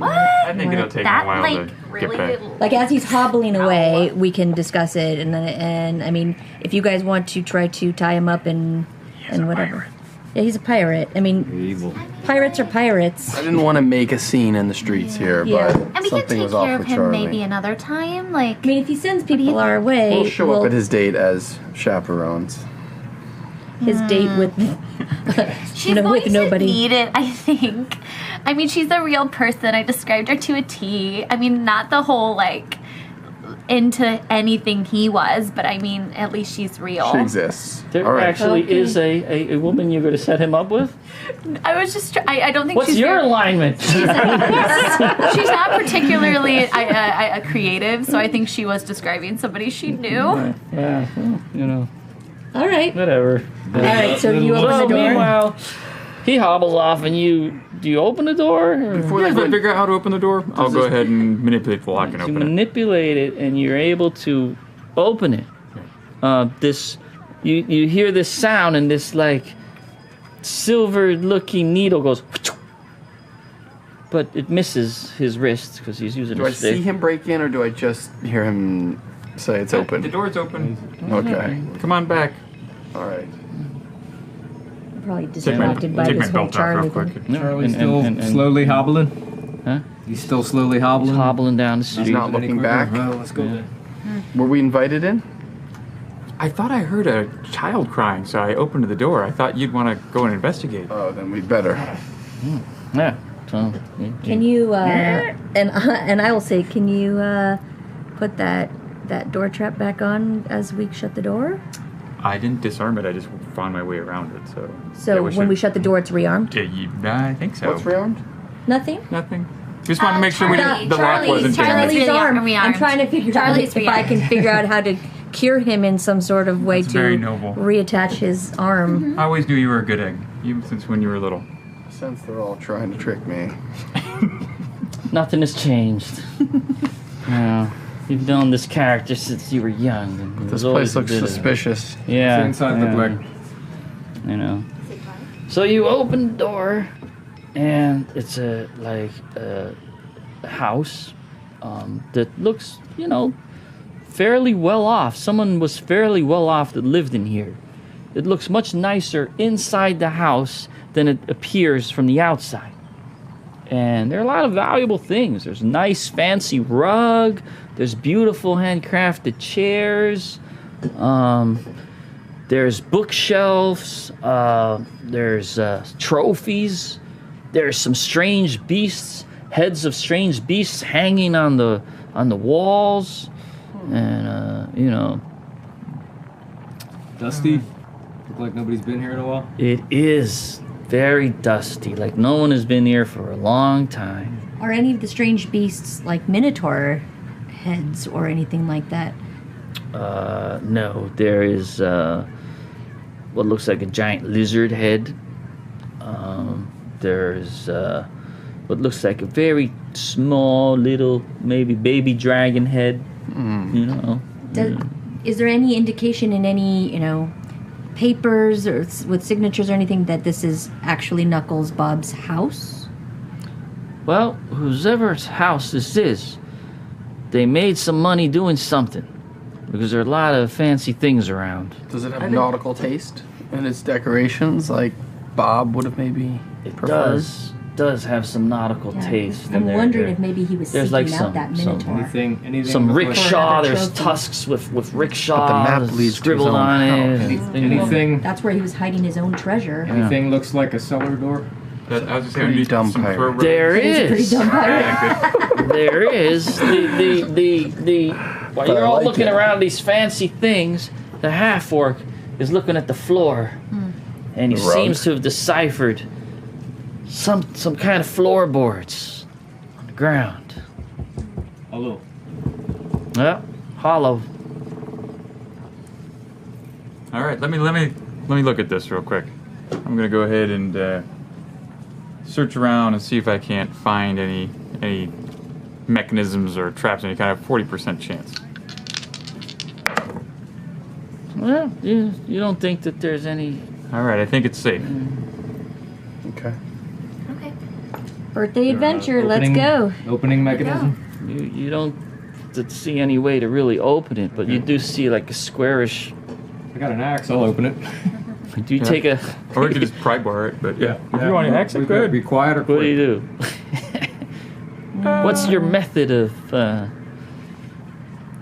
I think it'll take That a while like to really. get back. like as he's hobbling away, we can discuss it. And I mean, if you guys want to try to tie him up and whatever. Yeah, he's a pirate. I mean, Evil. pirates are pirates. I didn't want to make a scene in the streets here, Yeah. but And we could something take was off care of with him Charlie. maybe another time. Like, I mean, if he sends people our way, We'll show up at his date as chaperones. his date with she's no, going with to nobody. need it, I think. I mean, she's a real person. I described her to a T. I mean, not the whole, like, into anything he was, but I mean, at least she's real. She exists. There All right. actually Okay. is a woman you're going to set him up with? I was just, I don't think What's she's your very- alignment? She's not particularly a creative, so I think she was describing somebody she knew. Yeah, well, you know, All right. whatever. All right. So you open So the door. meanwhile, he hobbles off, and do you open the door? Or? Before Yeah, they if I went, figure out how to open the door, I'll go ahead and manipulate the lock and You open it. manipulate it, and you're able to open it. You hear this sound, and this like silver-looking needle goes, but it misses his wrist because he's using do a I stick. see him break in, or do I just hear him say it's open? The door's open. Okay. Come on back. All right. Probably Take my, distracted by take my this whole belt off real Charlie quick. thing. Yeah, Charlie's and- still and- slowly hobbling. Huh? He's still slowly hobbling. Hobbling down the street. not looking back. Well, let's go Yeah. then. Were we invited in? I thought I heard a child crying, so I opened the door. I thought you'd want to go and investigate. Oh, then we better. Yeah. So, Can you and I will say, can you put that door trap back on as we shut the door? I didn't disarm it. I just found my way around it. So. So when we shut the door, it's rearmed. I think so. What's round? Nothing. Nothing. Just wanted to make sure Charlie- the lock Charlie's- wasn't jammed. Charlie's Charlie's arm. rearmed. I'm trying to figure out Charlie's if I can rearmed. figure out how to cure him in some sort of way That's to very noble. reattach his arm. I always knew you were a good egg, even since when you were little. Since they're all trying to trick me. nothing has changed. You've known this character since you were young. and it This was always place a looks bit of- suspicious. Yeah. What's inside look like? You know. So you open the door, and it's a house that looks, fairly well off. Someone was fairly well off that lived in here. It looks much nicer inside the house than it appears from the outside. And there are a lot of valuable things. There's a nice fancy rug. There's beautiful handcrafted chairs. There's bookshelves. There's trophies. There's some strange beasts, heads of strange beasts hanging on the walls. And Dusty. Look like nobody's been here in a while. it is very dusty, like no one has been here for a long time. Are any of the strange beasts like minotaur heads or anything like that? No, there is what looks like a giant lizard head. There's what looks like a very small little, maybe baby dragon head. Is there any indication in any, papers or with signatures or anything that this is actually Knuckles Bob's house? Well, whoever's house this is, they made some money doing something. Because there are a lot of fancy things around. Does it have nautical taste in its decorations, like Bob would have maybe It preferred? does have some nautical taste. I'm in wondering there. if maybe he was There's seeking like out that minotaur. Anything Some look like- rickshaw. another There's trophy. tusks with rickshaw. But the map leads to scribbled his own on it. house. and things like- Anything? That's where he was hiding his own treasure. Anything looks like a cellar door. I was just Pretty dumb some pirate. throw There He's a pretty is. dumb pirate. There is the While But I you're all like looking it. around these fancy things, the half-orc is looking at the floor, and he The rug? seems to have deciphered some kind of floorboards on the ground. Hello. Well, hollow. All right, let me look at this real quick. I'm gonna go ahead and search around and see if I can't find any mechanisms or traps. Any kind of 40% chance. Well, you don't think that there's any... All right, I think it's safe. Okay. Okay. Birthday adventure, let's Opening- go. Opening mechanism. You don't see any way to really open it, but you do see like a squarish... I got an axe. I'll open it. Do you take a... Or we could just pry bar it, but yeah. If you want to exit, go ahead. Be quiet or What do quick. you do? What's your method of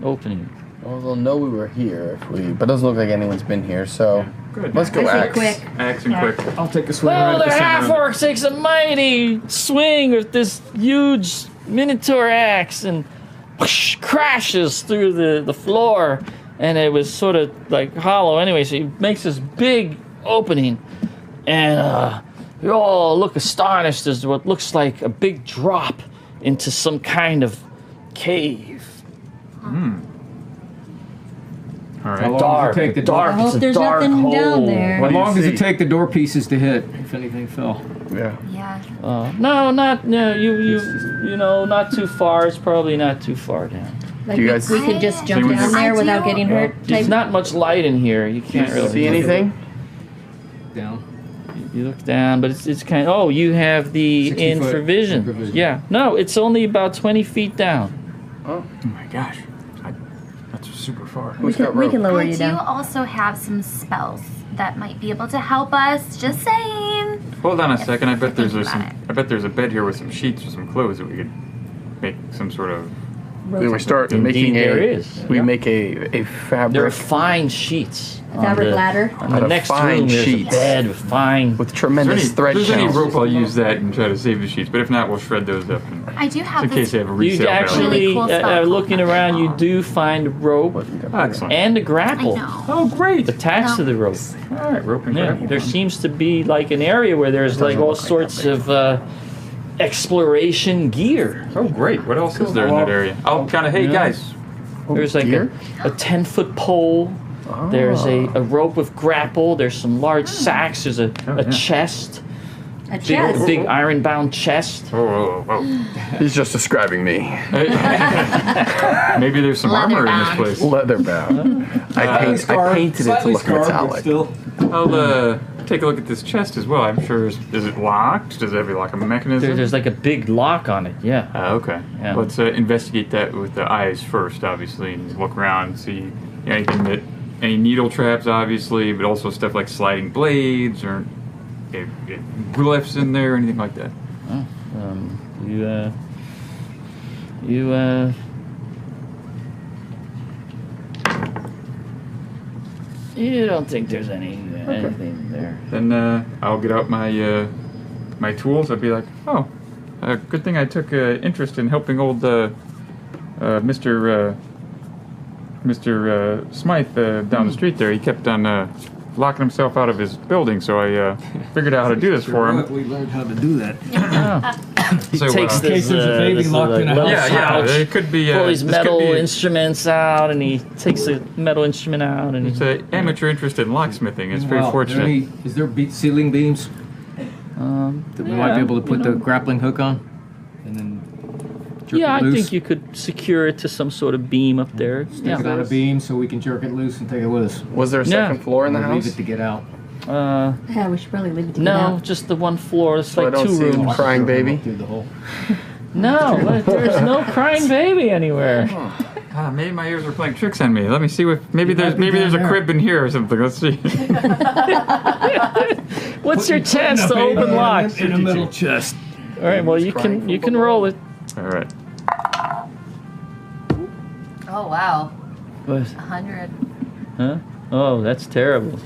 opening? Well, they'll know we were here but it doesn't look like anyone's been here, so Good. let's go I say axe. quick. Axe and quick. I'll take a swing Well, right the at the center. half-orc takes a mighty swing with this huge minotaur axe and whoosh, crashes through the floor, and it was sort of like hollow anyway, so he makes this big opening, and you all look astonished as to what looks like a big drop into some kind of cave. All How right. long Dark, does it take the dark, I hope it's a there's dark nothing hole. down there. How do you long does see? it take the door pieces to hit if anything fell? Yeah. Yeah. No, you know, not too far. It's probably not too far down. Like Do you we- guys- we could just jump I down there do- without getting hurt. There's type- not much light in here. You can't really See anything? Down. You look down, but it's kind of. Oh, you have the 60 in foot for vision. infravision. Yeah. No, it's only about 20 feet down. Oh my gosh. That's super far. we can lower I you do down. also have some spells that might be able to help us. Just saying. Hold on a second. I bet there's Think some. about it. I bet there's a bed here with some sheets or some clothes that we could make some sort of. Then we start Indeed, making there a. is. We Yeah. make a There are fabric fine sheets. on Fabric the- ladder. On the Out of next fine room, there's sheets. a bed with fine. with If tremendous thread there's any counts. rope, I'll use that and try to save the sheets. But if not, we'll shred those up and, I do have in case this. they have a You resale value. actually, Really cool spell looking called around, you Ball. do find rope Excellent. and a I grapple know. Oh, great. attached to the rope. All right, rope and Yeah, grapple. there seems to be like an area where there's like all sorts of exploration gear. Oh, great. What else is there in that area? I'll kind of, hey, Yeah. guys. There's like Gear? a 10-foot pole. There's a rope with grapple. There's some large sacks. There's a yeah. chest. A Big, chest. big iron-bound chest. Oh. He's just describing me. Maybe there's some armor in this Leather-bound. place. Leather bound. I painted it to look metallic. Still. I'll take a look at this chest as well. I'm sure. Is it locked? Does it have like a mechanism? There's like a big lock on it. Yeah. Okay. Yeah. Let's investigate that with the eyes first, obviously, and look around and see anything that any needle traps, obviously, but also stuff like sliding blades or glyphs in there, or anything like that. You don't think there's anything there. Then I'll get out my my tools. I'll be like, oh, good thing I took interest in helping old Mr. Smythe down the street there. He kept on locking himself out of his building, so I figured out how to do this for him. We learned how to do that. So, Takes in this, case there's a baby this, locked in a little house. yeah, pouch, it could be pull these this could metal be- instruments out, and he takes the metal instrument out, and It's an amateur interest in locksmithing. It's very Well, fortunate. is there ceiling beams that we might be able to put the grappling hook on? And then jerk yeah, it I loose? think you could secure it to some sort of beam up there. Stick it on a beam so we can jerk it loose and take it with us. Was there a second floor in the Or leave house? it to get out. Yeah, we should probably leave it to get No, out. just the one floor. It's So I like don't 2 see rooms. crying baby. Through the hole. No, there's no crying baby anywhere. Maybe my ears are playing tricks on me. Let me see what. Maybe there's might be a down there. crib in here or something. Let's see. What's your chance to Baby open locks? in a metal chest. All right, well you can roll it. All right. Oh wow. What? 100. Huh? Oh, that's terrible.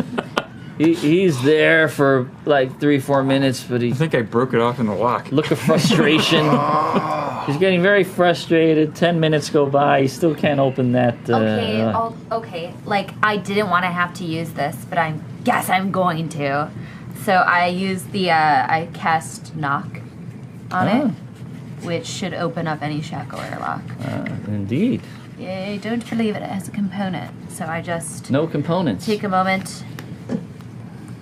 He's there for like 3-4 minutes, but I he think I broke it off in the lock. look of frustration. He's getting very frustrated. 10 minutes go by. He still can't open that. Okay. Like, I didn't want to have to use this, but I guess I'm going to. So I use I cast knock on it, which should open up any shackle or lock. Indeed. I don't believe it has a component, so I just No components. take a moment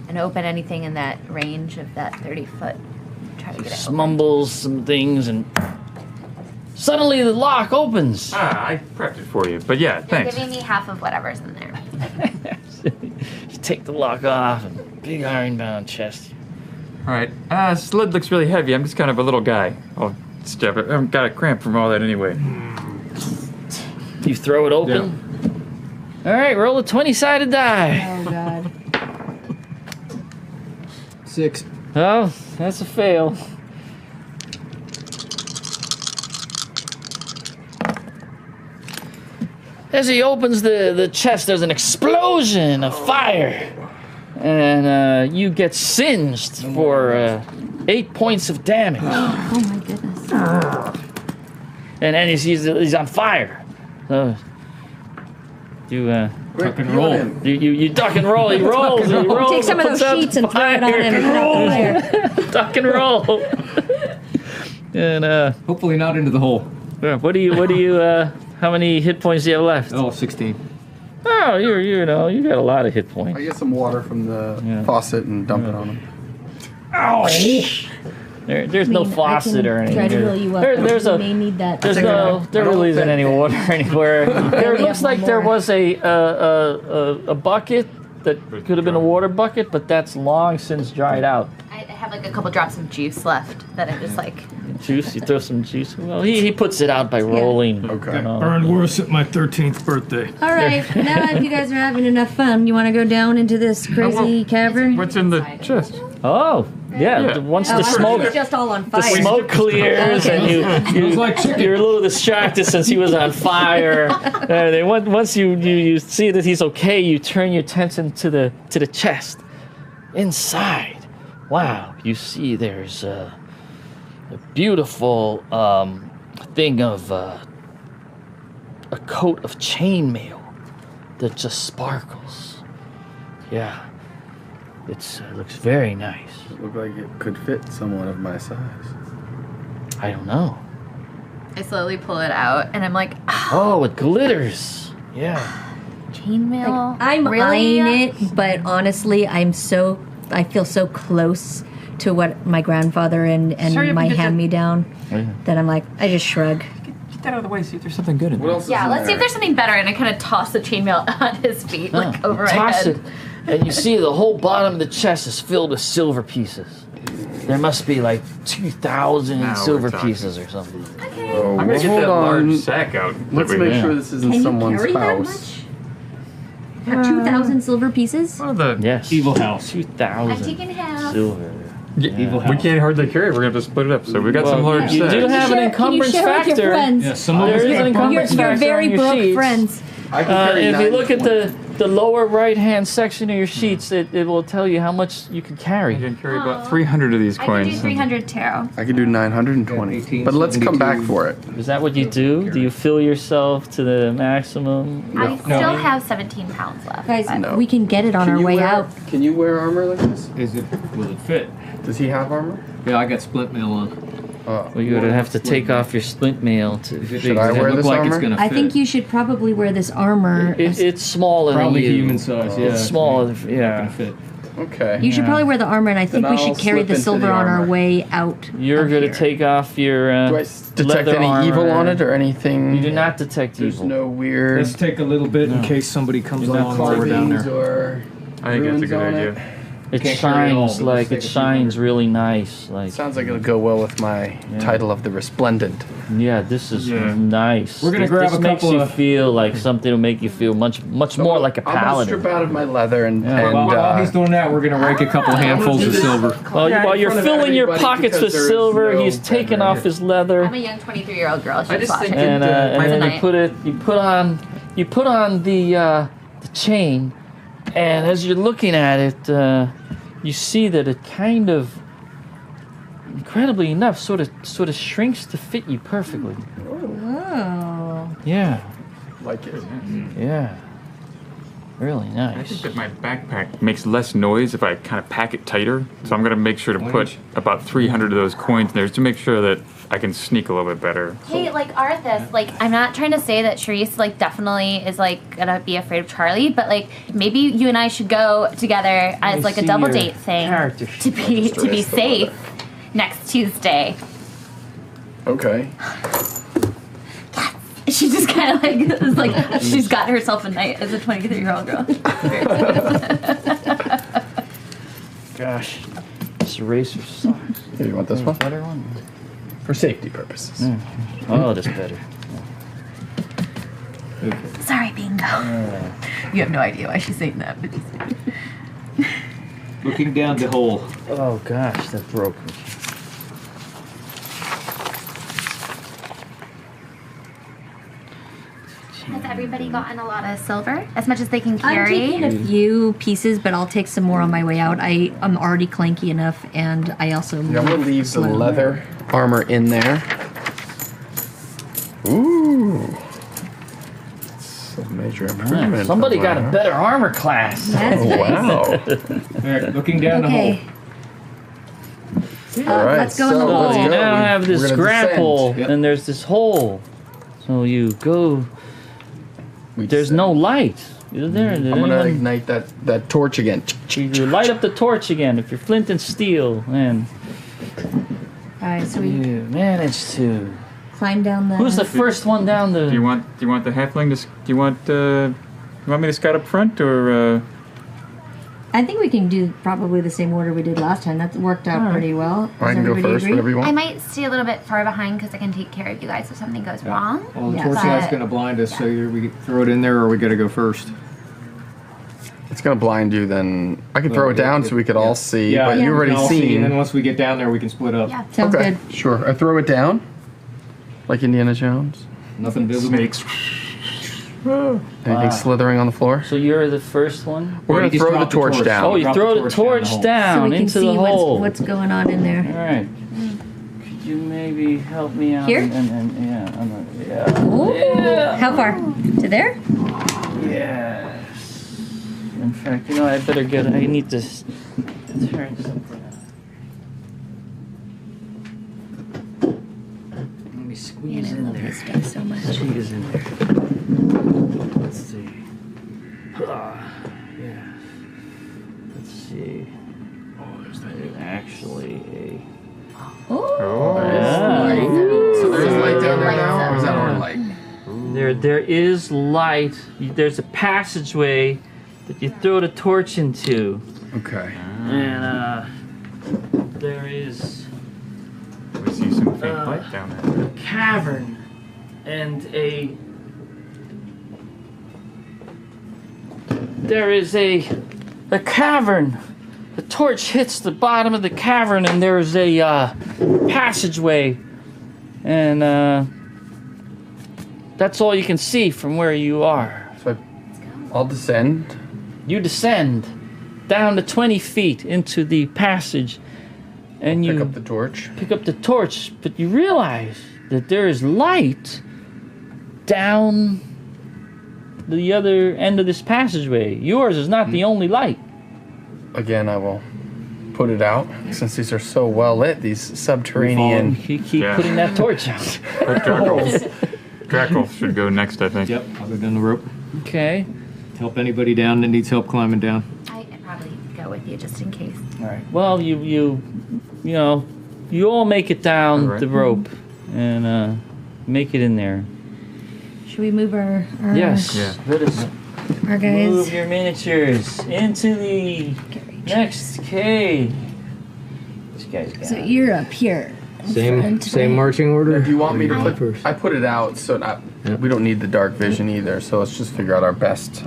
and open anything in that range of that 30-foot. Try to get it open. Mumbles some things and suddenly the lock opens. I prepped it for you, but yeah, You're thanks. giving me half of whatever's in there. You take the lock off and big iron-bound chest. All right. This lid looks really heavy. I'm just kind of a little guy. I'll step it. I've got a cramp from all that anyway. You throw it open. All right, roll a 20-sided die. Oh God. 6. Oh, that's a fail. As he opens the chest, there's an explosion of fire. And you get singed for 8 points of damage. Oh my goodness. And then he's on fire. So you Duck and roll. you duck and roll. He rolls. He rolls. Take some of puts those out sheets and throw it on fire. him. Fire. Duck and roll. And Hopefully not into the hole. what do you how many hit points do you have left? Oh, 16. Oh, you got a lot of hit I points. get some water from the faucet and dump it on him. Ow! There's no faucet or anything. Try to heal you up. There's you a may need that. there really isn't any water anywhere. There looks like there was a bucket that could have been a water bucket, but that's long since dried out. I have like a couple drops of juice left that I just like. Juice? You throw some juice? Well, he puts it out by rolling. Okay. You know. Burned worse at my 13th birthday. All right, now if you guys are having enough fun, you want to go down into this crazy cavern? What's in the chest? Oh, yeah. Once the I thought smoke it was just all on fire. the smoke clears and you're a little distracted since he was on fire. Then once you see that he's okay, you turn your attention to the chest. Inside, wow, you see there's a beautiful thing of a coat of chainmail that just sparkles. Yeah, it looks very nice. It looked like it could fit someone of my size. I don't know. I slowly pull it out, and I'm like, Oh, it glitters. Yeah. chainmail. I'm really? eyeing it, but honestly, I feel so close to what my grandfather and Sorry, my because hand-me-down that I'm like, I just shrug. Get that out of the way, see if there's something good in What there. else is Yeah, in let's see there? if there's something better. And I kind of toss the chainmail on his feet, like over my Toss head. it, and you see the whole bottom of the chest is filled with silver pieces. There must be like 2,000 Now we're silver talking. pieces or something. Oh, I'm gonna get hold that on. large sack out. Let's that we make made. sure this isn't Can you someone's carry that house. much? 2,000 silver pieces? Well, the Yes. Evil house. 2,000 I'm taking half. silver. Evil we house. can't hardly carry it. We're gonna have to split it up. So we got some Well, large you sacks. do have an Can you encumbrance share with your factor. friends? Yeah, some of There us is got an broken. encumbrance Your factor very on your broke sheets. friends. I can carry If you 9 look at points. the lower right-hand section of your sheets, it will tell you how much you can I carry. can carry about 300 of these I can do coins. 300 tarot. I could do 920. But let's come back for it. Is that what you do? Do you fill yourself to the maximum? I still have 17 pounds left. Guys, No. we can get it on Can our you way wear- out. Can you wear armor like this? Will it fit? Does he have armor? Yeah, I got splint mail on. Oh. Well, you would have to take off your splint mail to. Should I wear Look this like armor? it's gonna I fit. think you should probably wear this armor. It's smaller Probably than you. human size. Yeah, It's smaller. Gonna Yeah. fit. Okay. You should probably wear the armor, and I think Then we I'll should carry slip the into silver the on our armor. way out. You're of going to here. take off your Do I detect leather any evil armor. on it or anything? You do not detect There's evil. no weird Let's take a little bit in case somebody comes You're not along while we're down carvings there. or I think that's a ruins good on idea. it. It Can't carry it all, shines but like let's take it a few shines really nice. Like Sounds like it'll go well with my title of the Resplendent. yeah, this is Yeah. nice. We're gonna This- grab this a makes couple you of- feel like something will make you feel much more like a I'm gonna paladin. strip out of my leather and While he's doing that, we're gonna rake a couple handfuls of silver. While you're front of filling your everybody pockets with because there is silver, no he's taking bed off right his leather. I'm a young 23-year-old girl. I She's just watching. think And then Tonight. you put on the chain, and as you're looking at it, you see that it kind of incredibly enough, sort of shrinks to fit you perfectly. Whoa. Yeah. Like it. Yeah. Really I nice. think that my backpack makes less noise if I kind of pack it tighter. So I'm going to make sure to put about 300 of those coins in there to make sure that I can sneak a little bit better. Hey, like Arthas, like I'm not trying to say that Charisse like definitely is like gonna be afraid of Charlie, but like maybe you and I should go together as like a double date thing to be safe next Tuesday. Okay. She just kind of like is like she's got herself a night as a 23-year-old girl. Gosh, this eraser sucks. Here, you want this one? Better one. For safety purposes. Oh, that's better. Sorry, Bingo. You have no idea why she's saying that, but Looking down the hole. Oh gosh, that broke me. has everybody gotten a lot of silver? As much as they can I'm carry? taking a few pieces, but I'll take some more on my way out. I'm already clanky enough, and I also Yeah, I'm gonna leave the leather armor in there. Ooh. It's a major improvement. Somebody got a over better armor class. That's Oh, nice. wow. All right, looking down the hole. Okay. All right, let's go in the so hole. let's You go. now have this We're gonna grapple, descend. Yep. and there's this hole. So you go. We There's descend. no light. Is there? Did I'm gonna anyone- ignite that torch again. You light up the torch again if you're flint and steel, and All right, so we you manage to. climb down the. Who's the first one down the? Do you want the halfling to? Do you want me to scout up front or? I think we can do probably the same order we did last time. That worked out pretty well. I Does can go everybody first, agree? whatever you I want. might stay a little bit far behind because I can take care of you guys if something goes wrong. Well, the Yeah. torchlight's But- gonna blind us, so either we throw it in there or we gotta go first. It's gonna blind you. Then I can throw it down so we could all see. But we you already can all see, and then seen. once we get down there, we can split up. Yeah. Sounds Okay, good. sure. I throw it down, like Indiana Jones. Nothing visible. Snakes. Anything slithering on the floor? So you're the first one. We're Well, gonna you just throw the drop the torch torch. down. Oh, you Drop throw the the torch torch So down we can into see the hole. what's going on in there. All right. Could you maybe help me out? Here? Yeah. Ooh. Yeah. How far? To there? Yes. In fact, I better get. I need to turn something. Let me squeeze Man, I in love there. this stuff so much. Squeeze in there. Let's see. Yeah. Let's see. There's actually a. Oh. Yeah. So there's light down there now, or is that our light? There is light. There's a passageway that you throw the torch into, Okay. and there is We see some faint light down there. a cavern and there is a cavern. The torch hits the bottom of the cavern, and there's a passageway, and that's all you can see from where you are. So I'll descend. You descend down to 20 feet into the passage, and you Pick up the torch. pick up the torch, but you realize that there is light down the other end of this passageway. Yours is not the only light. Again, I will put it out since these are so well lit. These subterranean. You keep Yeah. putting that torch out. Drackle should go next, I think. Yep, I'll go down the rope. Okay. Help anybody down that needs help climbing down. I'd probably go with you just in case. All right. Well, you all make it down All right. the rope and make it in there. Should we move our Yes. Yeah. Let us our guys? move your miniatures into the next cave. This guy's got So it. you're up here. Same marching order. Do you want me to Or put? first? I put it out so not. We don't need the dark vision either. So let's just figure out our best.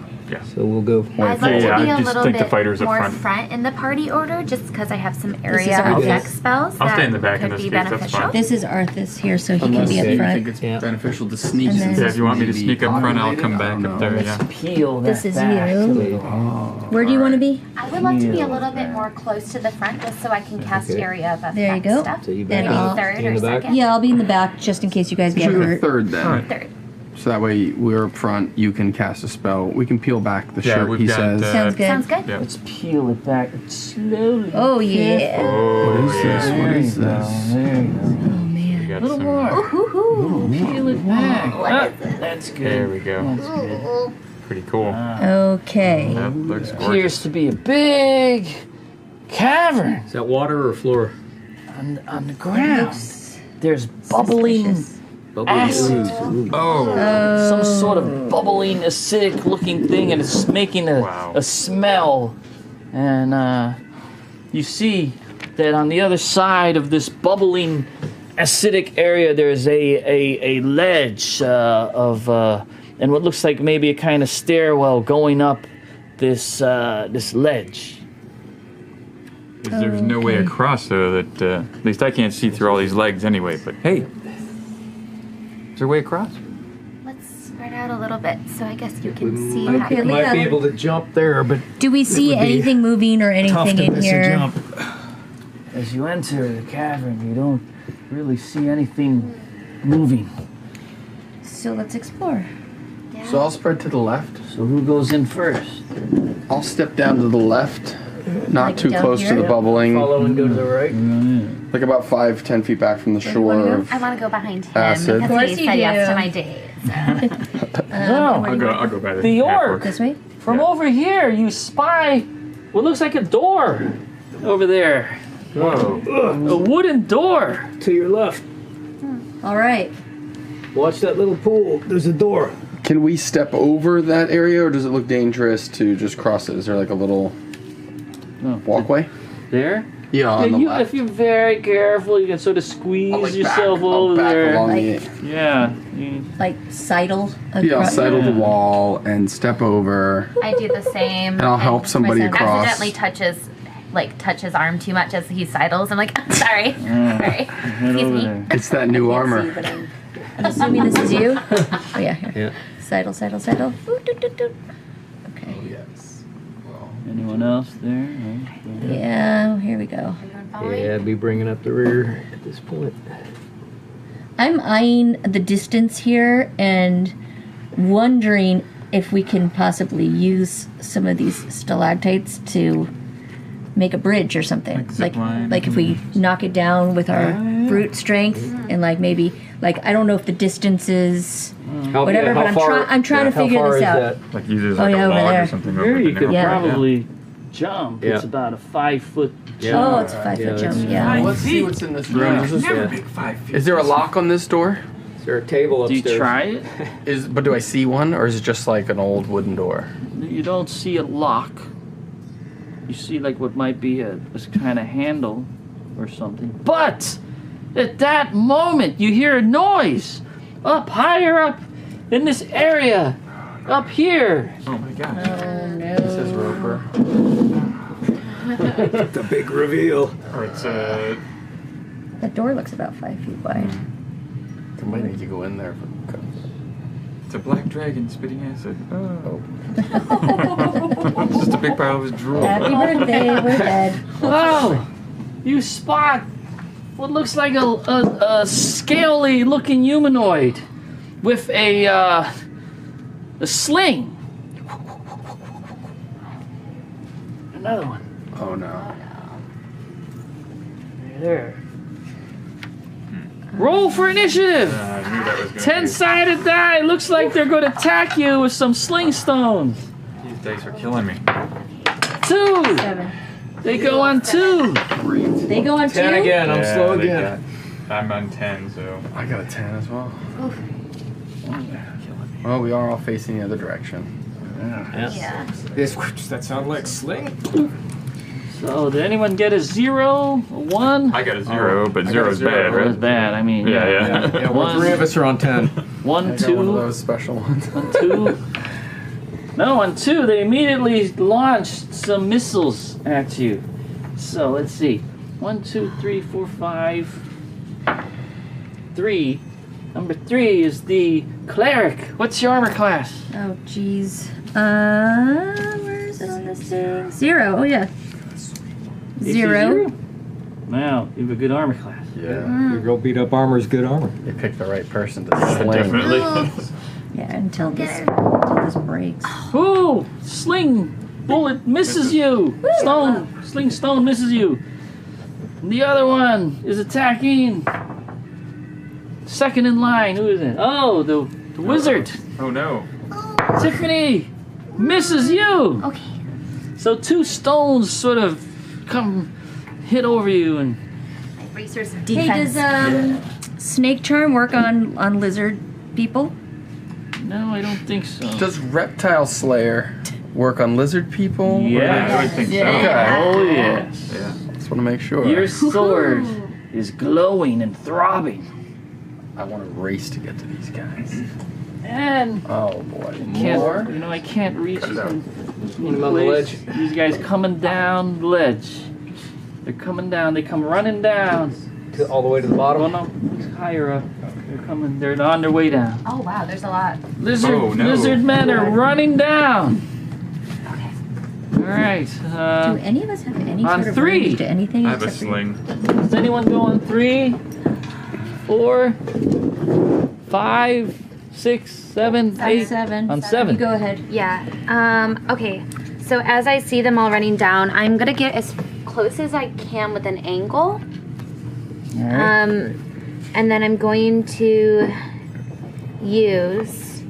So we'll go. I'd like Yeah, to be I a just little think the bit fighters up more front. in the party order, just because I have some is area our effect best. spells I'll that stay in the back could in this be case, that's beneficial. fine. This is Arthas here, so he can Unless be up you front. think it's Yeah. beneficial to sneak. And since then- Yeah, if you want me to maybe sneak up front, I'll automated, come I back don't up know. there, Let's yeah. peel that This is back. you. Where do you want to be? I would would love to be a little bit more close to the front just so I can cast area of effect There you go. stuff. So you Then Maybe I'll- third in or the back? second. Yeah, I'll be in the back just in case you guys get Shoot a hurt. third then. Third. So that way we're up front. You can cast a spell. We can peel back the Yeah, shirt. we've He got, says. Sounds good. Sounds good. Yeah. Let's peel it back slowly. Oh yeah. Oh, What is this? yeah. What is There this? you go. Oh We man. got Little some- more. Peel it back. Ah, that's good. There we go. That's good. Pretty cool. Okay. That looks Appears gorgeous. to be a big cavern Is that water or floor? on the ground. There's bubbling acid. Oh, Some sort of bubbling, acidic looking thing, and it's making Wow. a smell. And you see that on the other side of this bubbling, acidic area, there's a ledge of and what looks like maybe a kind of stairwell going up this ledge. there's no way across though. That at least I can't see through all these legs anyway. But hey, is there a way across? Let's spread out a little bit so I guess you can see. Might, how- might be able to jump there, but Do we see would be anything moving or tough anything to in miss a here? jump. As you enter the cavern, you don't really see anything moving. So let's explore. So I'll spread to the left. So who goes in first? I'll step down to the left, not Like too down close here? to the bubbling. Follow and go to the right. Like about 5-10 feet back from the you wanna shore go? of. I want to go behind him Acid. because Of course he you said yes do. to my date. No. I'll go by the The half orc. This way? From Yeah. over here, you spy what looks like a door over there. Whoa. A wooden door. To your left. All right. Watch that little pool. There's a door. Can we step over that area, or does it look dangerous to just cross it? Is there like a little walkway? There? Yeah, on the left. If you're very careful, you can sort of squeeze I'll, like, yourself I'll over back there. along Like- the, Yeah. Like sidle across. yeah, I'll sidle the Yeah. wall and step over. I do the same. And I'll help somebody listen, across. Accidentally touch his arm too much as he sidles. I'm like, sorry. Sorry. Head Excuse over me. there. It's that new armor. I'm assuming this is you. Oh yeah. Here. Yeah. Sidle, sidle, sidle. Ooh, doo, doo, doo. Okay. Yes. Anyone else there? No? Yeah. Here we go. Everyone following? Yeah, I'd be bringing up the rear at this point. I'm eyeing the distance here and wondering if we can possibly use some of these stalactites to make a bridge or something. Like zip line? Like if we knock it down with our brute strength and like maybe like I don't know if the distance is How, whatever, but I'm trying to how figure far this is out. that? Like uses Oh, like yeah, a over log there. or something. Here over you the could nail. probably jump. Yeah. It's about a 5-foot Yeah. jump. Oh, it's a 5 foot Yeah, jump. that's Yeah. Let's see what's in this room. Yeah. Is there a lock on this door? Is there a table Do you upstairs? try it? But do I see one, or is it just like an old wooden door? You don't see a lock. You see like what might be a kind of handle or something. But at that moment, you hear a noise up higher up in this area, up here. Oh my gosh. This is Roper. The big reveal. Oh, it's That door looks about 5 feet wide. Somebody needs to go in there. it's a black dragon spitting acid. Oh. It's just a big pile of his drool. Happy birthday, we're dead. Oh, you spot what looks like a scaly looking humanoid with a sling. Another one. Oh no. There. Roll for initiative. I knew that was gonna 10-sided die. Looks like they're going to attack you with some sling stones. be. These dice are killing me. 2. 7. They go on 2. They go on 2? 10 again. I'm Yeah, slow they again. got- I'm on 10, so. I got a 10 as well. Well, we are all facing the other direction. Yeah. That sound like sling? So did anyone get a 0, a 1? I got a 0, but I got a 0 is 0. bad, That right? was bad. I mean, Yeah, yeah. Yeah, well, One. 3 of us are on 10. 1, I got 2, one of those special ones. 1, 2. No, on 2, they immediately launched some missiles at you. So let's see. 1, 2, 3, 4, 5. 3. Number 3 is the cleric. What's your armor class? Oh, jeez. Where's is it on this thing? 0. Oh yeah. 0. Wow, you have a good armor class. Yeah. Your girl beat up armor is good armor. You picked the right person to sling. Definitely. Yeah, until this breaks. Ooh, sling bullet misses you. Sling stone misses you. And the other one is attacking. Second in line. Who is it? Oh, the wizard. Oh no. Tiffany misses you. Okay. So 2 stones sort of come hit over you and. My bracer's Hey, defense. does snake charm work on lizard people? No, I don't think so. Does Reptile Slayer work on lizard people? Yeah. I would think so. Okay. Oh yes. Yeah. Just want to make sure. Your sword is glowing and throbbing. I want to race to get to these guys. And Oh boy. can't, you know, I can't reach Check it out. Him on the ledge. These guys coming down the ledge. They're coming down. They come running down. All the way to the bottom. Well, no, it's higher up. They're coming. They're on their way down. Oh wow, there's a lot. Lizard men are running down. Okay. All right. Do any of us have any on sort of 3. range to anything I have a except sling. Does anyone go on 3, 4, 5, 6, 7, 8? 7. On 7. You go ahead. Yeah. Okay. So as I see them all running down, I'm gonna get as close as I can with an angle. All right. And then I'm going to use.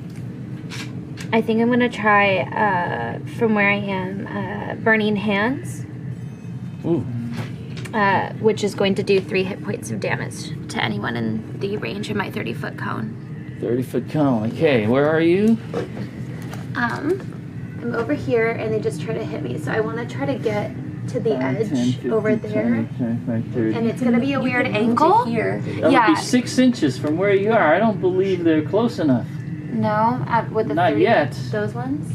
I think I'm gonna try from where I am, Burning Hands, Ooh. which is going to do 3 hit points of damage to anyone in the range of my 30-foot cone. 30-foot cone. Okay, where are you? I'm over here, and they just try to hit me. So I want to try to get to the 5, edge 10, 15, over 20, there, 25, 30. and it's gonna be a weird Move to angle. here. That would Yeah. be 6 inches from where you are. I don't believe they're close enough. No, with the Not 30, yet. those ones.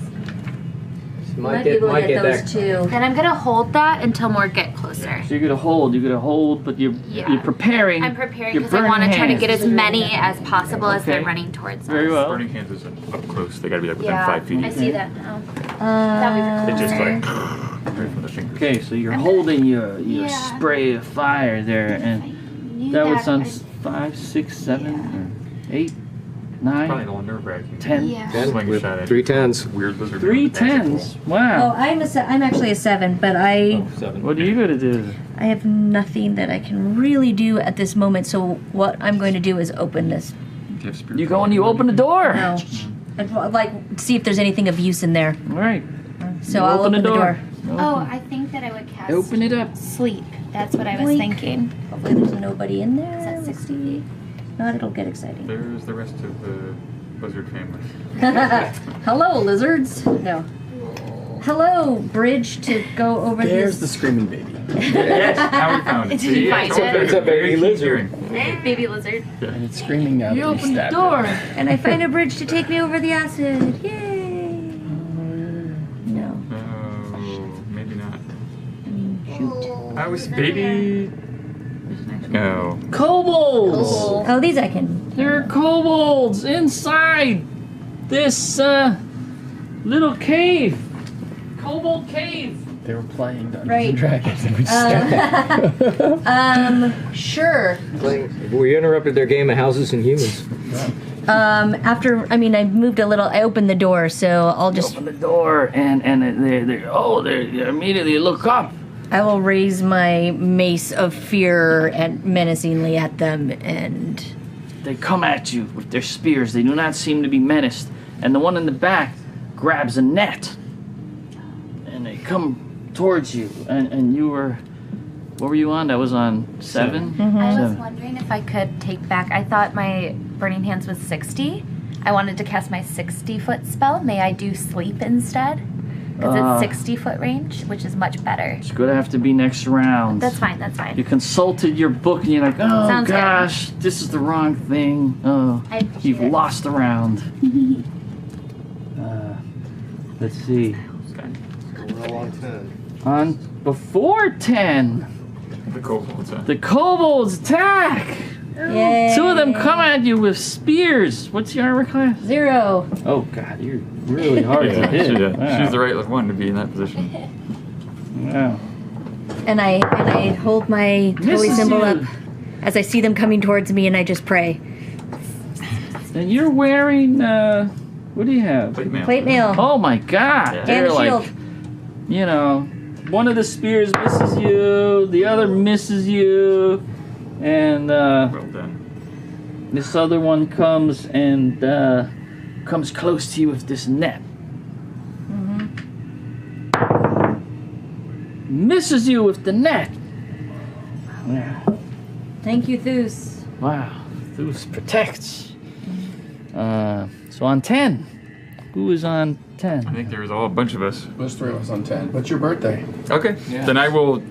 Might be able to get those too. Then I'm gonna hold that until more get closer. So you're gonna hold, but you're preparing. I'm preparing your because I want to burning try to get hands. as many as possible as they're Okay. running towards Very us. well. Burning hands is up close. They gotta be like within Yeah, 5 feet. I see that now. It just like right from the fingers. Okay, so you're holding your Yeah. spray of fire there, and that was on 5, 6, 7, or 8, Probably 9, the one nerve wracking. 10. Yeah. Swing a shot at 3 10s. weird lizard. 3 man with magic 10s. Oh, Wow. I'm actually a 7, but I 7. What are you gonna do? I have nothing that I can really do at this moment. So what I'm going to do is open this. You go and you open the door. No, I'd like see if there's anything of use in there. All right. So You I'll open the door. Oh, I think that I would cast Open it up. sleep. That's what I was Blink. thinking. Hopefully there's nobody in there. Is that 60? Not, it'll get exciting. There's the rest of the lizard family. Hello, lizards. No. Hello, bridge to go over There's the this. screaming baby. Yes, how we found it. Did you find it? It's a baby lizard. Baby lizard. And it's screaming now You that we open the stabbed door. And I find a bridge to take me over the acid. Yay! No. Oh, maybe not. I mean, shoot. I was baby. No. Kobolds. Oh, these I can. There are kobolds inside this little cave. Kobold cave. They were playing Dungeons Right. and Dragons and we stabbed Sure. We interrupted their game of houses and humans. After, I mean, I moved a little. I opened the door, so I'll just. Open the door and they immediately look up. I will raise my mace of fear and menacingly at them, and They come at you with their spears. They do not seem to be menaced. And the one in the back grabs a net. And they come towards you. And you were... What were you on? That was on 7? I was 7. wondering if I could take back. I thought my Burning Hands was 60. I wanted to cast my 60-foot spell. May I do sleep instead? Because it's 60-foot range, which is much better. It's going to have to be next round. That's fine, that's fine. You consulted your book and you're like, oh Sounds good. gosh, this is the wrong thing. Oh, I appreciate you've it. lost the round. Let's see. Roll on 10. On before 10, The kobolds. the kobolds attack. Yay. Two of them come at you with spears. What's your armor class? 0. Oh God, you're really hard to hit. She's the right one to be in that position. Wow. And I hold my holy Misses symbol you. up as I see them coming towards me, and I just pray. And you're wearing what do you have? Plate mail. Plate mail. Oh my God! Yeah. They're And a like, shield. you know, one of the spears misses you, the other misses you, and Well done. this other one comes and comes close to you with this net. Misses you with the net. Yeah. Thank you, Thus. Wow. Thus protects. So on 10. Who is on 10? I think there's all a bunch of us. There's 3 of us on 10. What's your birthday? Okay. Yeah. Then I will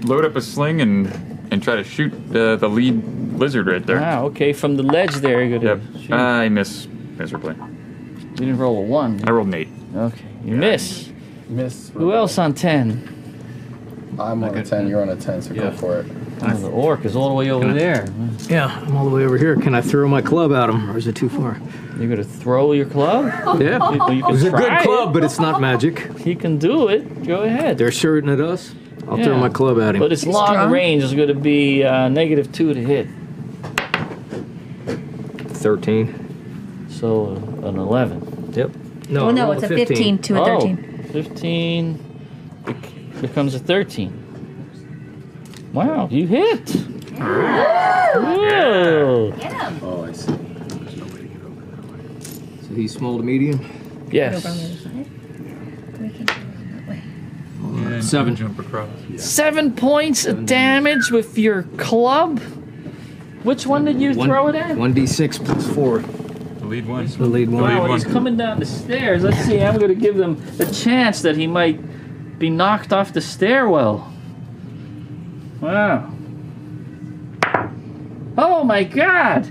load up a sling and try to shoot the lead lizard right there. Wow, okay, from the ledge there you're Yep. gonna shoot. I miss miserably. You didn't roll a 1. I rolled an 8. Okay, you miss. Miss. Who else on 10? I'm on a 10. You're on a 10, so go for it. Oh, the orc is all the way over there. Yeah, I'm all the way over here. Can I throw my club at him, or is it too far? You're gonna throw your club? Yeah. You can It's a try good club, it. but it's not magic. He can do it. Go ahead. They're shooting at us. I'll throw Yeah. my club at him. But it's long strong. range. It's gonna be -2 to hit. 13. So an 11. Yep. No, Oh, I no, rolled it's a 15 to a 13. 15 becomes a 13. Wow, you hit. Whoa. Get him. Oh, I see. So he's small to medium. Yes. 7. Jump across. 7 points of damage with your club. Which one did you throw it at? 1d6 plus 4. The lead one. The lead one. Wow, one. he's coming down the stairs. Let's see. I'm going to give them a chance that he might be knocked off the stairwell. Wow. Oh my God!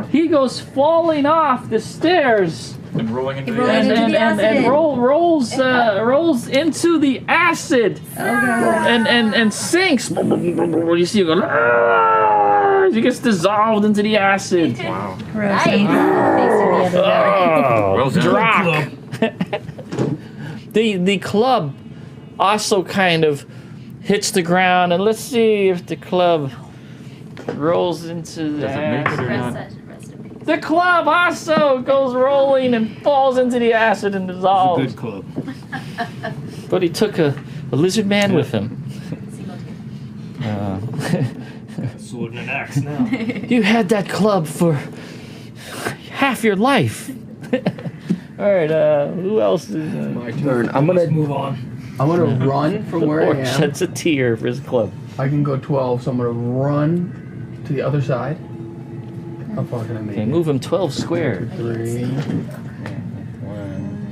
He goes falling off the stairs And rolling into Rolling the into the acid. rolls into the acid and sinks. You see him go. "Ah!" He gets dissolved into the acid. Wow. Gross. Facing the other way. Oh, Well done. Drock. The club also kind of hits the ground, and let's see if the club rolls into the Does it make it or acid. not? Rest in peace. The club also goes rolling and falls into the acid and dissolves. Good club. But he took a lizard man with him. Sword and an axe now. You had that club for half your life. All right, who else is... My turn. I'm gonna Move on. run from where I Or am. sheds a tear for his club. I can go 12, so I'm gonna run to the other side. How far can I make Okay, it? move him 12 squared. 3. 1,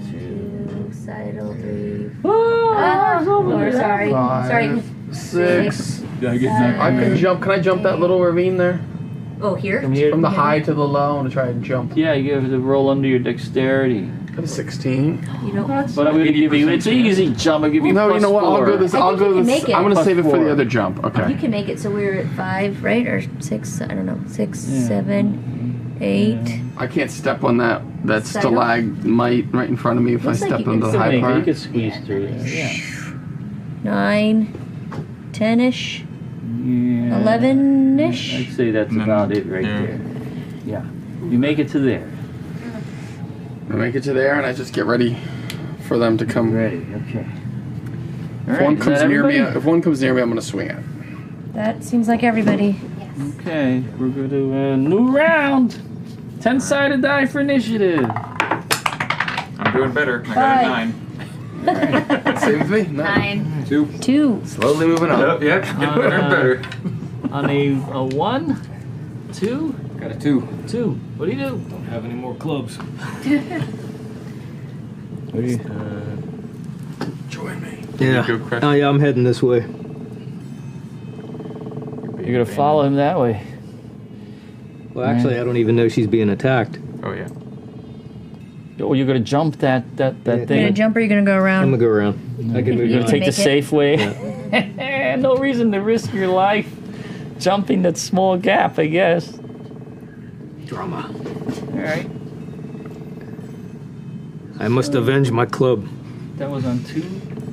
Suicidal 3. Oh, Sorry. 5, Sorry. 6. Yeah, I get I can jump. Can I jump that little ravine there? Oh, here? From here. From the high to the low, I'm gonna try and jump. Yeah, you have to roll under your dexterity. Got a 16. You don't. But I'm going to give you, it's an easy jump. I'll give you No, plus you know what? I'll 4. go this. I I'll think go you can this. make it. I'm gonna Plus save it for 4. the other jump. You Okay. can make it, so we're at 5, right? Or 6, I don't know. 6, 7, 8. I can't step on that Side stalagmite right in front of me if Looks I like step you into can the high You part. could squeeze through there. Yeah. 9, 10-ish, Yeah. 11-ish. I'd say that's And then- about it right yeah. there. Yeah. You make it to there. I make it to there, and I just get ready for them to come. Ready. Okay. If one comes near me, I'm gonna swing it. That seems like everybody. Okay, we're going to new round. 10-sided die for initiative. I'm doing better. I got a 9. Same with me. 9. 2. 2. Slowly moving up. Yep, getting better and better. On a 1, 2, Got a 2. 2. What do you do? Don't have any more clubs. What do you? Join me. Yeah. Go crash. Oh yeah, I'm heading this way. You're going to follow him that way. Well, actually, I don't even know she's being attacked. Oh yeah. Oh, you're going to jump that Yeah. You gonna thing. jump or you gonna go I'm around? gonna go around. I can move. You're going to take the Make it. safe way. No reason to risk your life. jumping that small gap, I guess. Drama. All right. I must avenge my club. That was on 2,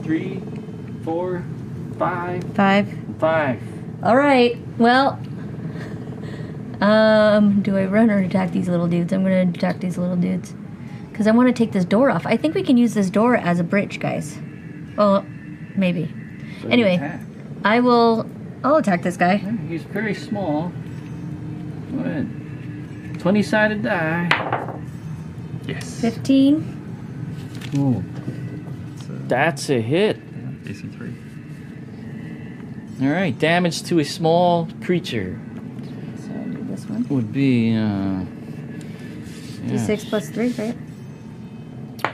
3, 4, 5. 5. 5. All right. Well, do I run or attack these little dudes? I'm gonna attack these little dudes because I want to take this door off. I think we can use this door as a bridge, guys. Well, maybe. So Anyway, attack. I'll attack this guy. He's very small. Go ahead. 20-sided die. Yes. 15. Ooh. That's a hit. AC 3. All right, damage to a small creature So I'll do this one. would be D6 plus 3, right?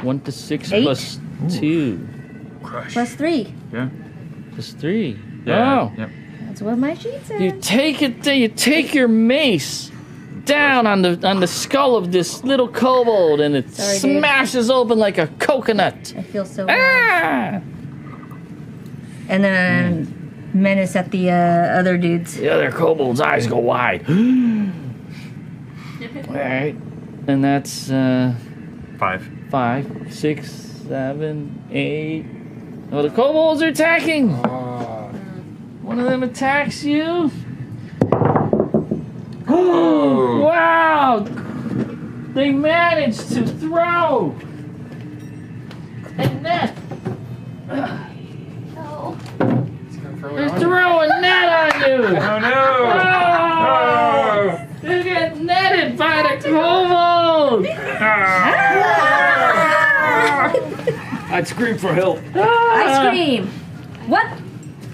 1 to 6 8. plus 2 Crush. Plus 3. Yeah. plus 3. Yeah. Oh, Yep. That's what my sheet says. you take it. You take your mace down on the skull of this little kobold, and it Sorry, dude. smashes open like a coconut. I feel so bad. Ah! And then menace at the other dudes. The other kobold's eyes go wide. All right, and that's 5. 5, 6, 7, 8. Oh, the kobolds are attacking. One of them attacks you. Oh. Wow! They managed to throw a net. Oh. They're throwing a net on you. Oh no! Oh! You get netted by the kobold. I'd scream for help. I scream. What?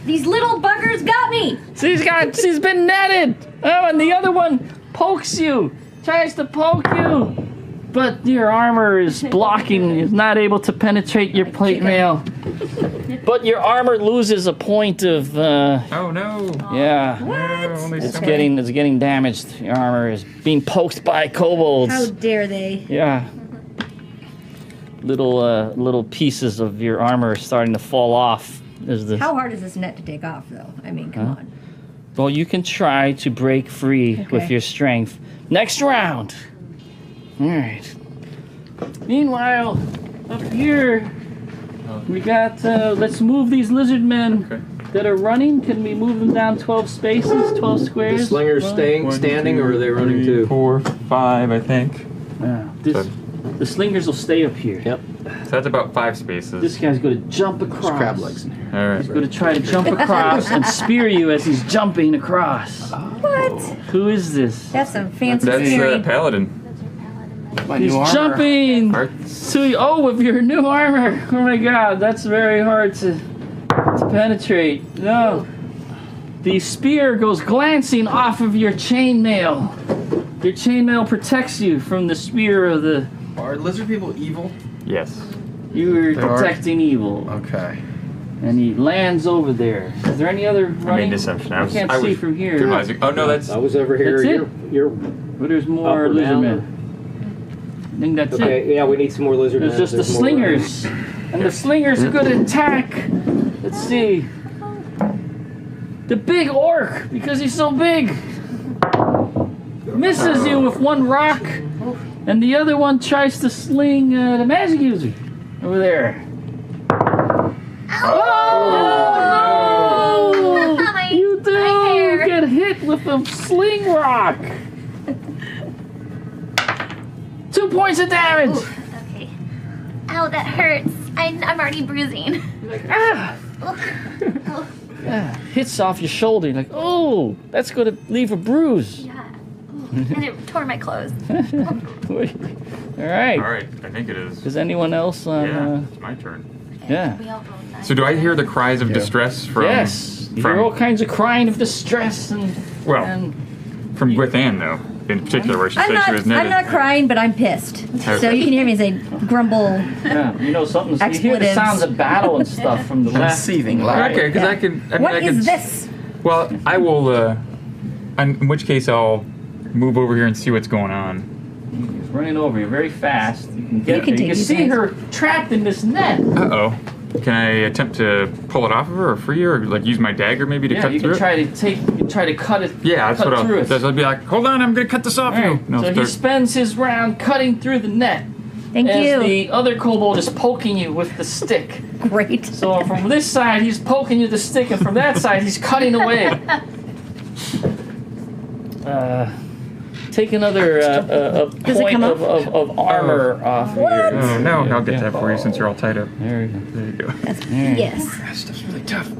These little buggers got me. She's been netted. Oh, and the other one pokes you, tries to poke you, but your armor is blocking. Is not able to penetrate your plate mail. But your armor loses a point of. Oh no! Yeah. No, only It's so getting damaged. Your armor is being poked by kobolds. How dare they? Yeah. Little pieces of your armor are starting to fall off. As the How hard is this net to take off, though? I mean, come on. well, you can try to break free with Okay. your strength. Next round. All right. Meanwhile, up here, we got. Let's move these lizard men that are running. Can we move them down 12 spaces, 12 The squares? slingers standing, or are they running too? 4, 5, I think. Yeah. The slingers will stay up here. Yep. So that's about 5 spaces. This guy's going to jump across. There's crab legs in here. All right. He's going to try to jump across and spear you as he's jumping across. What? Who is this? That's some fancy That's theory. Paladin. My He's new armor. jumping Hearts. to you. Oh, with your new armor. Oh my god, that's very hard to penetrate. No. The spear goes glancing off of your chainmail. Your chainmail protects you from the spear of the. Are lizard people evil? Yes. You were They are? protecting evil. Okay. And he lands over there. Is there any other I running? made deception. I can't see from here. Realizing. Oh no, that's. I was over here. That's it? You're But there's more Up or lizard down? men. I think that's it. okay. Yeah, we need some more lizard. There's men. just the There's more slingers. And the slingers are gonna attack. Let's see. The big orc, because he's so big. Misses you with one rock. And the other one tries to sling the magic user. Over there. Oh! My- You do my hair. get hit with a sling rock. 2 points of damage. Okay. Ow, that hurts. I'm already bruising. Ah! Oh. Yeah, hits off your shoulder. You're like, oh, that's going to leave a bruise. Yeah. Ooh, and it tore my clothes. All right. All right. I think it is. Is anyone else on? Yeah. It's my turn. Yeah. We all rolled 9. So do I hear the cries of distress from? Yes. You From hear all kinds of crying of distress and. well, and from with Anne though, in particular, where she I'm said she was not. netted. I'm not crying, but I'm pissed. So you can hear me say grumble. yeah, you know something. You hear the Expletives. sounds of battle and stuff from the And left. seething loud. Okay, because Yeah. I can. I mean, What I can. is this? Well, I will. In which case, I'll move over here and see what's going on. He's running over you very fast. You can get You can there. You take can these see things. her trapped in this net. Uh oh. Can I attempt to pull it off of her or free her, or like use my dagger maybe to Yeah, cut you through can it? try to cut it. Yeah, that's cut what through I'll be like, hold on, I'm gonna cut this off All you. right. No, So he start- spends his round cutting through the net. Thank as you. the other kobold is poking you with the stick. Great. So from this side, he's poking you with the stick, and from that side, he's cutting away. Take another a it point come of armor off of your. Oh, no, I'll get that for you since you're all tied up. There you go. There you go. Yes. That's really tough.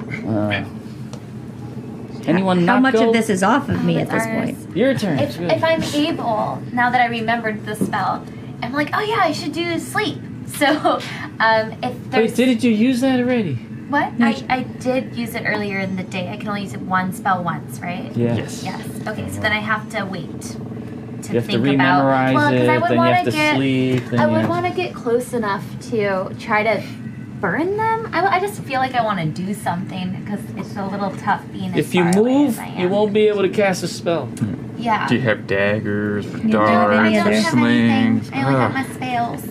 Anyone How not much go? of this is off of me at It's this ours. point? Your turn. If I'm able, now that I remembered the spell, I'm like, oh yeah, I should do sleep. So, if there's... Wait, didn't you use that already? What? I did use it earlier in the day. I can only use it one spell once, right? Yeah. Yes. Yes. Okay, so then I have to wait to You have to think about. rememorize Well, because I it, would then you want have to sleep. Then I you would have- want to get close enough to try to burn them. I just feel like I want to do something because it's a little tough being as If you far away move, as I am. you won't be able to cast a spell. Yeah. Do you have daggers, or You don't have darts, any I don't other- or have slings? anything. I only got Ugh. my spells.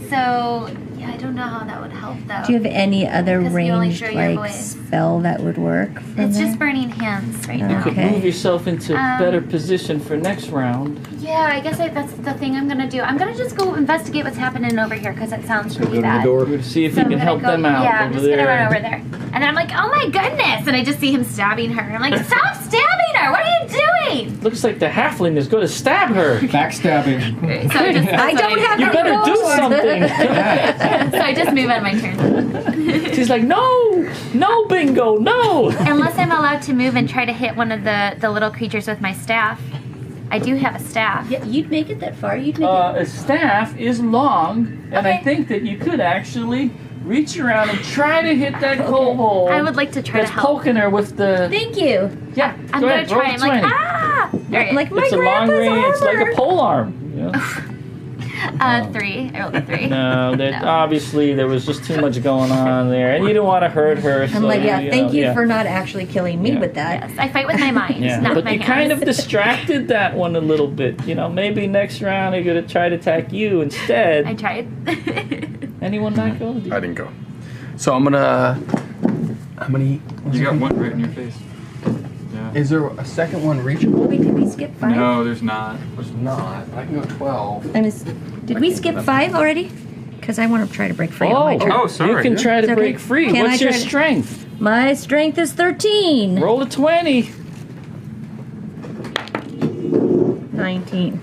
So yeah, I don't know how that would help though. Do you have any other Because you only ranged show your like voice. spell that would work? For It's that? just burning hands right You now. You could Okay. move yourself into a better position for next round. Yeah, I guess that's the thing I'm gonna do. I'm gonna just go investigate what's happening over here because it sounds pretty Go to the bad. door. To see if So you I'm can gonna help go- them out Yeah, I'm over just there. gonna run over there. And then I'm like, oh my goodness! And I just see him stabbing her. I'm like, stop stabbing her! What are you doing? Looks like the halfling is going to stab her. Backstabbing. So I just, I don't have You any better do goals. something. So I just move on my turn. She's like, no, Bingo, no. Unless I'm allowed to move and try to hit one of the little creatures with my staff. I do have a staff. Yeah, you'd make it that far. You'd make it. A staff is long, and I Okay. think that you could actually reach around and try to hit that kobold. I would like to try that's to help. poking her with the. Thank you. Yeah, I'm go gonna ahead, roll try. a I'm like, 20. ah! Alright. Like my It's a long grandpa's range. It's like armor. a pole arm. You know? 3. I rolled a 3. No, that No. obviously there was just too much going on there, and you don't want to hurt her. So, I'm like, yeah, thank you yeah. for not actually killing me Yeah. with that. Yes, I fight with my mind, Yeah, not but my you hands. kind of distracted that one a little bit. You know, maybe next round they're gonna try to attack you instead. I tried. Anyone not go? I didn't go. So I'm gonna. How many? You got one right in your face. Yeah. Is there a second one reachable? Wait, did we skip 5? No, there's not. There's not. I can go 12. Did we skip 5 already? Because I want to try to break free on my turn. Oh, sorry. You can try to It's okay. break free. Can What's I your try to- strength? My strength is 13. Roll a 20. 19.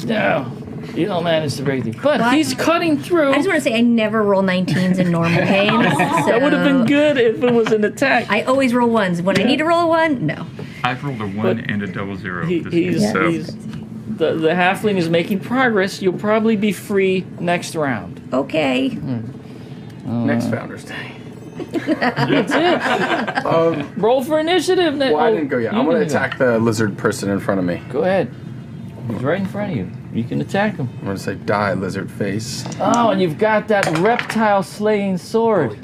No, you don't manage to break through. But What? he's cutting through. I just want to say I never roll 19s in normal games. That would have been good if it was an attack. I always roll 1s. When I need to roll a 1, no. I've rolled a 1 But and a 00 He- this he's, game, so he's the halfling is making progress. You'll probably be free next round. Okay. Next Founders Day. That's it. Roll for initiative. Well, I didn't go yet. I'm gonna didn't go. attack the lizard person in front of me. Go ahead. He's right in front of you. You can attack him. I'm gonna say, die, lizard face. Oh, and you've got that reptile slaying sword.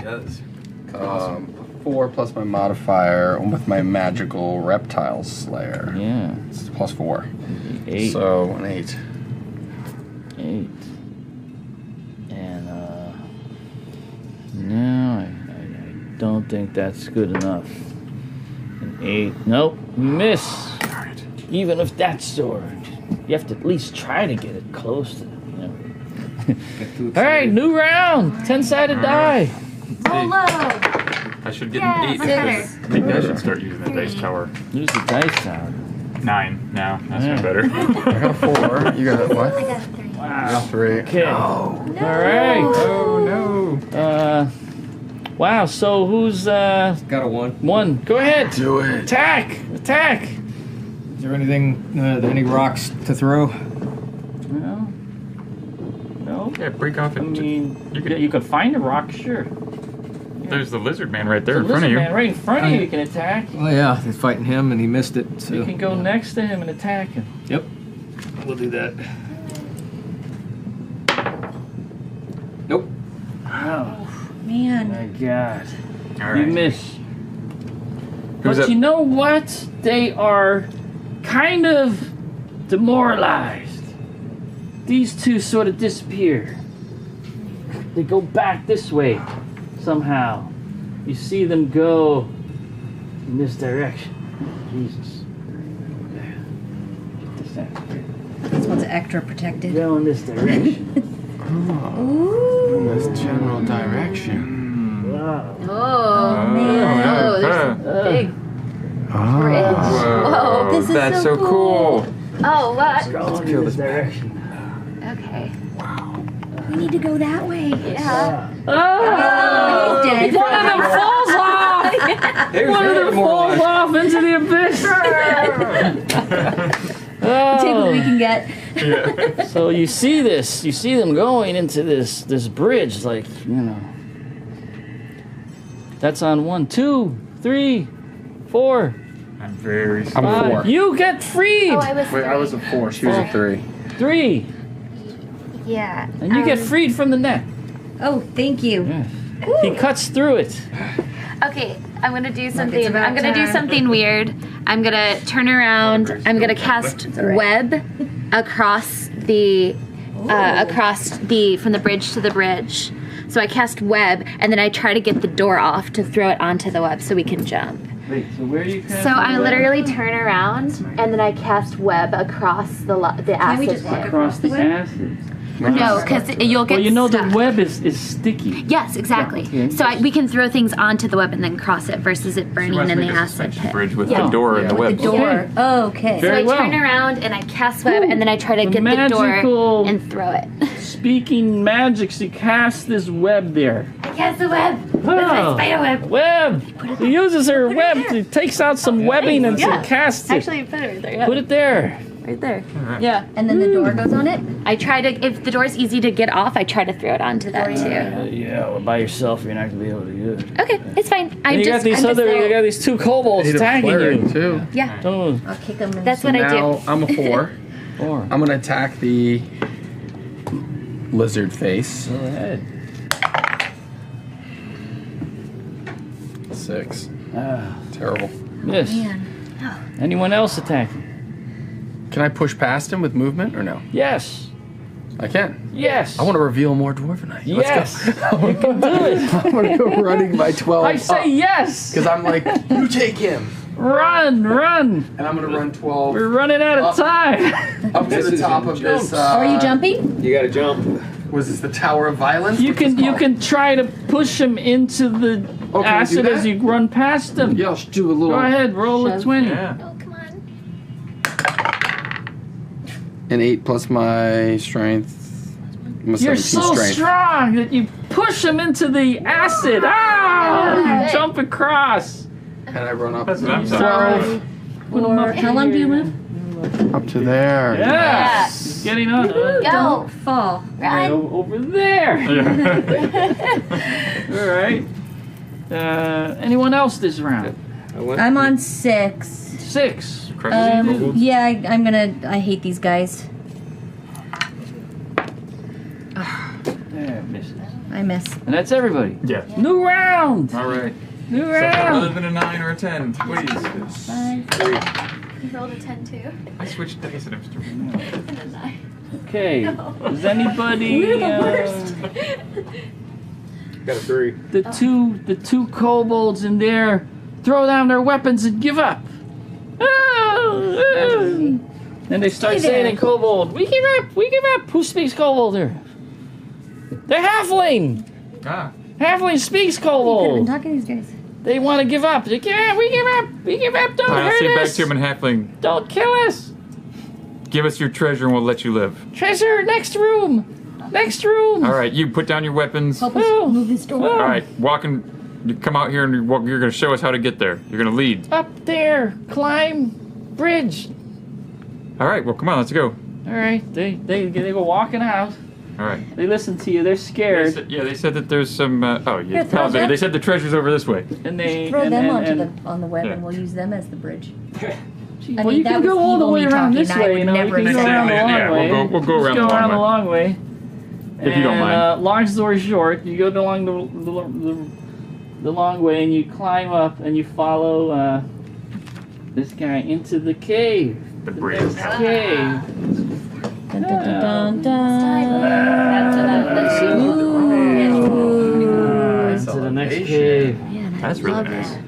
4 plus my modifier with my magical reptile slayer. Yeah. It's plus 4. 8. So an 8. 8. And no, I don't think that's good enough. An 8. Nope. Miss. Even with that sword, you have to at least try to get it close to them. You know? All right, new round. 10-sided die. Oh, low. I should get Yeah, an 8. much better. Maybe I should start using the dice tower. Use the dice tower. 9 now. That's Yeah. not better. I got a 4. You got what? I got a 3. Wow. 3. Okay. All right. Oh no. Wow. So who's Got a 1. 1? Go ahead. Do it. Attack. Attack. Is there anything, any rocks to throw? No. No. Yeah, break off I it. mean, You could- you could find a rock, sure. There's the lizard man right there The in front of lizard you. man right in front of you can attack. Well, yeah, he's fighting him and he missed it. So. You can go next to him and attack him. Yep. We'll do that. Nope. Oh Man. my God. All You right. miss. Who's But up? you know what? They are kind of demoralized. These two sort of disappear. they go back this way somehow. You see them go in this direction. Jesus. Get this out of here. This one's extra protected. Go in this direction. This general direction. Wow. Oh, man. Oh, there's a big bridge. Whoa. This is That's so cool. Oh, what? Go in this direction. Okay. We need to go that way. Yeah. Oh! He's dead. One of them falls off! One of them falls off into the abyss! Take what we can get. So you see this, you see them going into this bridge, like, you know. That's on 1, 2, 3, 4. I'm very I'm a 4. 5. You get freed! Oh, I was Wait, I was a 4. She was a 3. 3. Yeah. And you get freed from the net. Oh, thank you. Yeah. He cuts through it. Okay, I'm gonna do something. about I'm gonna do time. something weird. I'm gonna turn around. I'm gonna cast web across the from the bridge to the bridge. So I cast web, and then I try to get the door off to throw it onto the web so we can jump. Wait, so where are you casting So I the web? literally turn around, and then I cast web across the acid we just walk pit. Across the acid. No, because you'll get Well, you know stuck. the web is sticky. Yes, exactly. Yeah, okay. So we can throw things onto the web and then cross it versus it She burning wants in to the make a acid suspension pit. bridge with Yeah. the door and the web. The door. Oh, okay. So Very I well. turn around and I cast web and then I try to The get the door magical- and throw it. Speaking magic, she casts this web there. I cast the web. Oh. Spider web. Web! She uses her web. She takes out some webbing and she casts it. Actually, put it right there. Yeah. Put it there. right there. Yeah. And then the door goes on it? I try to, if the door's easy to get off, I try to throw it onto that too. Yeah, well, by yourself, you're not gonna be able to do it. Okay, it's fine. And you got these you got these two kobolds Need a attacking cleric, you. too. Yeah, Oh, I'll kick him. that's what I Now do. I'm a 4. 4. I'm gonna attack the lizard face. Go ahead. 6. Ah, Terrible. miss. Man. Anyone else attacking? Can I push past him with movement or no? Yes. I can. Yes. I want to reveal more dwarvenite. Yes. Let's go. You can do it. I'm gonna go running by 12. I say yes. Because I'm like, you take him, Run, run. and I'm gonna run 12 We're running out of Up. time. up to the top of this. Are you jumping? You gotta jump. Was this the Tower of Violence? You What's this can called? try to push him into the Oh, can I do acid that? as you run past him. Yeah, I'll just do a little. Go ahead, roll a 20. Yeah. Oh, come on. An 8 plus my strength. My You're 17 so strength. strong that you push him into the acid. Ah! You jump across. And I run up That's what I'm saying. 12 Put him up How long do you move? up to there. Yes. He's getting on. Go. Don't fall. Right Run. over there. All right. Anyone else this round? I'm on 6. 6. Yeah, I'm gonna. I hate these guys. There, misses. I miss. And that's everybody. Yeah. New round. All right. New Other round. than a 9 or a 10, please. You rolled a 10 too. I switched dice and I'm still. And a 9. Okay. Does anybody? Got a 3. The two kobolds in there throw down their weapons and give up. And they start Stay saying there. in kobold, "We give up. We give up." Who speaks kobold here? The halfling. Ah. Halfling speaks Could have been kobold. talking to these guys. They want to give up. They can't. We give up. We give up. Don't I'll say hurt back us. to him in halfling. Don't kill us. Give us your treasure and we'll let you live. Treasure. Next room. Next room. All right, you put down your weapons. Help us Oh. move this door. Oh. All right, you come out here and you're going to show us how to get there. You're going to lead. Up there. Climb. Bridge. All right, well, come on, let's go. All right. They go walking out. All right. They listen to you. They're scared. They said that there's some. Here, throw them. They said the treasure's over this way. And they Throw and, them and, onto and, on the web, Yeah. and we'll use them as the bridge. Gee, I well, mean, you can that go was all the evil way me around talking. this I way. would You know, you never can have go said around the that. long Yeah, way. we'll go Just around go the long around the way. long way. If you don't mind. Long story short, you go along the long way and you climb up and you follow this guy into the cave. The bridge. Next cave. Dun, dun, dun, dun, dun. That's what I was. nice cave. Man, I That's really love nice. that.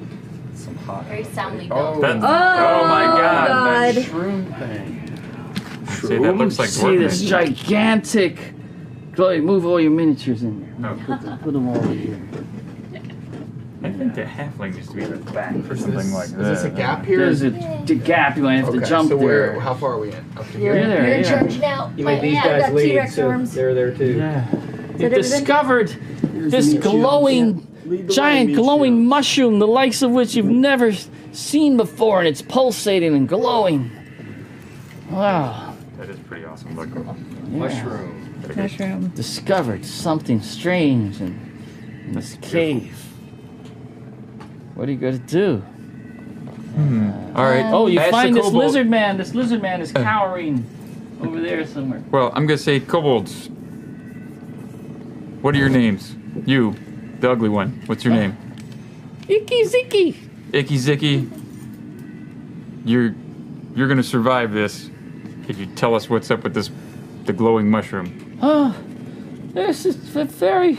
Some hot. Very soundly built. Oh, Oh my God. that shroom thing. I'd say that looks like See this dwarf gigantic. Chloe, move all your miniatures in there. Oh. Put them all in here. I think the halfling used to be in the back or something like that. Is this a gap here? There's a gap. You might have to jump so there. how far are we in? Up to You're here? there. You're in yeah. charge now. You made these I've guys got lead, T-Rex so arms. they're there too. Yeah. that You everything? discovered this glowing, giant glowing mushroom, the likes of which you've never seen before, and it's pulsating and glowing. Wow. That is pretty awesome looking. Mushroom. Mushroom. Discovered something strange in this cave. What are you going to do? All right. Oh, you Ask the find this kobold- lizard man. This lizard man is cowering over there somewhere. Well, I'm gonna say kobolds. What are your names? You, the ugly one. What's your name? Icky zicky. Icky Zicky. You're gonna survive this. Could you tell us what's up with the glowing mushroom? Oh, this is very.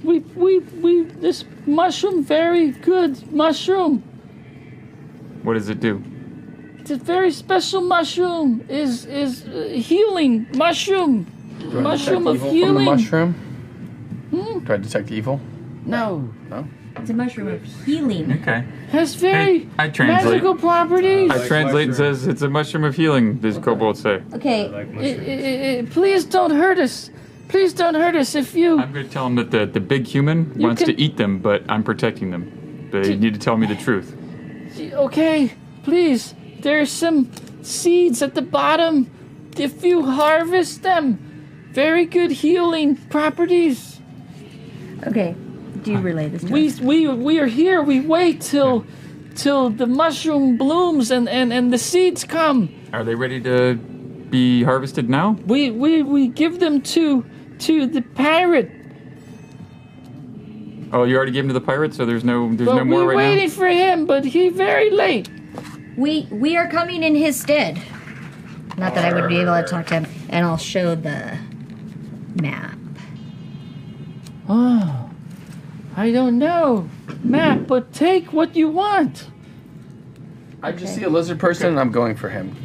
This mushroom, very good mushroom. What does it do? It's a very special mushroom. Is healing mushroom. Mushroom of Evil from the healing. mushroom? Do I detect evil? No, No? It's a mushroom of healing. Okay. has very I translate. magical properties. I translate and says it's a mushroom of healing. Does kobolds say? Okay, Please don't hurt us. Please don't hurt us. If you I'm gonna tell him that the big human You wants can- to eat them, but I'm protecting them. They need to tell me the truth. okay, please. There's some seeds at the bottom. If you harvest them, very good healing properties. okay. Do you relay this to us? We are here. We wait till the mushroom blooms and the seeds come. Are they ready to be harvested now? We give them to the pirate. Oh, you already gave them to the pirate, so there's no But more we're right waiting for him, but he very late. We are coming in his stead. Not that I would be able to talk to him, and I'll show the map. Oh, I don't know, Matt, but take what you want. I just see a lizard person and I'm going for him.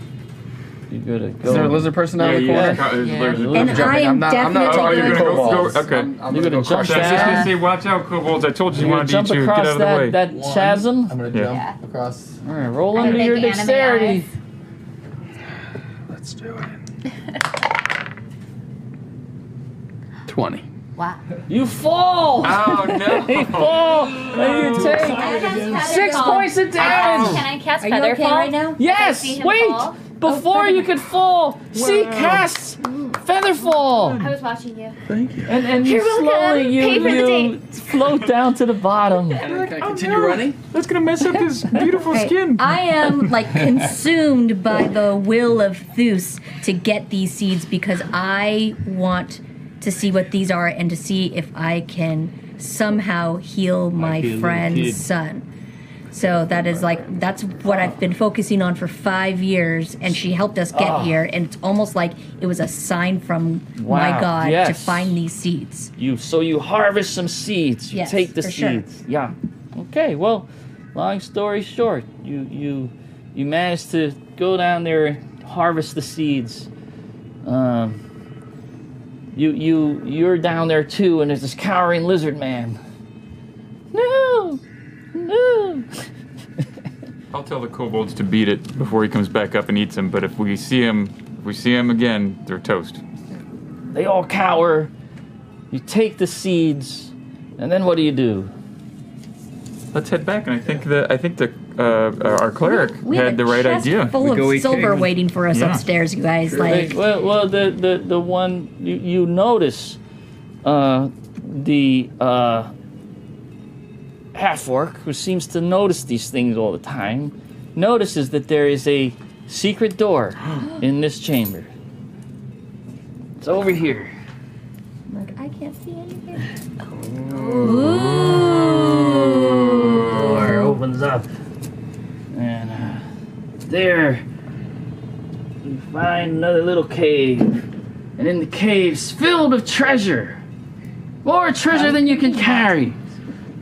You gotta go. Is there a lizard person out of the corner? And jumping. I am I'm not definitely talking you're to gonna go- kobolds. okay. I'm You're gonna gonna go jump crush I was just down. gonna say, watch out, kobolds. I told you You're wanted gonna to jump eat you. Get out across of the way. that chasm. I'm gonna jump across. All right, roll I under think your anime dexterity. eyes. Let's do it. 20. Wow. You fall. Oh no! You fall, and you take 6 points of damage. Can I cast Are you Feather okay Fall? right now? Yes. see him Wait. fall? Before you could fall, see casts Featherfall, I was watching you. and you You're welcome. slowly Pay for the you float down to the bottom. Can I continue running? That's gonna mess up his beautiful Okay, skin. I am like consumed by the will of Thus to get these seeds because I want to see what these are and to see if I can somehow heal my be a little friend's kid. son. So that's what I've been focusing on for 5 years, and she helped us get here, and it's almost like it was a sign from my Wow, God to yes. find these seeds. You harvest some seeds. You Yes, take the for sure. seeds. Yeah. Okay. Well, long story short, you managed to go down there and harvest the seeds. You're down there too, and there's this cowering lizard man. No. I'll tell the kobolds to beat it before he comes back up and eats him. But if we see him again, they're toast. They all cower. You take the seeds, and then what do? Let's head back. And I think our cleric We have had the a right chest idea. full We go of eat silver cake. waiting for us Yeah. upstairs, you guys. Like, Well, the one you notice, the half-orc who seems to notice these things all the time, notices that there is a secret door in this chamber. It's over here. like I can't see anything. Door opens up, and there you find another little cave, and in the cave's filled with treasure, more treasure than you can carry.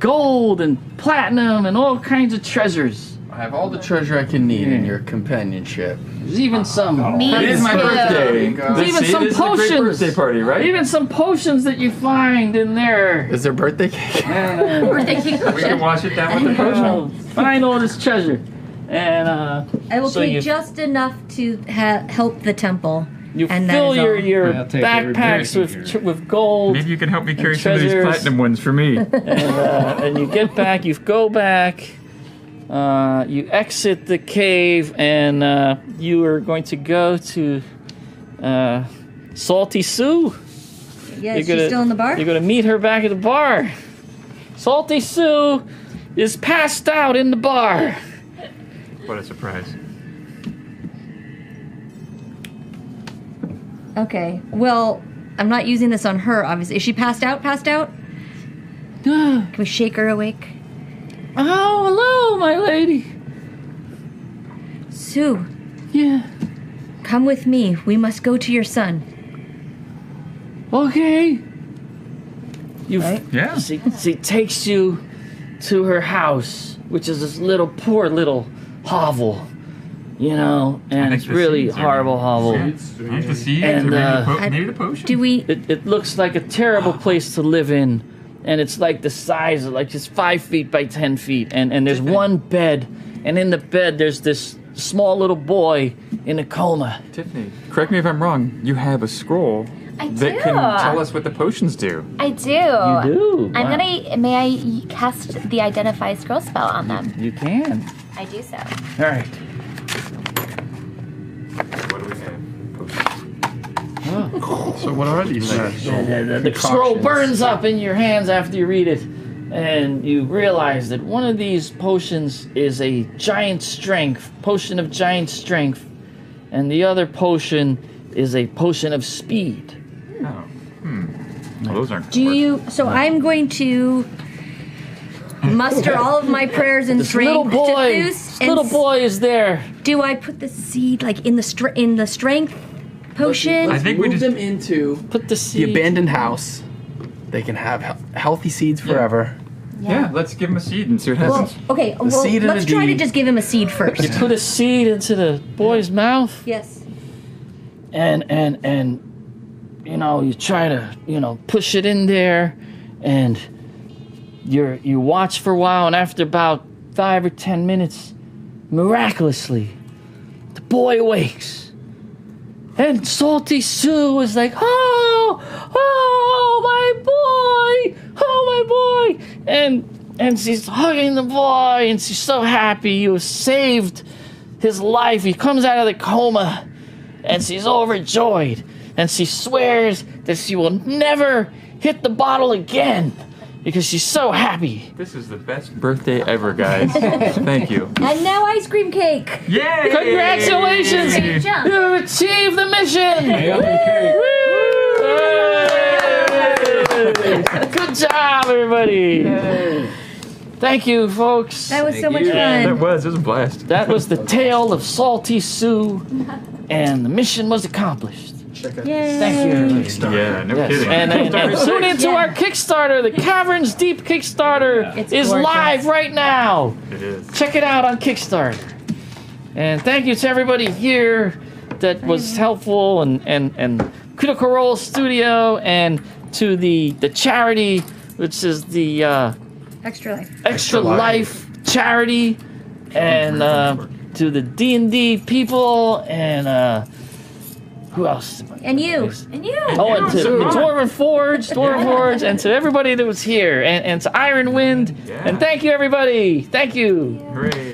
gold and platinum and all kinds of treasures. I have all the treasure I can need in your companionship. There's even some. Me It is my too. birthday. There's even See, some this is a great potions. birthday party, right? Even some potions that you find in there. Is there birthday cake? Birthday cake. We can wash it down with the potion. Find all this treasure, and I will so take you- just enough to help the temple. you and that fill is your all. your I'll take backpacks everything with gold, Maybe you can help me carry some of these treasures. platinum ones for me. and you get back. You go back. You exit the cave, and you are going to go to Salty Sue. Yeah, is she still in the bar? You're gonna meet her back at the bar. Salty Sue is passed out in the bar. What a surprise. Okay. Well, I'm not using this on her, obviously. Is she passed out? Passed out? Can we shake her awake? Oh, hello, my lady. Sue, Yeah. come with me. We must go to your son. Okay. You. Right? Yeah. She takes you to her house, which is this poor little hovel, you know, and think it's the really seeds are- horrible hovel. Use the seeds And, or maybe, uh, maybe the potion. Do we? It looks like a terrible place to live in, and it's like the size of like just 5 feet by 10 feet, and there's one bed, and in the bed there's this small little boy in a coma. Tiffany, correct me if I'm wrong. You have a scroll I that do. can tell us what the potions do. I do. You do. I'm Wow. gonna. May I cast the identify scroll spell on them? You can. I do so. All right. What do we have? Potions. So what are these things? The scroll burns up in your hands after you read it, and you realize that one of these potions is a giant strength, potion of giant strength, and the other potion is a potion of speed. Oh. Well, those aren't. Do you? So I'm going to muster all of my prayers and This strength little boy, to this Zeus. little boy is there. Do I put the seed like in the strength potion? I think we Move just. them into Put the the seed. abandoned house. They can have healthy seeds forever. Yeah, let's give him a seed and see what Well, happens. okay. Well, seed and let's a try to deed. just give him a seed first. You put a seed into the boy's mouth, Yes. and you know you try to push it in there, and you watch for a while, and after about 5 or 10 minutes, miraculously, the boy awakes, and Salty Sue is like, oh my boy, and she's hugging the boy, and she's so happy you have saved his life. He comes out of the coma, and she's overjoyed, and she swears that she will never hit the bottle again because she's so happy. This is the best birthday ever, guys. Thank you. And now ice cream cake. Yay! Congratulations! Great job. You achieved the mission! Woo! Good job, everybody! Thank you, folks. That was so much That fun. was a blast. That was the tale of Salty Sue, and the mission was accomplished. Yay. Thank you, everybody. Yeah, no Yes. kidding. And tune into Yeah. our Kickstarter. The Caverns Deep Kickstarter It's is gorgeous. live right now. It is. Check it out on Kickstarter. And thank you to everybody here that was helpful, and Critical Role Studio, and to the charity, which is the Extra life. Extra Life charity, and to the D&D people, and who else? And you. And you. Oh, and to the Dwarven Forge, and to everybody that was here, and to Iron Wind, Yeah. and thank you, everybody. Thank you. Hooray.